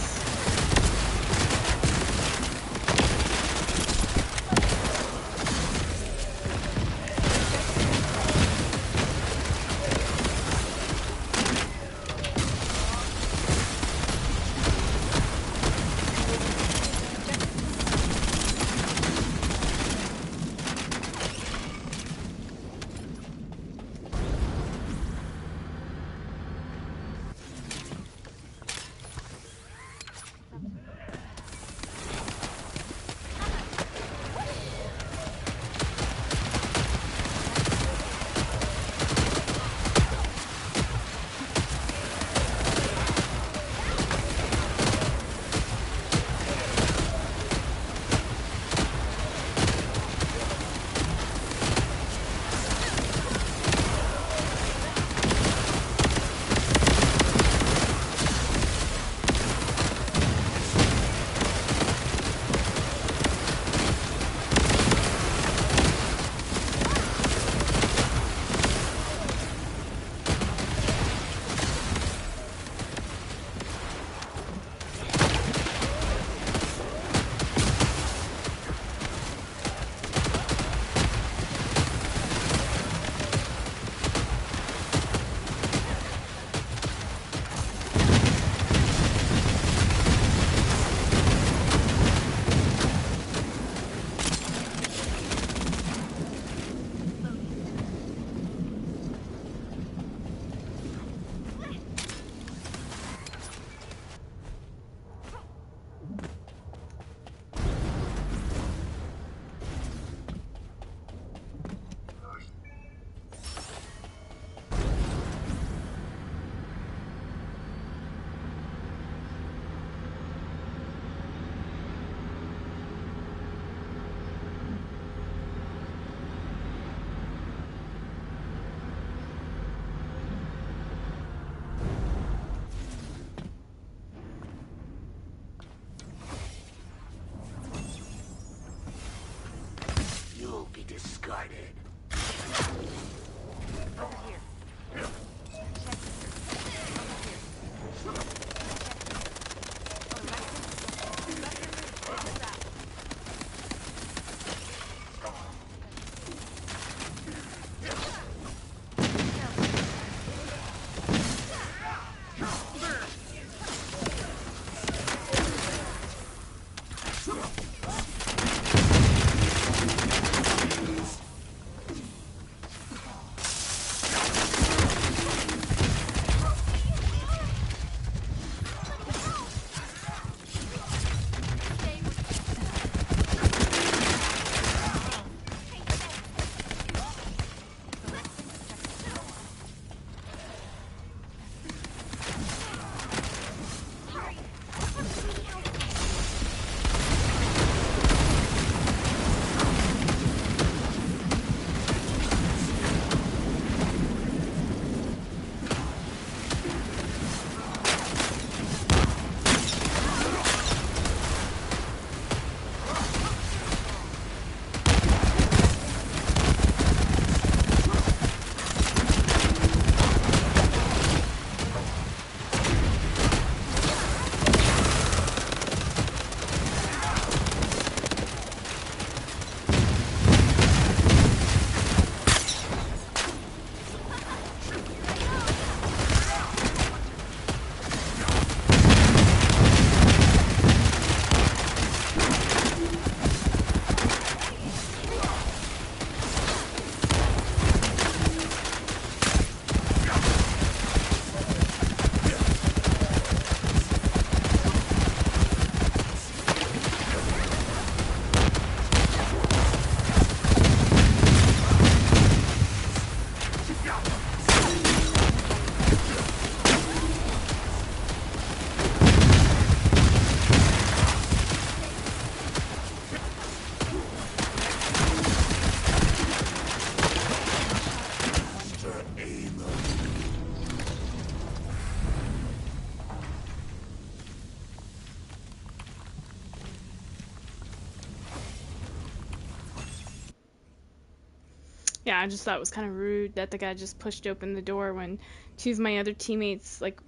Speaker 1: Yeah, I just thought it was kind of rude that the guy just pushed open the door when two of my other teammates, like,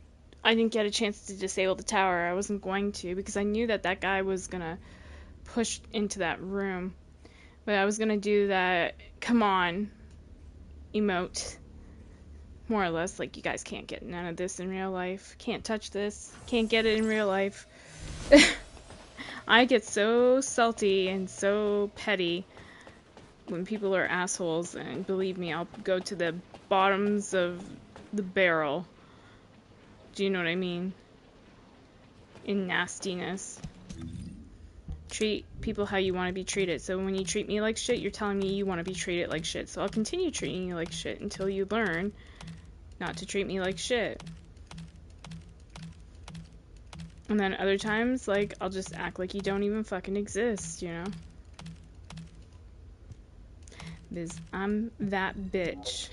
Speaker 1: I didn't get a chance to disable the tower. I wasn't going to because I knew that that guy was gonna push into that room. But I was gonna do that, come on, emote. More or less, like, you guys can't get none of this in real life. Can't touch this. Can't get it in real life. I get so salty and so petty when people are assholes, and believe me, I'll go to the bottoms of the barrel. Do you know what I mean? In nastiness. Treat people how you want to be treated. So when you treat me like shit, you're telling me you want to be treated like shit. So I'll continue treating you like shit until you learn not to treat me like shit. And then other times, like, I'll just act like you don't even fucking exist, you know? Because I'm that bitch.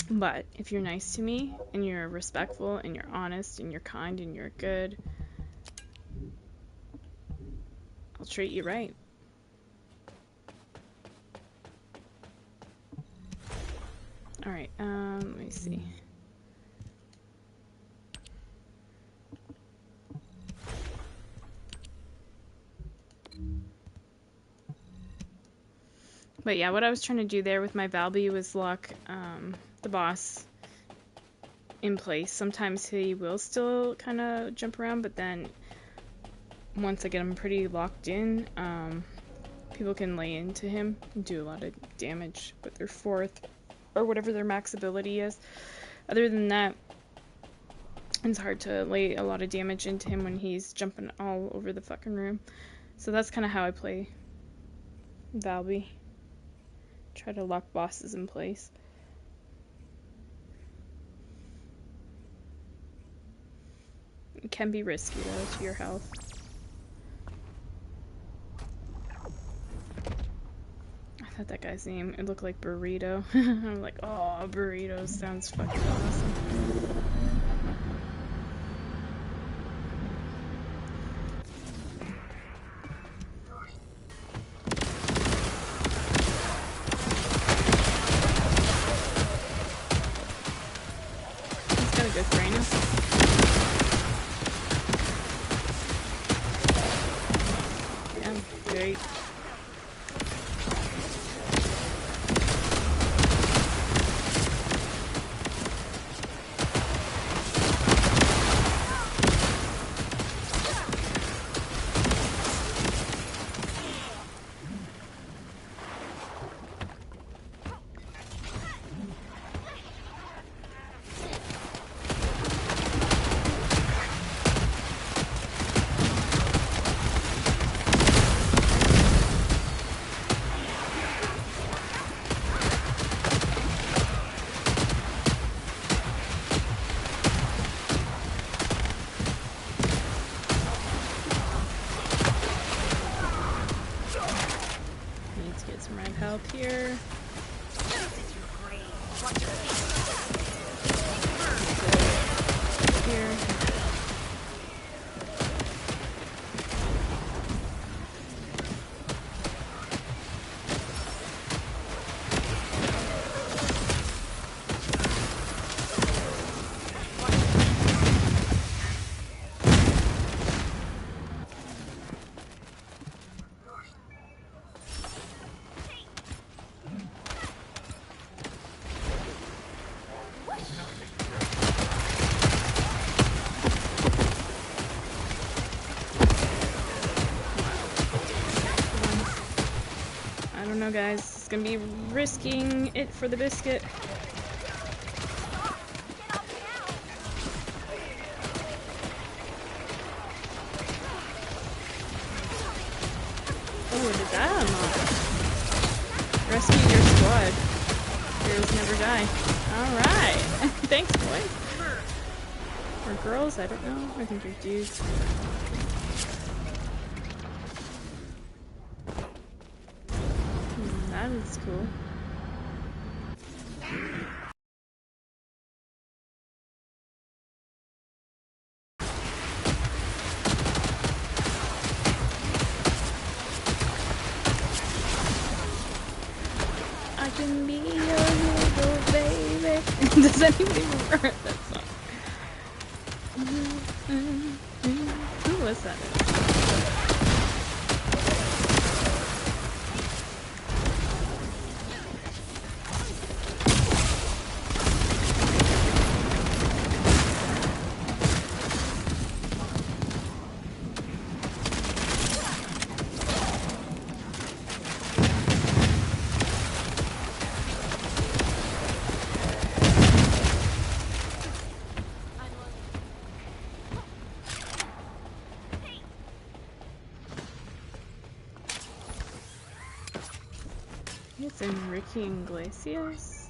Speaker 1: But if you're nice to me, and you're respectful, and you're honest, and you're kind, and you're good, I'll treat you right. Alright, let me see. But yeah, what I was trying to do there with my Valby was lock the boss in place. Sometimes he will still kind of jump around, but then once I get him pretty locked in, people can lay into him and do a lot of damage with their fourth or whatever their max ability is. Other than that, it's hard to lay a lot of damage into him when he's jumping all over the fucking room. So that's kind of how I play Valby. Try to lock bosses in place. It can be risky though to your health. I thought that guy's name, it looked like Burrito. I'm like, oh, Burrito sounds fucking awesome. He's got a good brain. Yeah, great. Help here. Here. I don't know, guys. It's gonna be risking it for the biscuit. Oh, what did that unlock? Rescue your squad. Heroes never die. Alright. Thanks, boys. Or girls, I don't know. I think they're dudes. That is cool. anybody ever heard that song? Who was that? It's Enrique Iglesias.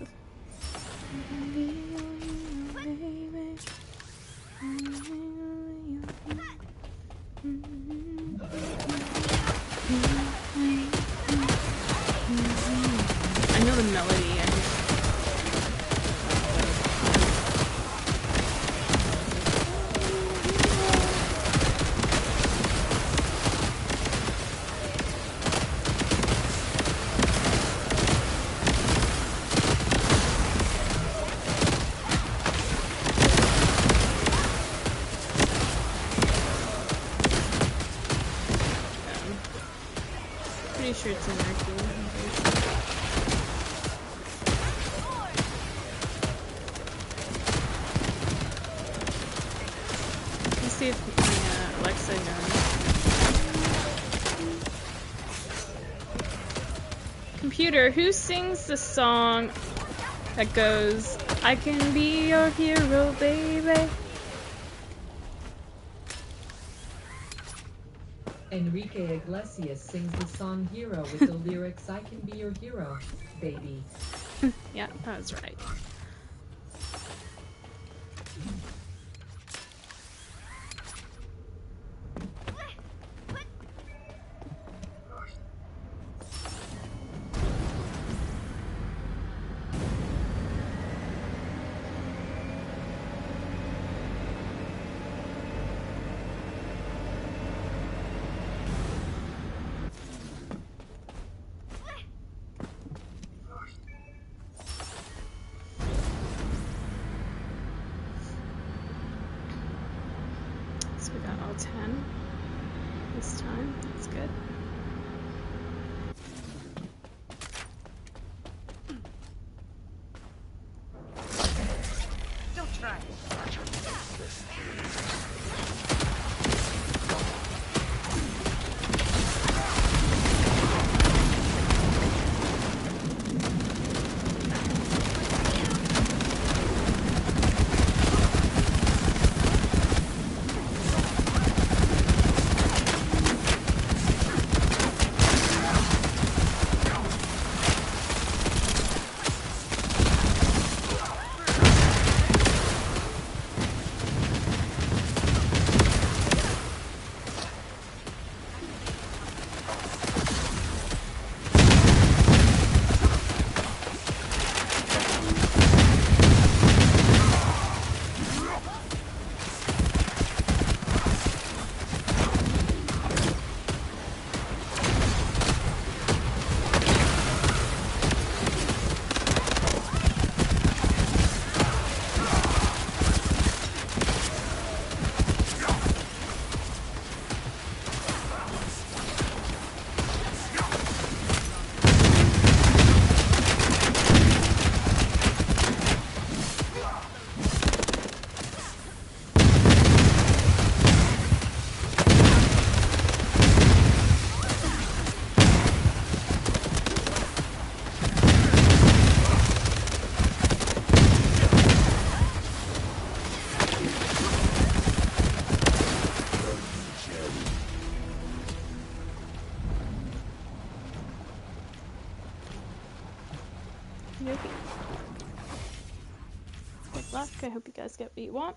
Speaker 1: I know the melody. I just pretty sure it's Enrique. Let's see if my Alexa knows. Computer, who sings the song that goes, I can be your hero, baby?
Speaker 19: Enrique Iglesias sings the song Hero with the lyrics, I can be your hero, baby.
Speaker 1: Yeah, that was right. So we got all 10 this time. That's good.
Speaker 14: Don't try.
Speaker 1: Good luck. I hope you guys get what you want.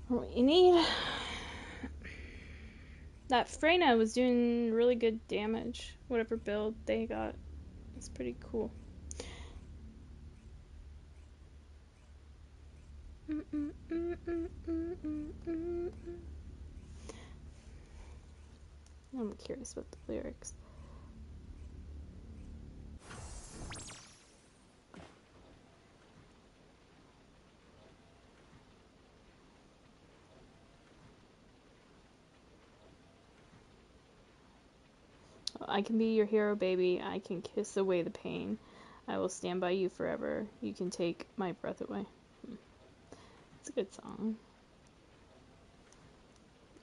Speaker 1: Or what you need. That Freyna was doing really good damage. Whatever build they got. It's pretty cool. I'm curious about the lyrics. I can be your hero, baby. I can kiss away the pain. I will stand by you forever. You can take my breath away. It's a good song.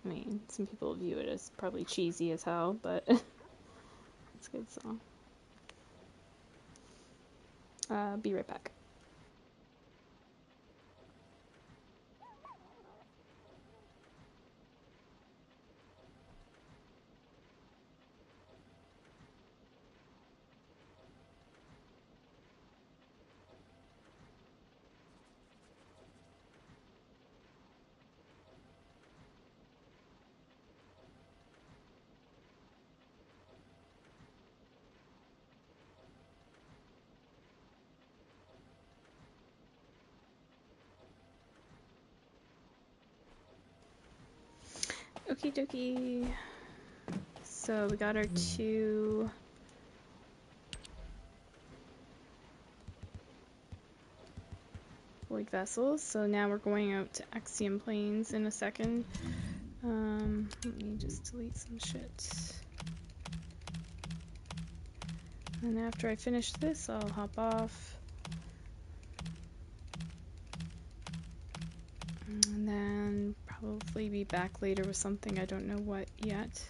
Speaker 1: I mean, some people view it as probably cheesy as hell, but it's a good song. Be right back. Okie dokie. So we got our 2 void vessels. So now we're going out to Axiom Plains in a second. Let me just delete some shit. And after I finish this, I'll hop off. And then probably be back later with something. I don't know what yet.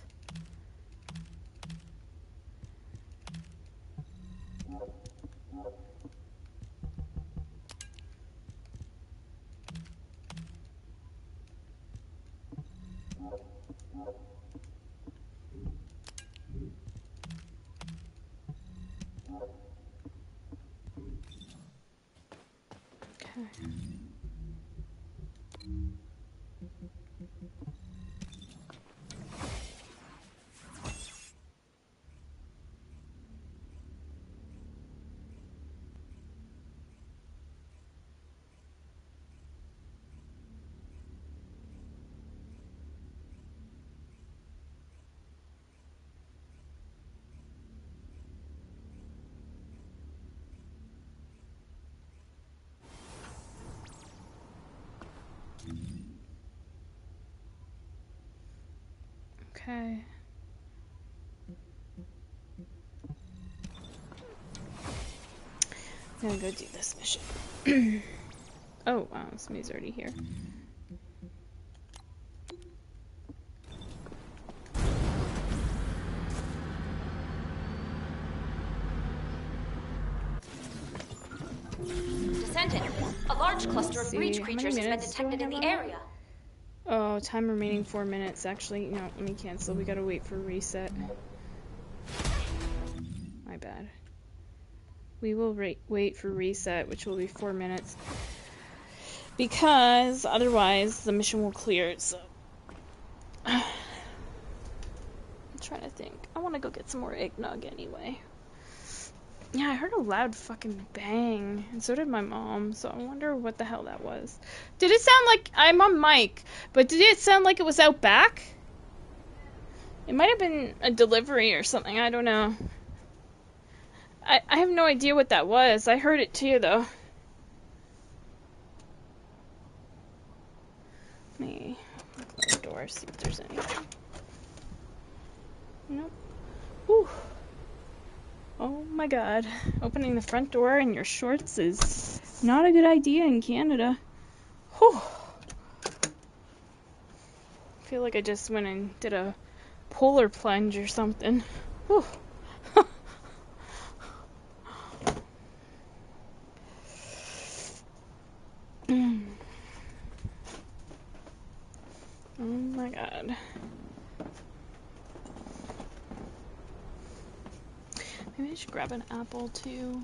Speaker 1: Okay. Okay. I'm gonna go do this mission. Oh, wow, somebody's already here.
Speaker 5: Descendant, a large cluster of breach creatures has been detected in the area.
Speaker 1: Oh, time remaining 4 minutes. Actually, no, let me cancel. We gotta wait for reset. My bad. We will wait for reset, which will be 4 minutes. Because otherwise the mission will clear, so... I'm trying to think. I want to go get some more eggnog anyway. Yeah, I heard a loud fucking bang, and so did my mom, so I wonder what the hell that was. Did it sound like... I'm on mic, but did it sound like it was out back? It might have been a delivery or something, I don't know. I have no idea what that was. I heard it too, though. Let me open the door, see if there's anything. Nope. Whew. Oh my god. Opening the front door in your shorts is not a good idea in Canada. Whew. I feel like I just went and did a polar plunge or something. Whew. Oh my god. Maybe I should grab an apple too.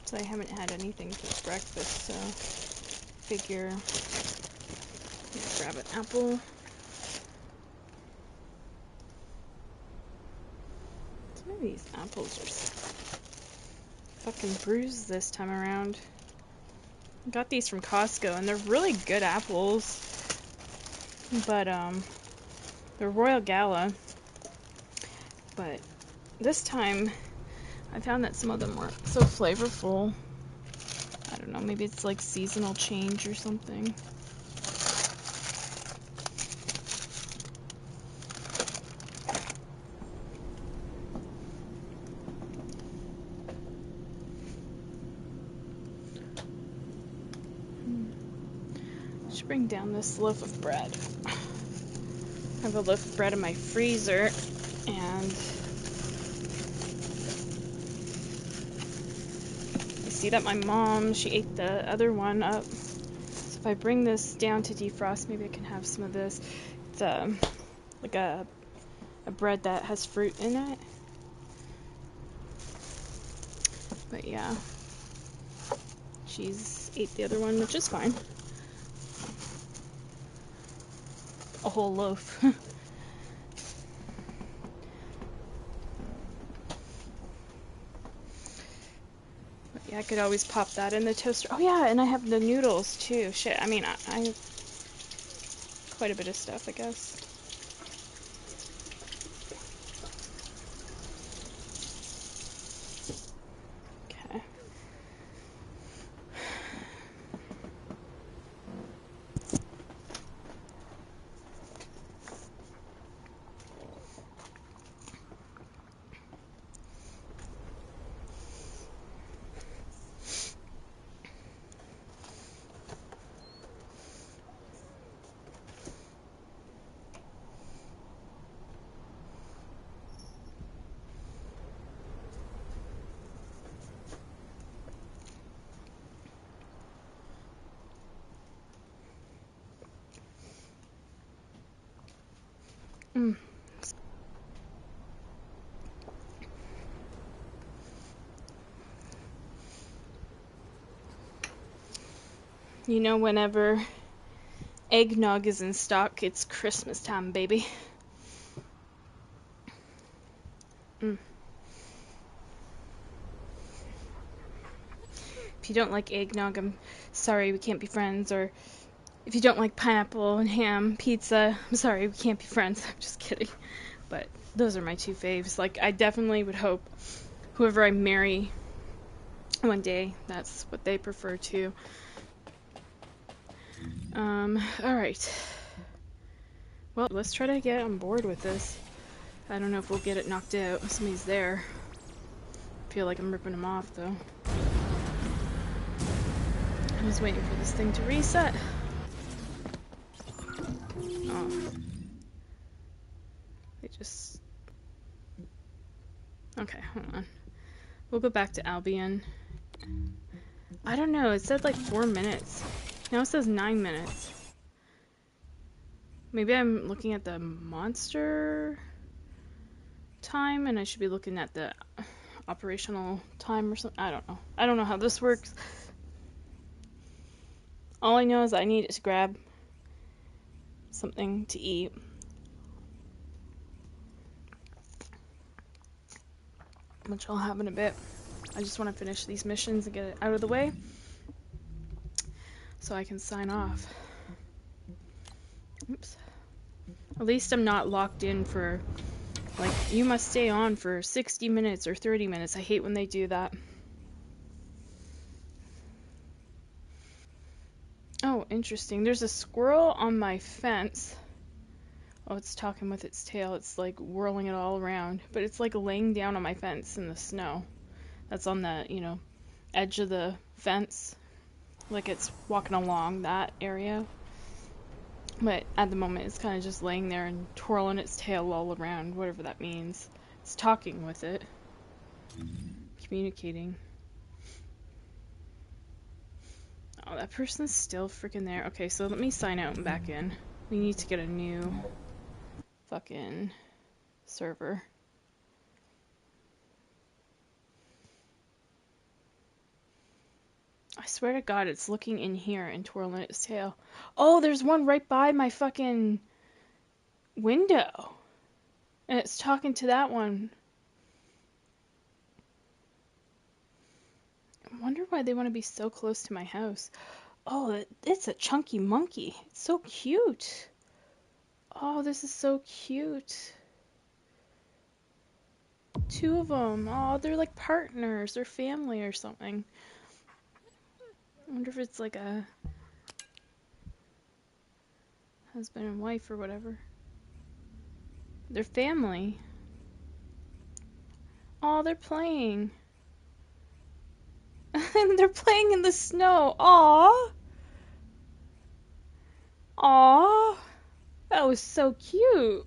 Speaker 1: So I haven't had anything for breakfast, so figure grab an apple. These apples are fucking bruised this time around. I got these from Costco, and they're really good apples. But, they're Royal Gala. But this time, I found that some of them weren't so flavorful. I don't know, maybe it's like seasonal change or something. Should bring down this loaf of bread. I have a loaf of bread in my freezer, and I see that my mom, she ate the other one up. So if I bring this down to defrost, maybe I can have some of this. It's like a bread that has fruit in it. But yeah, she's ate the other one, which is fine. A whole loaf. But yeah, I could always pop that in the toaster. Oh yeah, and I have the noodles too. Shit, I mean, I have quite a bit of stuff, I guess. Okay. Mm. You know, whenever eggnog is in stock, it's Christmas time, baby. Mm. If you don't like eggnog, I'm sorry, we can't be friends. Or if you don't like pineapple and ham pizza, I'm sorry, we can't be friends. I'm just kidding. But those are my two faves. Like, I definitely would hope whoever I marry one day, that's what they prefer too. Alright. Well, let's try to get on board with this. I don't know if we'll get it knocked out. Somebody's there. I feel like I'm ripping them off, though. I'm just waiting for this thing to reset. Oh. They just... Okay, hold on. We'll go back to Albion. I don't know, it said like 4 minutes. Now it says 9 minutes. Maybe I'm looking at the monster time, and I should be looking at the operational time or something. I don't know. I don't know how this works. All I know is I need to grab something to eat. Which I'll have in a bit. I just want to finish these missions and get it out of the way so I can sign off. Oops. At least I'm not locked in for, like, you must stay on for 60 minutes or 30 minutes. I hate when they do that. Oh, interesting. There's a squirrel on my fence. Oh, it's talking with its tail. It's like whirling it all around. But it's like laying down on my fence in the snow. That's on the, you know, edge of the fence. Like it's walking along that area. But at the moment, it's kind of just laying there and twirling its tail all around, whatever that means. It's talking with it. Communicating. Oh, that person's still freaking there. Okay, so let me sign out and back in. We need to get a new fucking server. I swear to God, it's looking in here and twirling its tail. Oh, there's one right by my fucking window. And it's talking to that one. I wonder why they want to be so close to my house. Oh, it's a chunky monkey. It's so cute. Oh, this is so cute. Two of them. Oh, they're like partners. They're family or something. I wonder if it's like a husband and wife or whatever. They're family. Oh, they're playing. They're playing in the snow. Aw. Aw. That was so cute.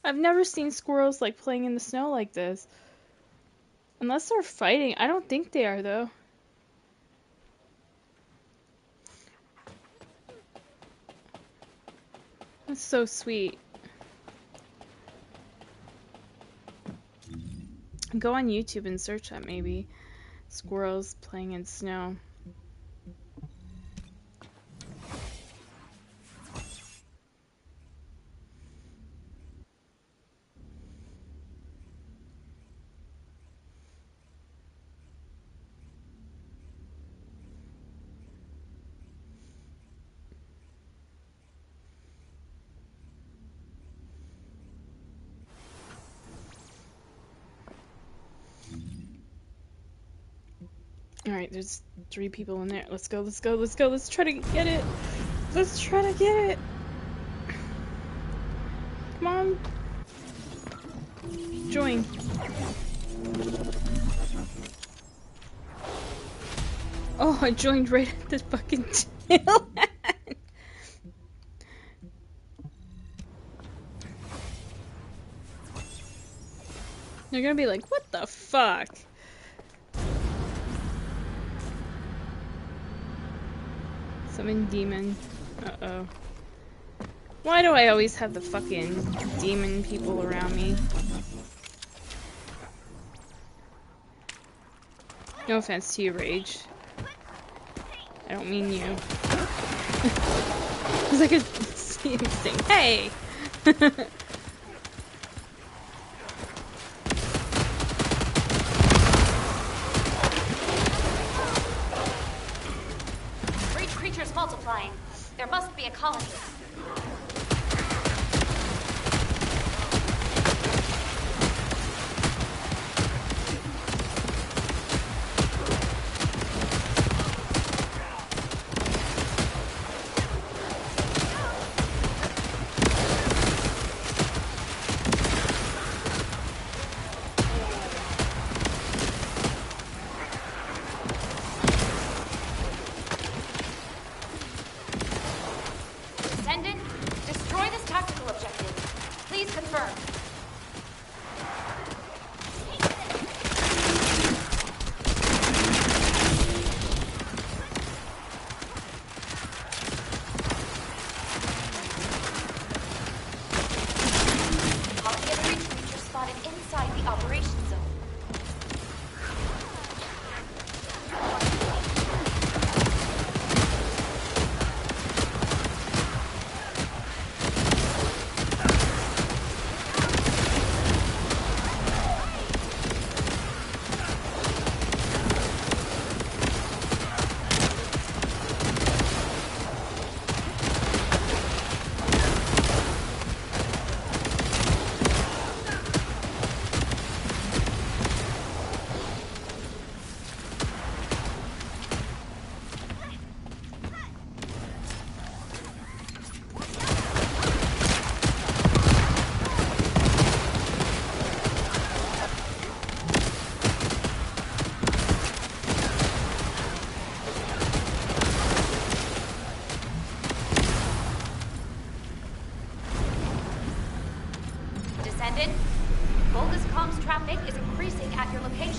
Speaker 1: I've never seen squirrels like playing in the snow like this. Unless they're fighting. I don't think they are though. That's so sweet. Go on YouTube and search that maybe. Squirrels playing in snow. Alright, there's 3 people in there. Let's go, let's go, let's go. Let's try to get it. Let's try to get it. Come on. Join. Oh, I joined right at this fucking tail end. They're gonna be like, what the fuck? Summon demon. Uh-oh. Why do I always have the fucking demon people around me? No offense to you, Rage. I don't mean you. Because I could see him sing, hey!
Speaker 6: Breach creatures multiplying. There must be a colony. Descendant, destroy this tactical objective. Please confirm. Copy of breach creature spotted inside the operations zone. Descendant, bogus comms traffic is increasing at your location.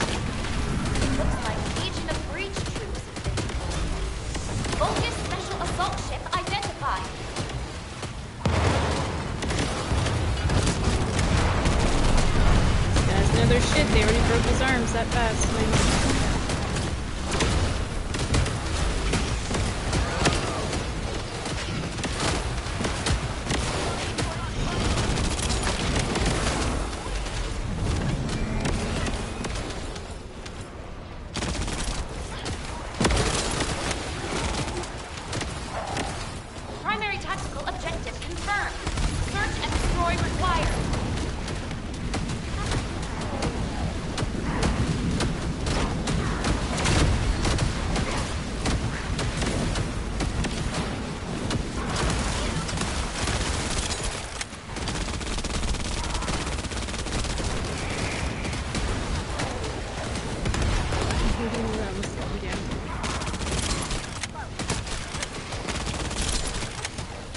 Speaker 6: Looks like Legion of Breach troops have been deployed. Bogus special assault ship identified.
Speaker 1: This guy's another shit. They already broke his arms that fast. Nice.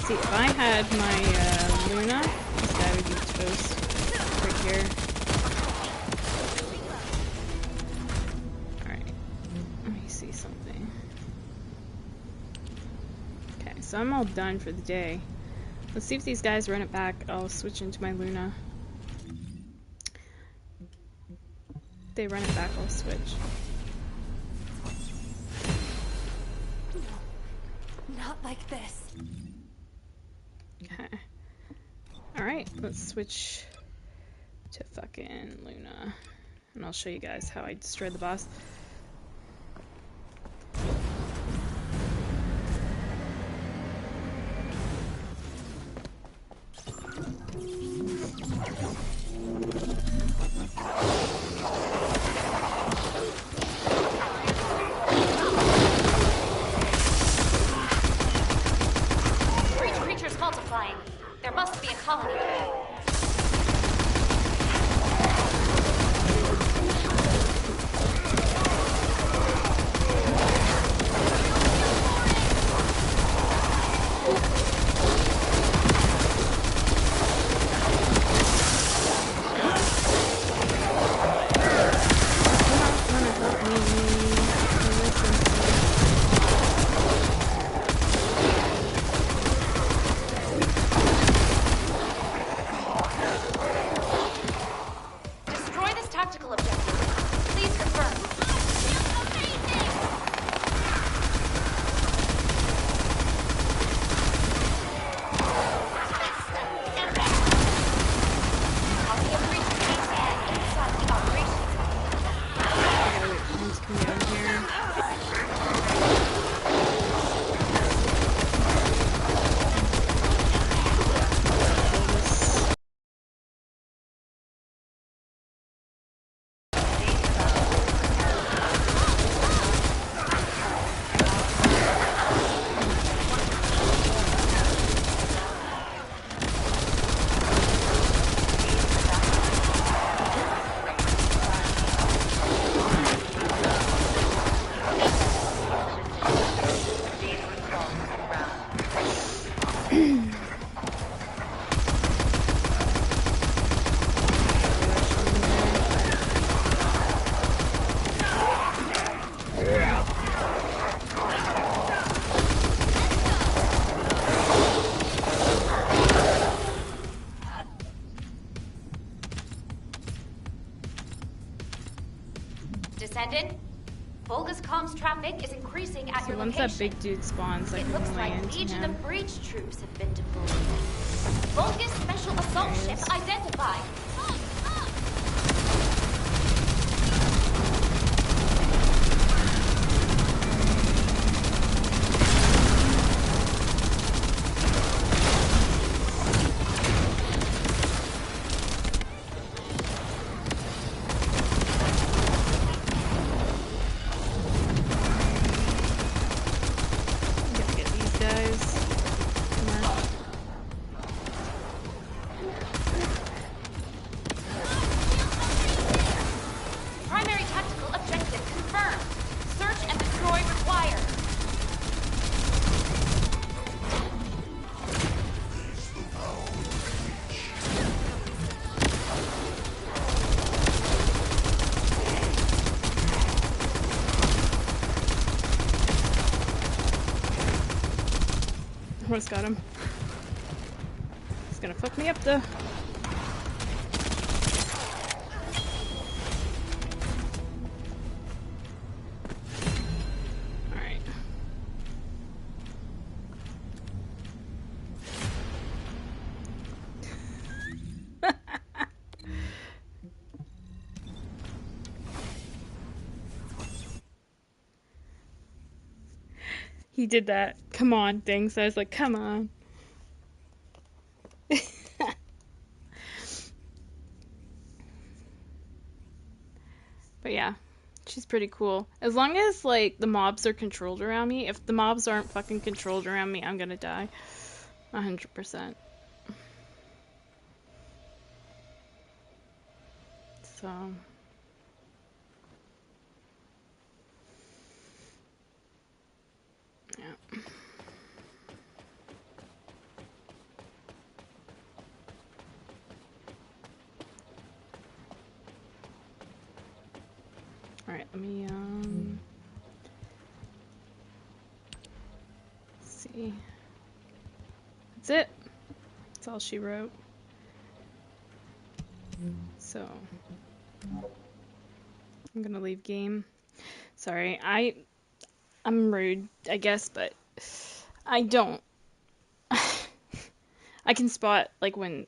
Speaker 1: See, if I had my Luna, this guy would be toast right here. Alright, let me see something. Okay, so I'm all done for the day. Let's see if these guys run it back. I'll switch into my Luna. If they run it back, I'll switch.
Speaker 11: Not like this.
Speaker 1: Okay. Alright, let's switch to fucking Luna. And I'll show you guys how I destroyed the boss.
Speaker 5: Creatures multiplying. There must be a colony. Destroy this tactical objective. Please confirm. Copy of recent ACN inside the operations.
Speaker 1: Let's come down here.
Speaker 5: Descendant, Volga's comms traffic is increasing at
Speaker 1: So
Speaker 5: your
Speaker 1: once
Speaker 5: location.
Speaker 1: that big dude spawns, I
Speaker 5: It
Speaker 1: can
Speaker 5: looks
Speaker 1: lay
Speaker 5: like
Speaker 1: into
Speaker 5: Legion
Speaker 1: him.
Speaker 5: of Breach troops have been deployed. Volga's special assault ship identified.
Speaker 1: Gotta get these guys. Come on.
Speaker 5: Primary tactical objective confirmed. Search and destroy required.
Speaker 1: Almost got him. He's gonna fuck me up though. Alright. He did that come on thing, so I was like, come on. But yeah, she's pretty cool. As long as, like, the mobs are controlled around me. If the mobs aren't fucking controlled around me, I'm gonna die. 100%. So... yeah. Alright, let me, see. That's it. That's all she wrote. So, I'm gonna leave game. Sorry, I'm rude, I guess, but I don't. I can spot, like, when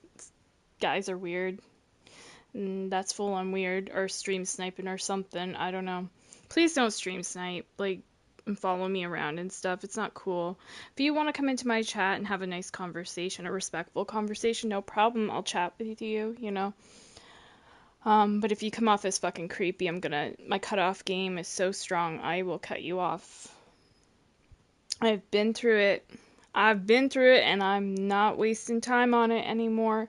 Speaker 1: guys are weird. And that's full on weird, or stream sniping or something. I don't know. Please don't stream snipe, like, and follow me around and stuff. It's not cool. If you want to come into my chat and have a nice conversation, a respectful conversation, no problem. I'll chat with you, you know. But if you come off as fucking creepy, my cutoff game is so strong, I will cut you off. I've been through it, and I'm not wasting time on it anymore.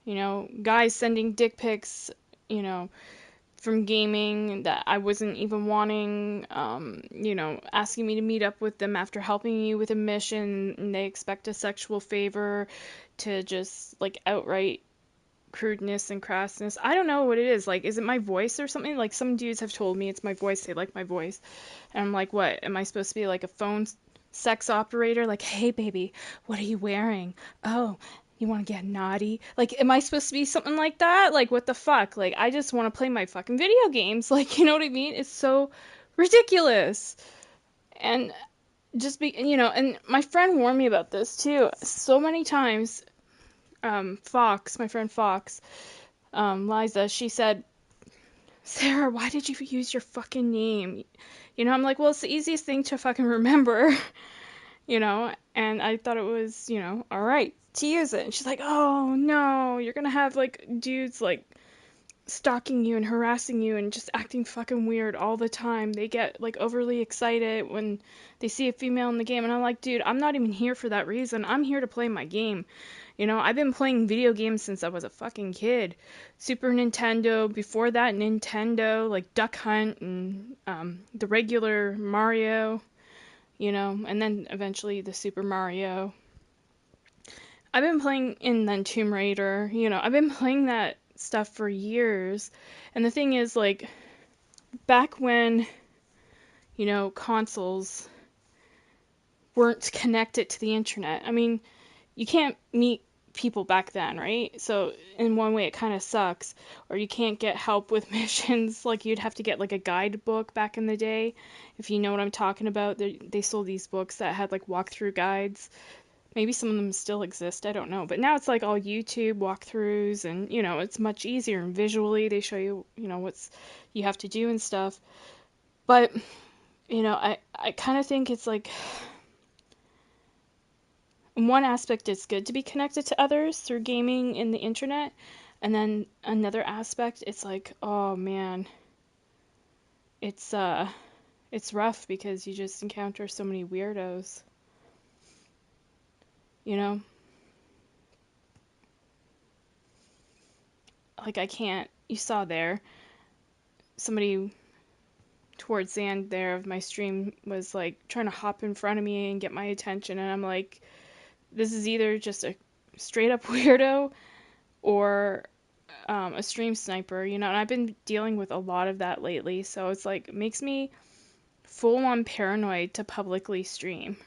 Speaker 1: You know, guys sending dick pics, you know, from gaming that I wasn't even wanting, you know, asking me to meet up with them after helping you with a mission, and they expect a sexual favor to just, like, outright crudeness and crassness. I don't know what it is. Like, is it my voice or something? Like, some dudes have told me it's my voice. They like my voice. And I'm like, what? Am I supposed to be like a phone sex operator? Like, hey, baby, what are you wearing? Oh, you want to get naughty? Like, am I supposed to be something like that? Like, what the fuck? Like, I just want to play my fucking video games. Like, you know what I mean? It's so ridiculous. And just be, you know, and my friend warned me about this too so many times. Fox, my friend Fox, Liza, she said, Sarah, why did you use your fucking name? You know, I'm like, well, it's the easiest thing to fucking remember, you know, and I thought it was, you know, alright to use it. And she's like, oh no, you're gonna have, like, dudes, like, stalking you and harassing you and just acting fucking weird all the time. They get, like, overly excited when they see a female in the game, and I'm like, dude, I'm not even here for that reason. I'm here to play my game. You know, I've been playing video games since I was a fucking kid. Super Nintendo, before that Nintendo, like Duck Hunt and the regular Mario, you know, and then eventually the Super Mario. I've been playing, and then Tomb Raider, you know, I've been playing that stuff for years. And the thing is, like, back when, you know, consoles weren't connected to the internet, I mean, you can't meet people back then, right? So in one way it kind of sucks. Or you can't get help with missions. Like, you'd have to get, like, a guidebook back in the day, if you know what I'm talking about. They sold these books that had, like, walkthrough guides. Maybe some of them still exist, I don't know. But now it's like all YouTube walkthroughs, and, you know, it's much easier, and visually they show you, you know, what's you have to do and stuff. But, you know, I kind of think it's like, in one aspect, it's good to be connected to others through gaming and the internet. And then another aspect, it's like, oh man, it's rough because you just encounter so many weirdos. You know? Like, you saw there, somebody towards the end there of my stream was, like, trying to hop in front of me and get my attention, and I'm like, this is either just a straight up weirdo or a stream sniper, you know, and I've been dealing with a lot of that lately, so it's like, it makes me full on paranoid to publicly stream.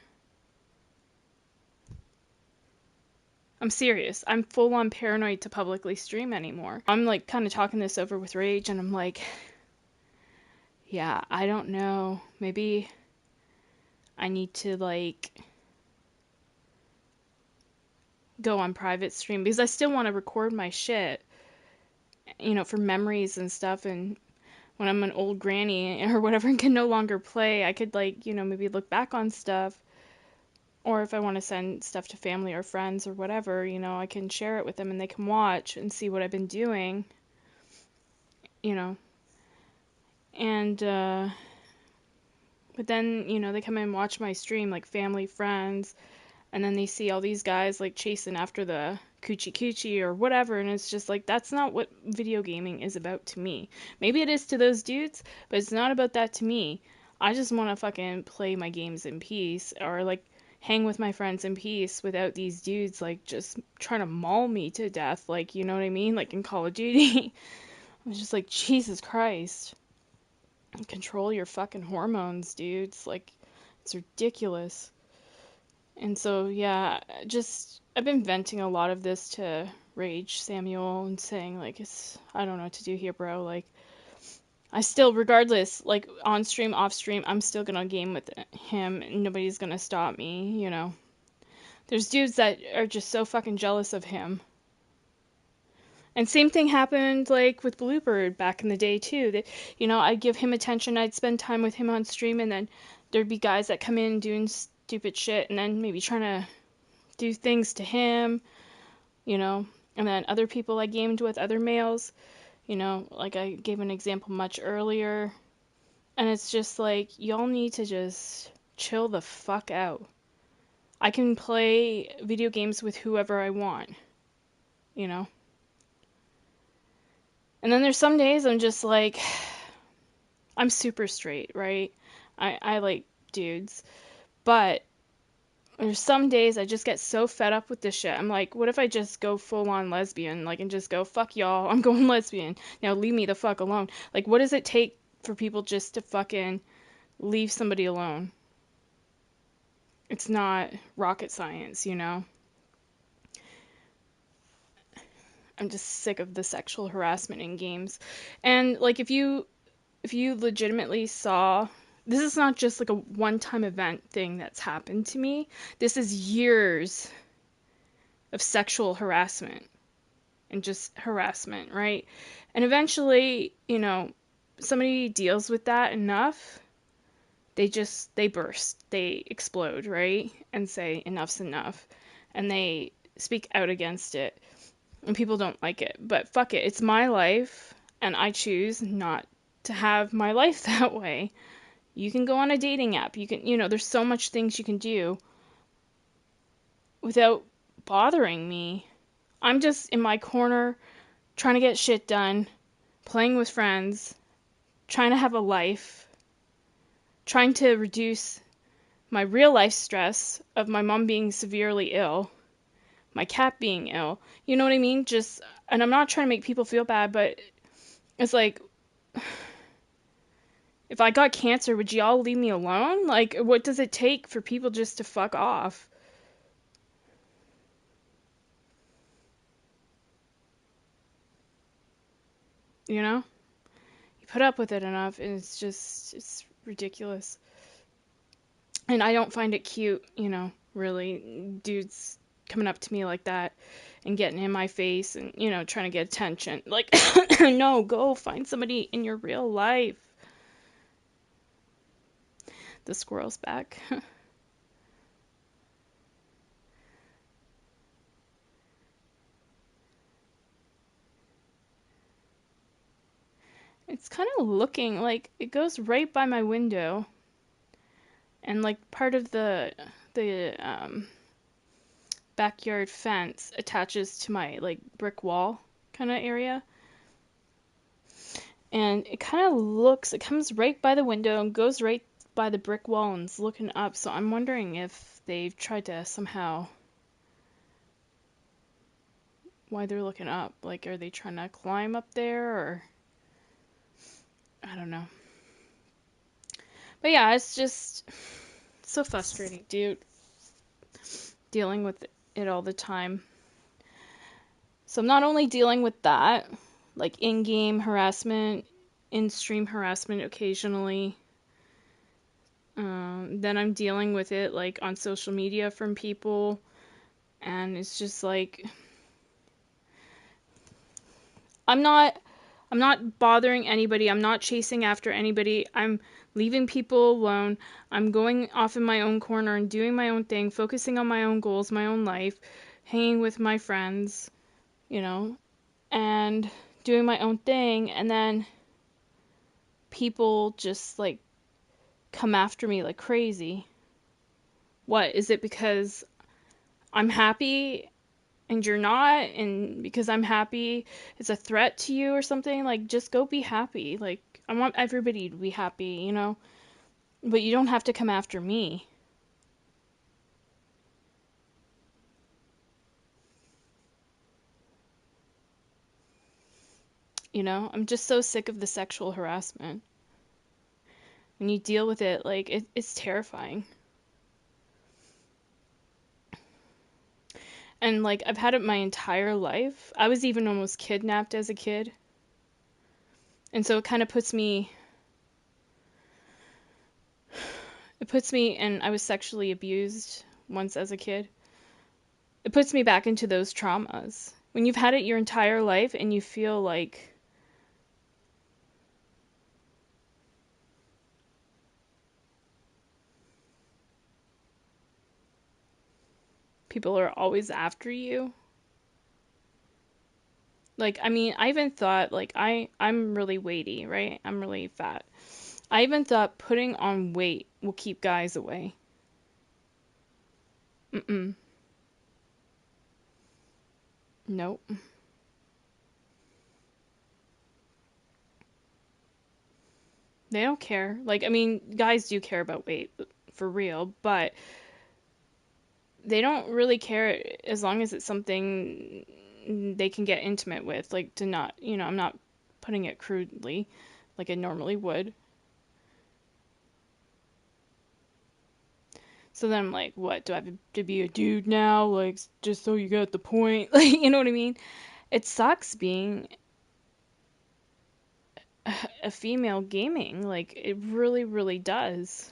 Speaker 1: I'm serious. I'm full on paranoid to publicly stream anymore. I'm, like, kind of talking this over with Rage, and I'm like, yeah, I don't know. Maybe I need to, like, go on private stream, because I still want to record my shit, you know, for memories and stuff, and when I'm an old granny or whatever and can no longer play, I could, like, you know, maybe look back on stuff. Or if I want to send stuff to family or friends or whatever, you know, I can share it with them and they can watch and see what I've been doing, you know. And, but then, you know, they come in and watch my stream, like family, friends, and then they see all these guys, like, chasing after the coochie coochie or whatever, and it's just like, that's not what video gaming is about to me. Maybe it is to those dudes, but it's not about that to me. I just want to fucking play my games in peace, or, like, hang with my friends in peace without these dudes, like, just trying to maul me to death, like, you know what I mean? Like in Call of Duty. I'm just like, Jesus Christ. Control your fucking hormones, dude. It's like, it's ridiculous. And so, yeah, just, I've been venting a lot of this to Rage Samuel and saying, like, I don't know what to do here, bro. Like, I still, regardless, like, on stream, off stream, I'm still gonna game with him, and nobody's gonna stop me, you know. There's dudes that are just so fucking jealous of him. And same thing happened, like, with Bluebird back in the day, too. That, you know, I'd give him attention, I'd spend time with him on stream, and then there'd be guys that come in doing stupid shit, and then maybe trying to do things to him, you know. And then other people I gamed with, other males, you know, like I gave an example much earlier. And it's just like, y'all need to just chill the fuck out. I can play video games with whoever I want, you know? And then there's some days I'm just like, I'm super straight, right? I like dudes. But there's some days I just get so fed up with this shit. I'm like, what if I just go full on lesbian? Like, and just go, fuck y'all, I'm going lesbian. Now leave me the fuck alone. Like, what does it take for people just to fucking leave somebody alone? It's not rocket science, you know? I'm just sick of the sexual harassment in games. And like if you legitimately saw, this is not just like a one-time event thing that's happened to me. This is years of sexual harassment and just harassment, right? And eventually, you know, somebody deals with that enough, they burst, they explode, right? And say enough's enough. And they speak out against it. And people don't like it. But fuck it, it's my life, and I choose not to have my life that way. You can go on a dating app. You can, you know, there's so much things you can do without bothering me. I'm just in my corner trying to get shit done, playing with friends, trying to have a life, trying to reduce my real life stress of my mom being severely ill, my cat being ill. You know what I mean? Just, and I'm not trying to make people feel bad, but it's like, if I got cancer, would y'all leave me alone? Like, what does it take for people just to fuck off? You know? You put up with it enough, and it's ridiculous. And I don't find it cute, you know, really, dudes coming up to me like that and getting in my face and, you know, trying to get attention. Like, no, go find somebody in your real life. The squirrel's back. It's kind of looking like it goes right by my window, and like part of the backyard fence attaches to my like brick wall kind of area. And it kind of looks, it comes right by the window and goes right by the brick wall and is looking up. So I'm wondering if they've tried to somehow, why they're looking up. Like, are they trying to climb up there, or I don't know. But yeah, it's just so frustrating, dude. Dealing with it all the time. So I'm not only dealing with that, like in-game harassment, in-stream harassment occasionally. Then I'm dealing with it like on social media from people, and it's just like I'm not bothering anybody. I'm not chasing after anybody. I'm leaving people alone. I'm going off in my own corner and doing my own thing, focusing on my own goals, my own life, hanging with my friends, you know, and doing my own thing. And then people just like come after me like crazy. What is it, because I'm happy and you're not, and because I'm happy it's a threat to you or something? Like, just go be happy. Like, I want everybody to be happy, you know, but you don't have to come after me. You know, I'm just so sick of the sexual harassment. When you deal with it, like, it's terrifying. And, like, I've had it my entire life. I was even almost kidnapped as a kid. And so it kind of puts me, and I was sexually abused once as a kid. It puts me back into those traumas. When you've had it your entire life and you feel like people are always after you. Like, I mean, I even thought, like, I'm really weighty, right? I'm really fat. I even thought putting on weight will keep guys away. Mm-mm. Nope. They don't care. Like, I mean, guys do care about weight, for real, but they don't really care as long as it's something they can get intimate with. Like, to not, you know, I'm not putting it crudely like I normally would. So then I'm like, what? Do I have to be a dude now? Like, just so you get the point? Like, you know what I mean? It sucks being a female gaming. Like, it really, really does.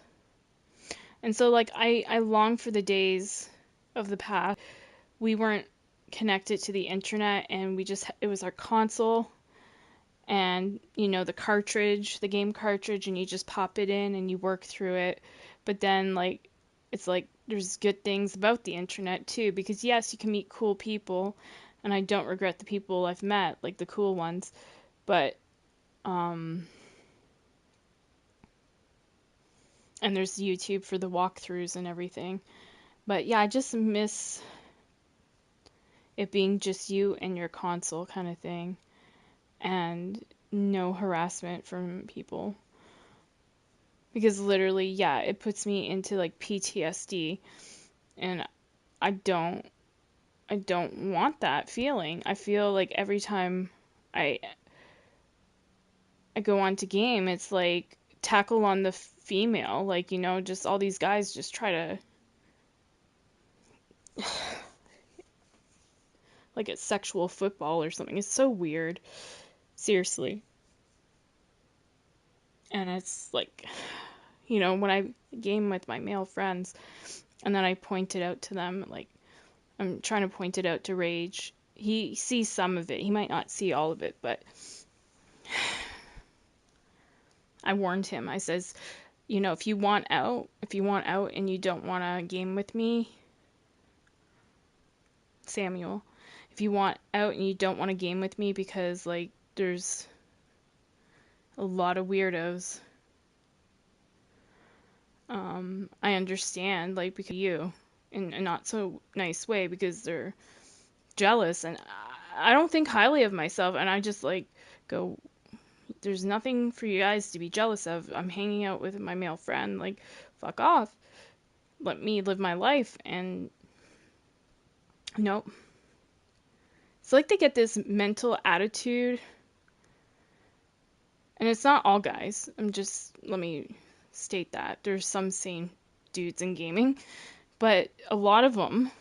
Speaker 1: And so, like, I long for the days of the past. We weren't connected to the internet, and it was our console and, you know, the cartridge, the game cartridge, and you just pop it in and you work through it. But then, like, it's like there's good things about the internet too, because yes, you can meet cool people, and I don't regret the people I've met, like the cool ones, but and there's YouTube for the walkthroughs and everything. But yeah, I just miss it being just you and your console kind of thing, and no harassment from people. Because literally, yeah, it puts me into like PTSD, and I don't I don't want that feeling. I feel like every time I I go on to game, it's like tackle on the female, like, you know, just all these guys just try to like it's sexual football or something. It's so weird. Seriously. And it's like, you know, when I game with my male friends and then I point it out to them, like I'm trying to point it out to Rage. He sees some of it. He might not see all of it, but I warned him. I says, you know, if you want out and you don't want to game with me, Samuel, if you want out and you don't want to game with me because like there's a lot of weirdos, I understand, like, because of you in a not so nice way because they're jealous, and I don't think highly of myself, and I just like go, there's nothing for you guys to be jealous of. I'm hanging out with my male friend, like, fuck off. Let me live my life. And nope. It's like they get this mental attitude, and it's not all guys. Let me state that. There's some sane dudes in gaming, but a lot of them,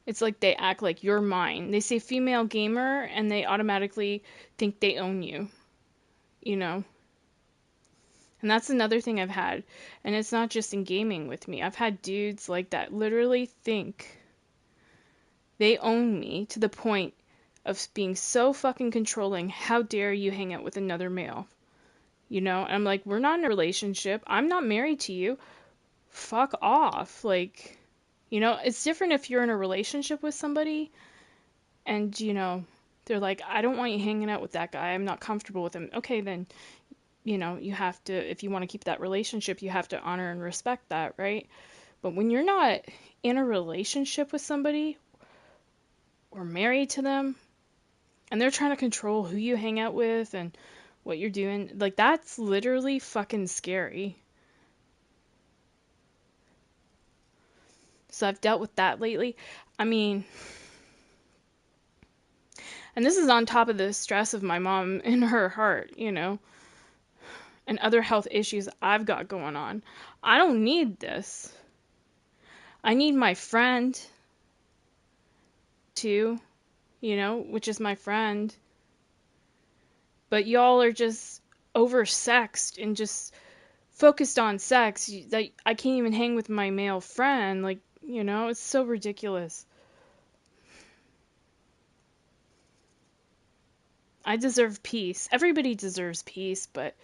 Speaker 1: it's like they act like you're mine. They say female gamer, and they automatically think they own you, you know? And that's another thing I've had. And it's not just in gaming with me. I've had dudes like that literally think they own me to the point of being so fucking controlling. How dare you hang out with another male? You know? And I'm like, we're not in a relationship. I'm not married to you. Fuck off. Like, you know, it's different if you're in a relationship with somebody and, you know, they're like, I don't want you hanging out with that guy. I'm not comfortable with him. Okay, then, you know, you have to, if you want to keep that relationship, you have to honor and respect that, right? But when you're not in a relationship with somebody or married to them and they're trying to control who you hang out with and what you're doing, like, that's literally fucking scary. So I've dealt with that lately. I mean, And this is on top of the stress of my mom in her heart, you know, and other health issues I've got going on. I don't need this. I need my friend too, you know, which is my friend. But y'all are just oversexed and just focused on sex. That I can't even hang with my male friend. Like, you know, it's so ridiculous. I deserve peace. Everybody deserves peace, but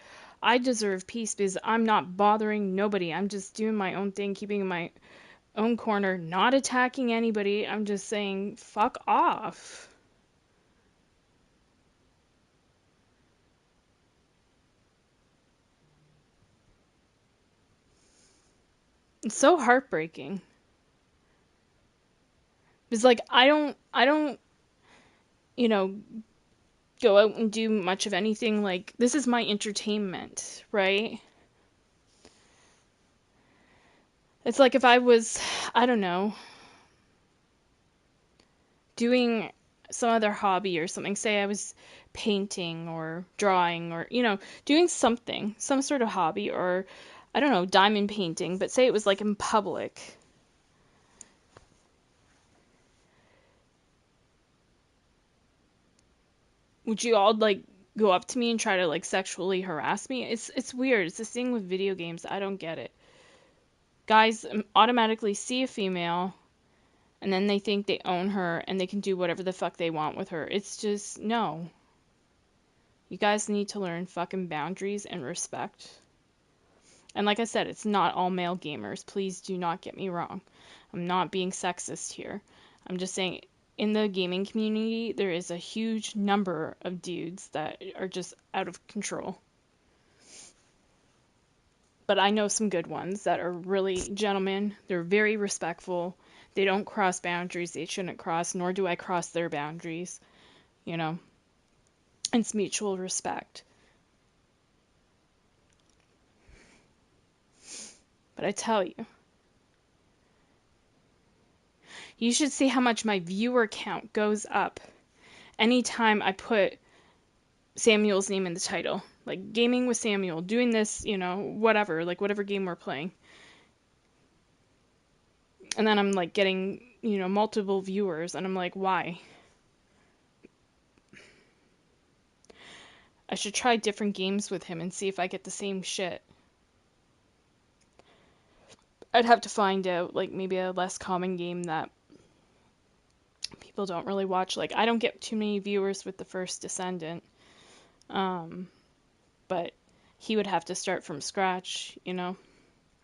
Speaker 1: I deserve peace because I'm not bothering nobody. I'm just doing my own thing, keeping in my own corner, not attacking anybody. I'm just saying, fuck off. It's so heartbreaking. Because like I don't, you know, go out and do much of anything. Like, this is my entertainment, right? It's like if I was, I don't know, doing some other hobby or something. Say I was painting or drawing or, you know, doing something, some sort of hobby, or I don't know, diamond painting, but say it was like in public. Would you all like go up to me and try to like sexually harass me? It's weird. It's this thing with video games. I don't get it. Guys automatically see a female and then they think they own her and they can do whatever the fuck they want with her. It's just, no. You guys need to learn fucking boundaries and respect. And like I said, it's not all male gamers. Please do not get me wrong. I'm not being sexist here. I'm just saying, in the gaming community, there is a huge number of dudes that are just out of control. But I know some good ones that are really gentlemen. They're very respectful. They don't cross boundaries they shouldn't cross, nor do I cross their boundaries. You know? And it's mutual respect. But I tell you, you should see how much my viewer count goes up anytime I put Samuel's name in the title. Like, gaming with Samuel, doing this, you know, whatever, like whatever game we're playing. And then I'm like getting, you know, multiple viewers, and I'm like, why? I should try different games with him and see if I get the same shit. I'd have to find out, like, maybe a less common game that people don't really watch. Like, I don't get too many viewers with the first Descendant. But he would have to start from scratch, you know?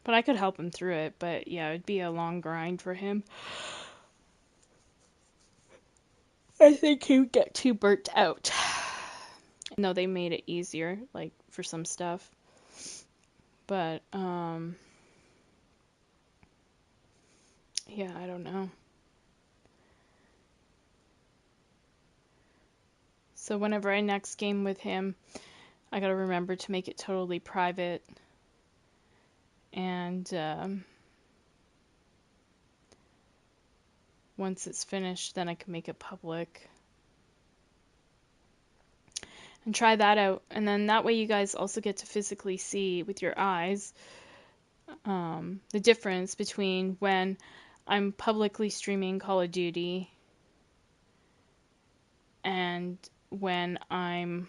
Speaker 1: But I could help him through it, but yeah, it'd be a long grind for him. I think he would get too burnt out. No, they made it easier, like, for some stuff. But, yeah, I don't know. So whenever I next game with him, I gotta remember to make it totally private. And, once it's finished, then I can make it public. And try that out. And then that way you guys also get to physically see with your eyes the difference between when I'm publicly streaming Call of Duty and when I'm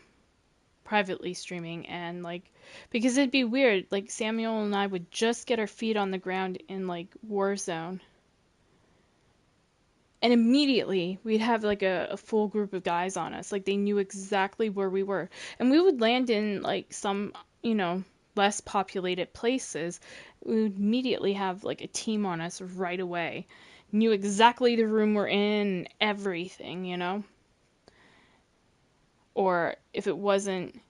Speaker 1: privately streaming. And like, because it'd be weird, like Samuel and I would just get our feet on the ground in like Warzone, and immediately we'd have like a full group of guys on us. Like, they knew exactly where we were. And we would land in like some, you know, less populated places. We would immediately have like a team on us right away. Knew exactly the room we're in, everything, you know? Or if it wasn't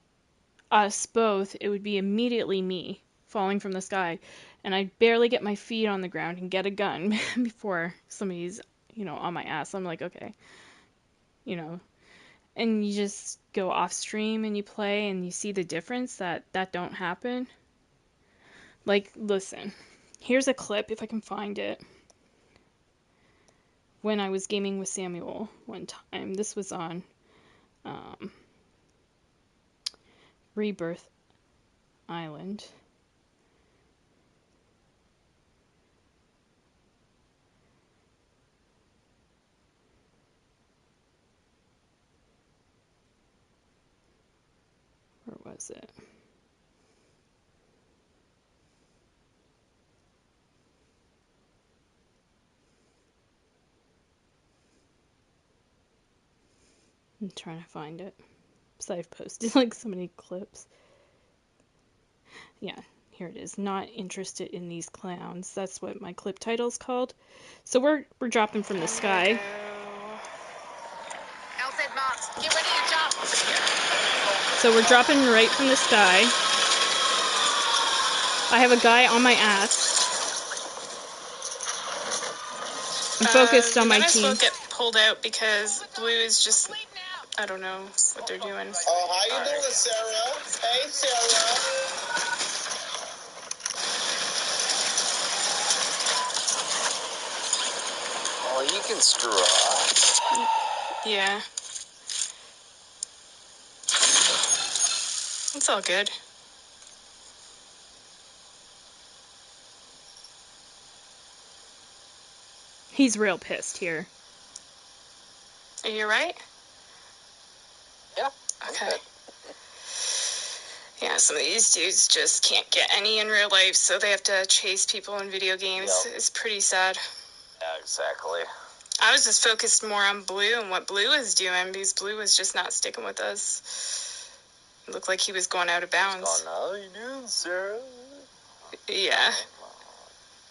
Speaker 1: us both, it would be immediately me falling from the sky. And I'd barely get my feet on the ground and get a gun before somebody's, you know, on my ass. I'm like, okay, you know, and you just go off stream and you play and you see the difference that don't happen. Like, listen, here's a clip if I can find it. When I was gaming with Samuel one time, this was on um, Rebirth Island. Where was it? I'm trying to find it. So I've posted like so many clips. Yeah, here it is. Not interested in these clowns. That's what my clip title's called. So we're dropping from the sky.
Speaker 20: Get ready to jump.
Speaker 1: So we're dropping right from the sky. I have a guy on my ass. I'm focused on my
Speaker 20: We might as well
Speaker 1: team.
Speaker 20: get pulled out because Blue is just, I don't know what they're doing.
Speaker 21: Oh, how you doing, Sarah? Hey, Sarah.
Speaker 20: Oh, you can screw up. Yeah. It's all good.
Speaker 1: He's real pissed here.
Speaker 20: Are you right?
Speaker 21: Yeah.
Speaker 20: Okay. Yeah, some of these dudes just can't get any in real life, so they have to chase people in video games. Yep. It's pretty sad.
Speaker 21: Yeah, exactly.
Speaker 20: I was just focused more on Blue and what Blue was doing, because Blue was just not sticking with us. It looked like he was going out of bounds.
Speaker 21: What's going on? How you doing, Sarah?
Speaker 20: Yeah.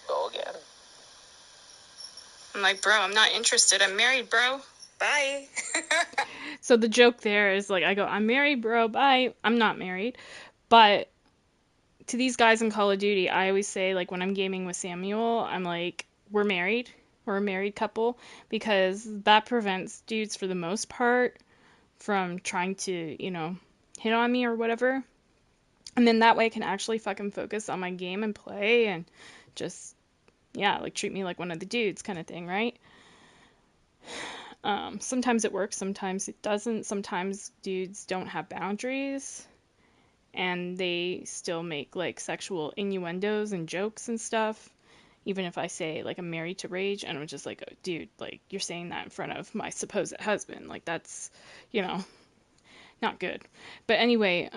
Speaker 21: Go get him.
Speaker 20: I'm like, bro, I'm not interested. I'm married, bro. Bye.
Speaker 1: So the joke there is like, I go, I'm married, bro, bye. I'm not married. But to these guys in Call of Duty, I always say, like, when I'm gaming with Samuel, I'm like, we're married. We're a married couple. Because that prevents dudes, for the most part, from trying to, you know, hit on me or whatever. And then that way I can actually fucking focus on my game and play and just, yeah, like, treat me like one of the dudes kind of thing, right? Sometimes it works, sometimes it doesn't. Sometimes dudes don't have boundaries and they still make like sexual innuendos and jokes and stuff. Even if I say like I'm married to Rage, and I'm just like, oh, dude, like you're saying that in front of my supposed husband. Like that's, you know, not good. But anyway,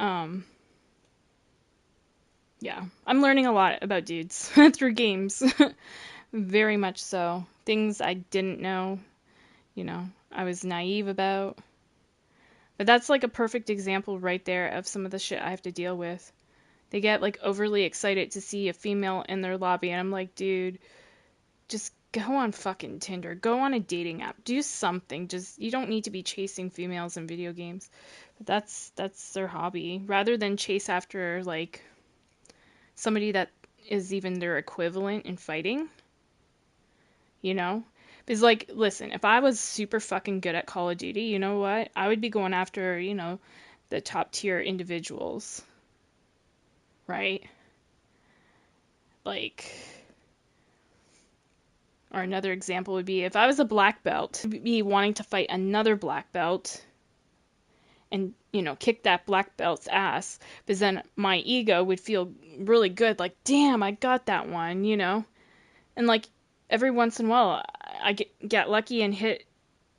Speaker 1: yeah, I'm learning a lot about dudes through games. Very much so. Things I didn't know, you know, I was naive about. But that's like a perfect example right there of some of the shit I have to deal with. They get like overly excited to see a female in their lobby, and I'm like, dude, just go on fucking Tinder. Go on a dating app. Do something. Just, you don't need to be chasing females in video games. But that's their hobby. Rather than chase after like somebody that is even their equivalent in fighting. You know? Because, like, listen, if I was super fucking good at Call of Duty, you know what? I would be going after, you know, the top tier individuals. Right? Like, or another example would be if I was a black belt, I'd be wanting to fight another black belt and, you know, kick that black belt's ass. Because then my ego would feel really good. Like, damn, I got that one, you know? And, like, every once in a while, I get lucky and hit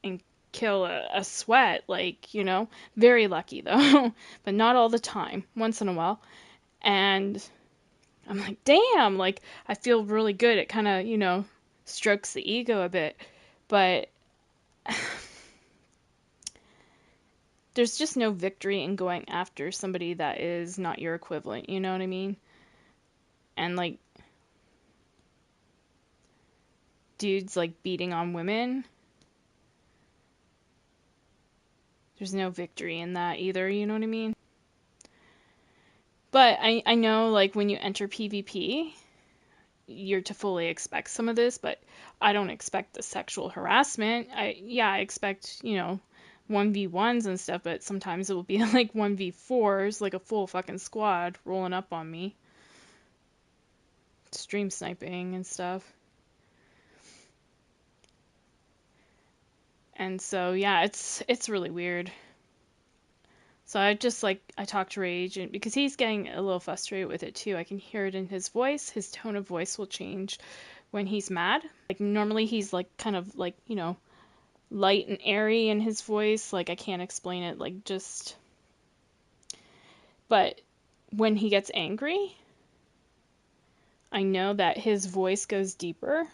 Speaker 1: and kill a sweat, like, you know, very lucky though, but not all the time, once in a while. And I'm like, damn, like, I feel really good. It kind of, you know, strokes the ego a bit, but there's just no victory in going after somebody that is not your equivalent, you know what I mean? And like, dudes like beating on women, there's no victory in that either, you know what I mean? But I know, like, when you enter PvP, you're to fully expect some of this, but I don't expect the sexual harassment. I expect, you know, 1v1s and stuff, but sometimes it will be like 1v4s, like a full fucking squad rolling up on me. Stream sniping and stuff. And so, yeah, it's really weird. So I just like, I talk to Rage, and because he's getting a little frustrated with it too. I can hear it in his voice. His tone of voice will change when he's mad. Like normally he's like kind of like, you know, light and airy in his voice. Like I can't explain it. Like just, but when he gets angry, I know that his voice goes deeper.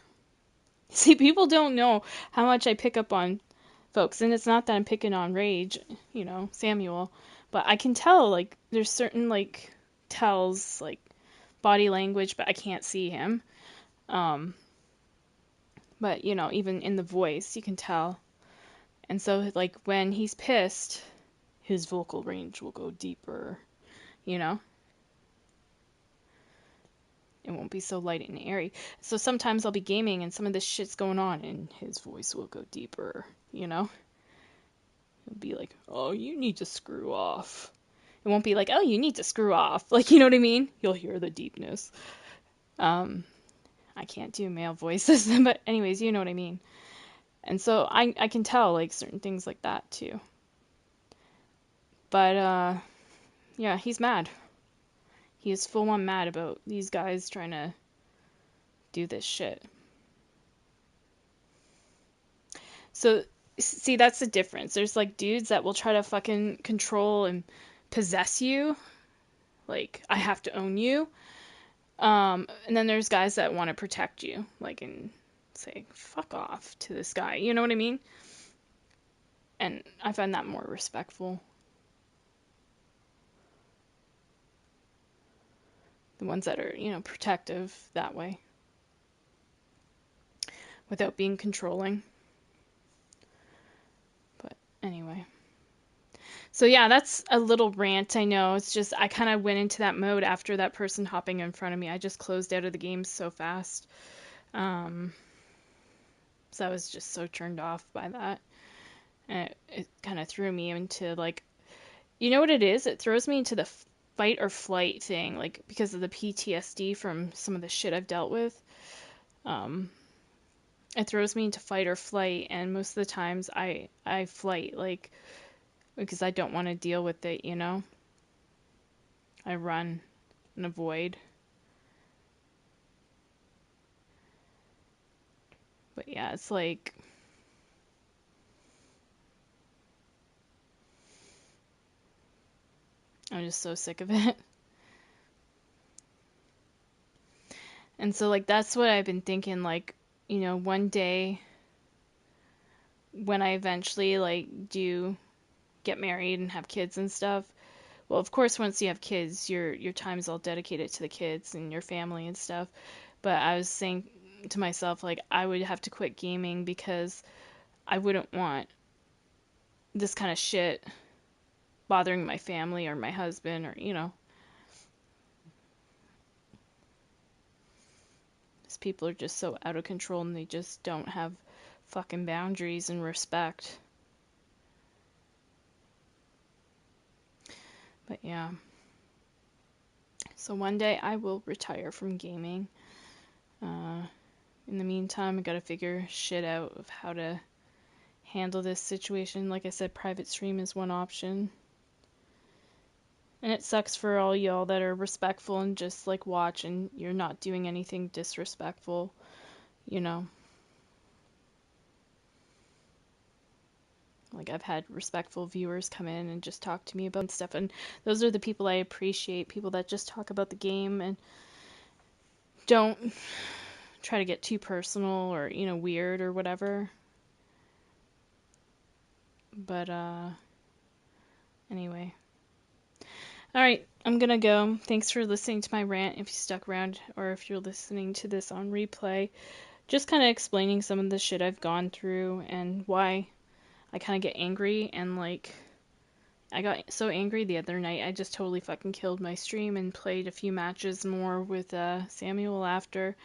Speaker 1: See, people don't know how much I pick up on folks, and it's not that I'm picking on Rage, you know, Samuel, but I can tell, like, there's certain, like, tells, like, body language, but I can't see him. But, you know, even in the voice, you can tell. And so, like, when he's pissed, his vocal range will go deeper, you know? It won't be so light and airy. So sometimes I'll be gaming and some of this shit's going on and his voice will go deeper, you know? It'll be like, oh, you need to screw off. It won't be like, oh, you need to screw off. Like, you know what I mean? You'll hear the deepness. I can't do male voices, but anyways, you know what I mean. And so I can tell, like, certain things like that, too. But, yeah, he's mad. He is full on mad about these guys trying to do this shit. So, see, that's the difference. There's, like, dudes that will try to fucking control and possess you. Like, I have to own you. And then there's guys that want to protect you. Like, and say, fuck off to this guy. You know what I mean? And I find that more respectful. The ones that are, you know, protective that way. Without being controlling. But anyway. So yeah, that's a little rant, I know. It's just, I kind of went into that mode after that person hopping in front of me. I just closed out of the game so fast. So I was just so turned off by that. And it kind of threw me into, like, you know what it is? It throws me into the fight or flight thing, like, because of the PTSD from some of the shit I've dealt with. It throws me into fight or flight, and most of the times I flight, like, because I don't want to deal with it, you know? I run and avoid. But yeah, it's like, I'm just so sick of it. And so, like, that's what I've been thinking, like, you know, one day when I eventually, like, do get married and have kids and stuff. Well, of course, once you have kids, your time's all dedicated to the kids and your family and stuff. But I was saying to myself, like, I would have to quit gaming because I wouldn't want this kind of shit bothering my family or my husband or, you know. These people are just so out of control and they just don't have fucking boundaries and respect. But yeah. So one day I will retire from gaming. In the meantime, I gotta figure shit out of how to handle this situation. Like I said, private stream is one option. And it sucks for all y'all that are respectful and just like watch and you're not doing anything disrespectful, you know. Like I've had respectful viewers come in and just talk to me about stuff, and those are the people I appreciate, people that just talk about the game and don't try to get too personal or, you know, weird or whatever. But anyway. Alright, I'm gonna go. Thanks for listening to my rant if you stuck around or if you're listening to this on replay. Just kind of explaining some of the shit I've gone through and why I kind of get angry, and like I got so angry the other night I just totally fucking killed my stream and played a few matches more with Samuel after,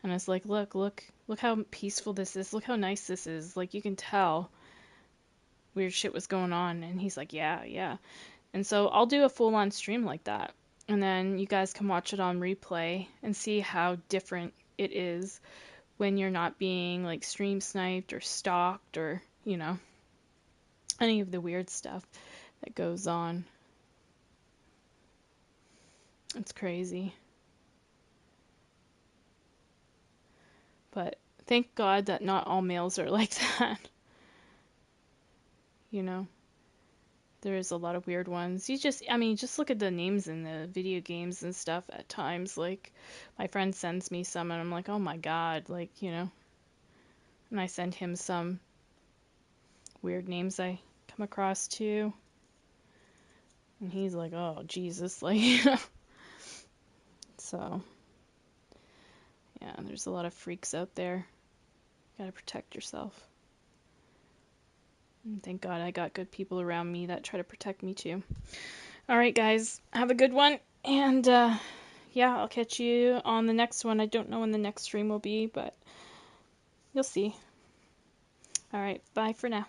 Speaker 1: and I was like, look how peaceful this is, look how nice this is, like you can tell weird shit was going on, and he's like, yeah. And so I'll do a full-on stream like that, and then you guys can watch it on replay and see how different it is when you're not being like stream sniped or stalked or, you know, any of the weird stuff that goes on. It's crazy. But thank God that not all males are like that. You know, there's a lot of weird ones. I mean, just look at the names in the video games and stuff at times. Like, my friend sends me some, and I'm like, oh my God, like, you know. And I send him some weird names I come across too. And he's like, oh, Jesus, like, you know. So, yeah, there's a lot of freaks out there. Gotta protect yourself. And thank God I got good people around me that try to protect me too. Alright, guys, have a good one. And, yeah, I'll catch you on the next one. I don't know when the next stream will be, but you'll see. Alright, bye for now.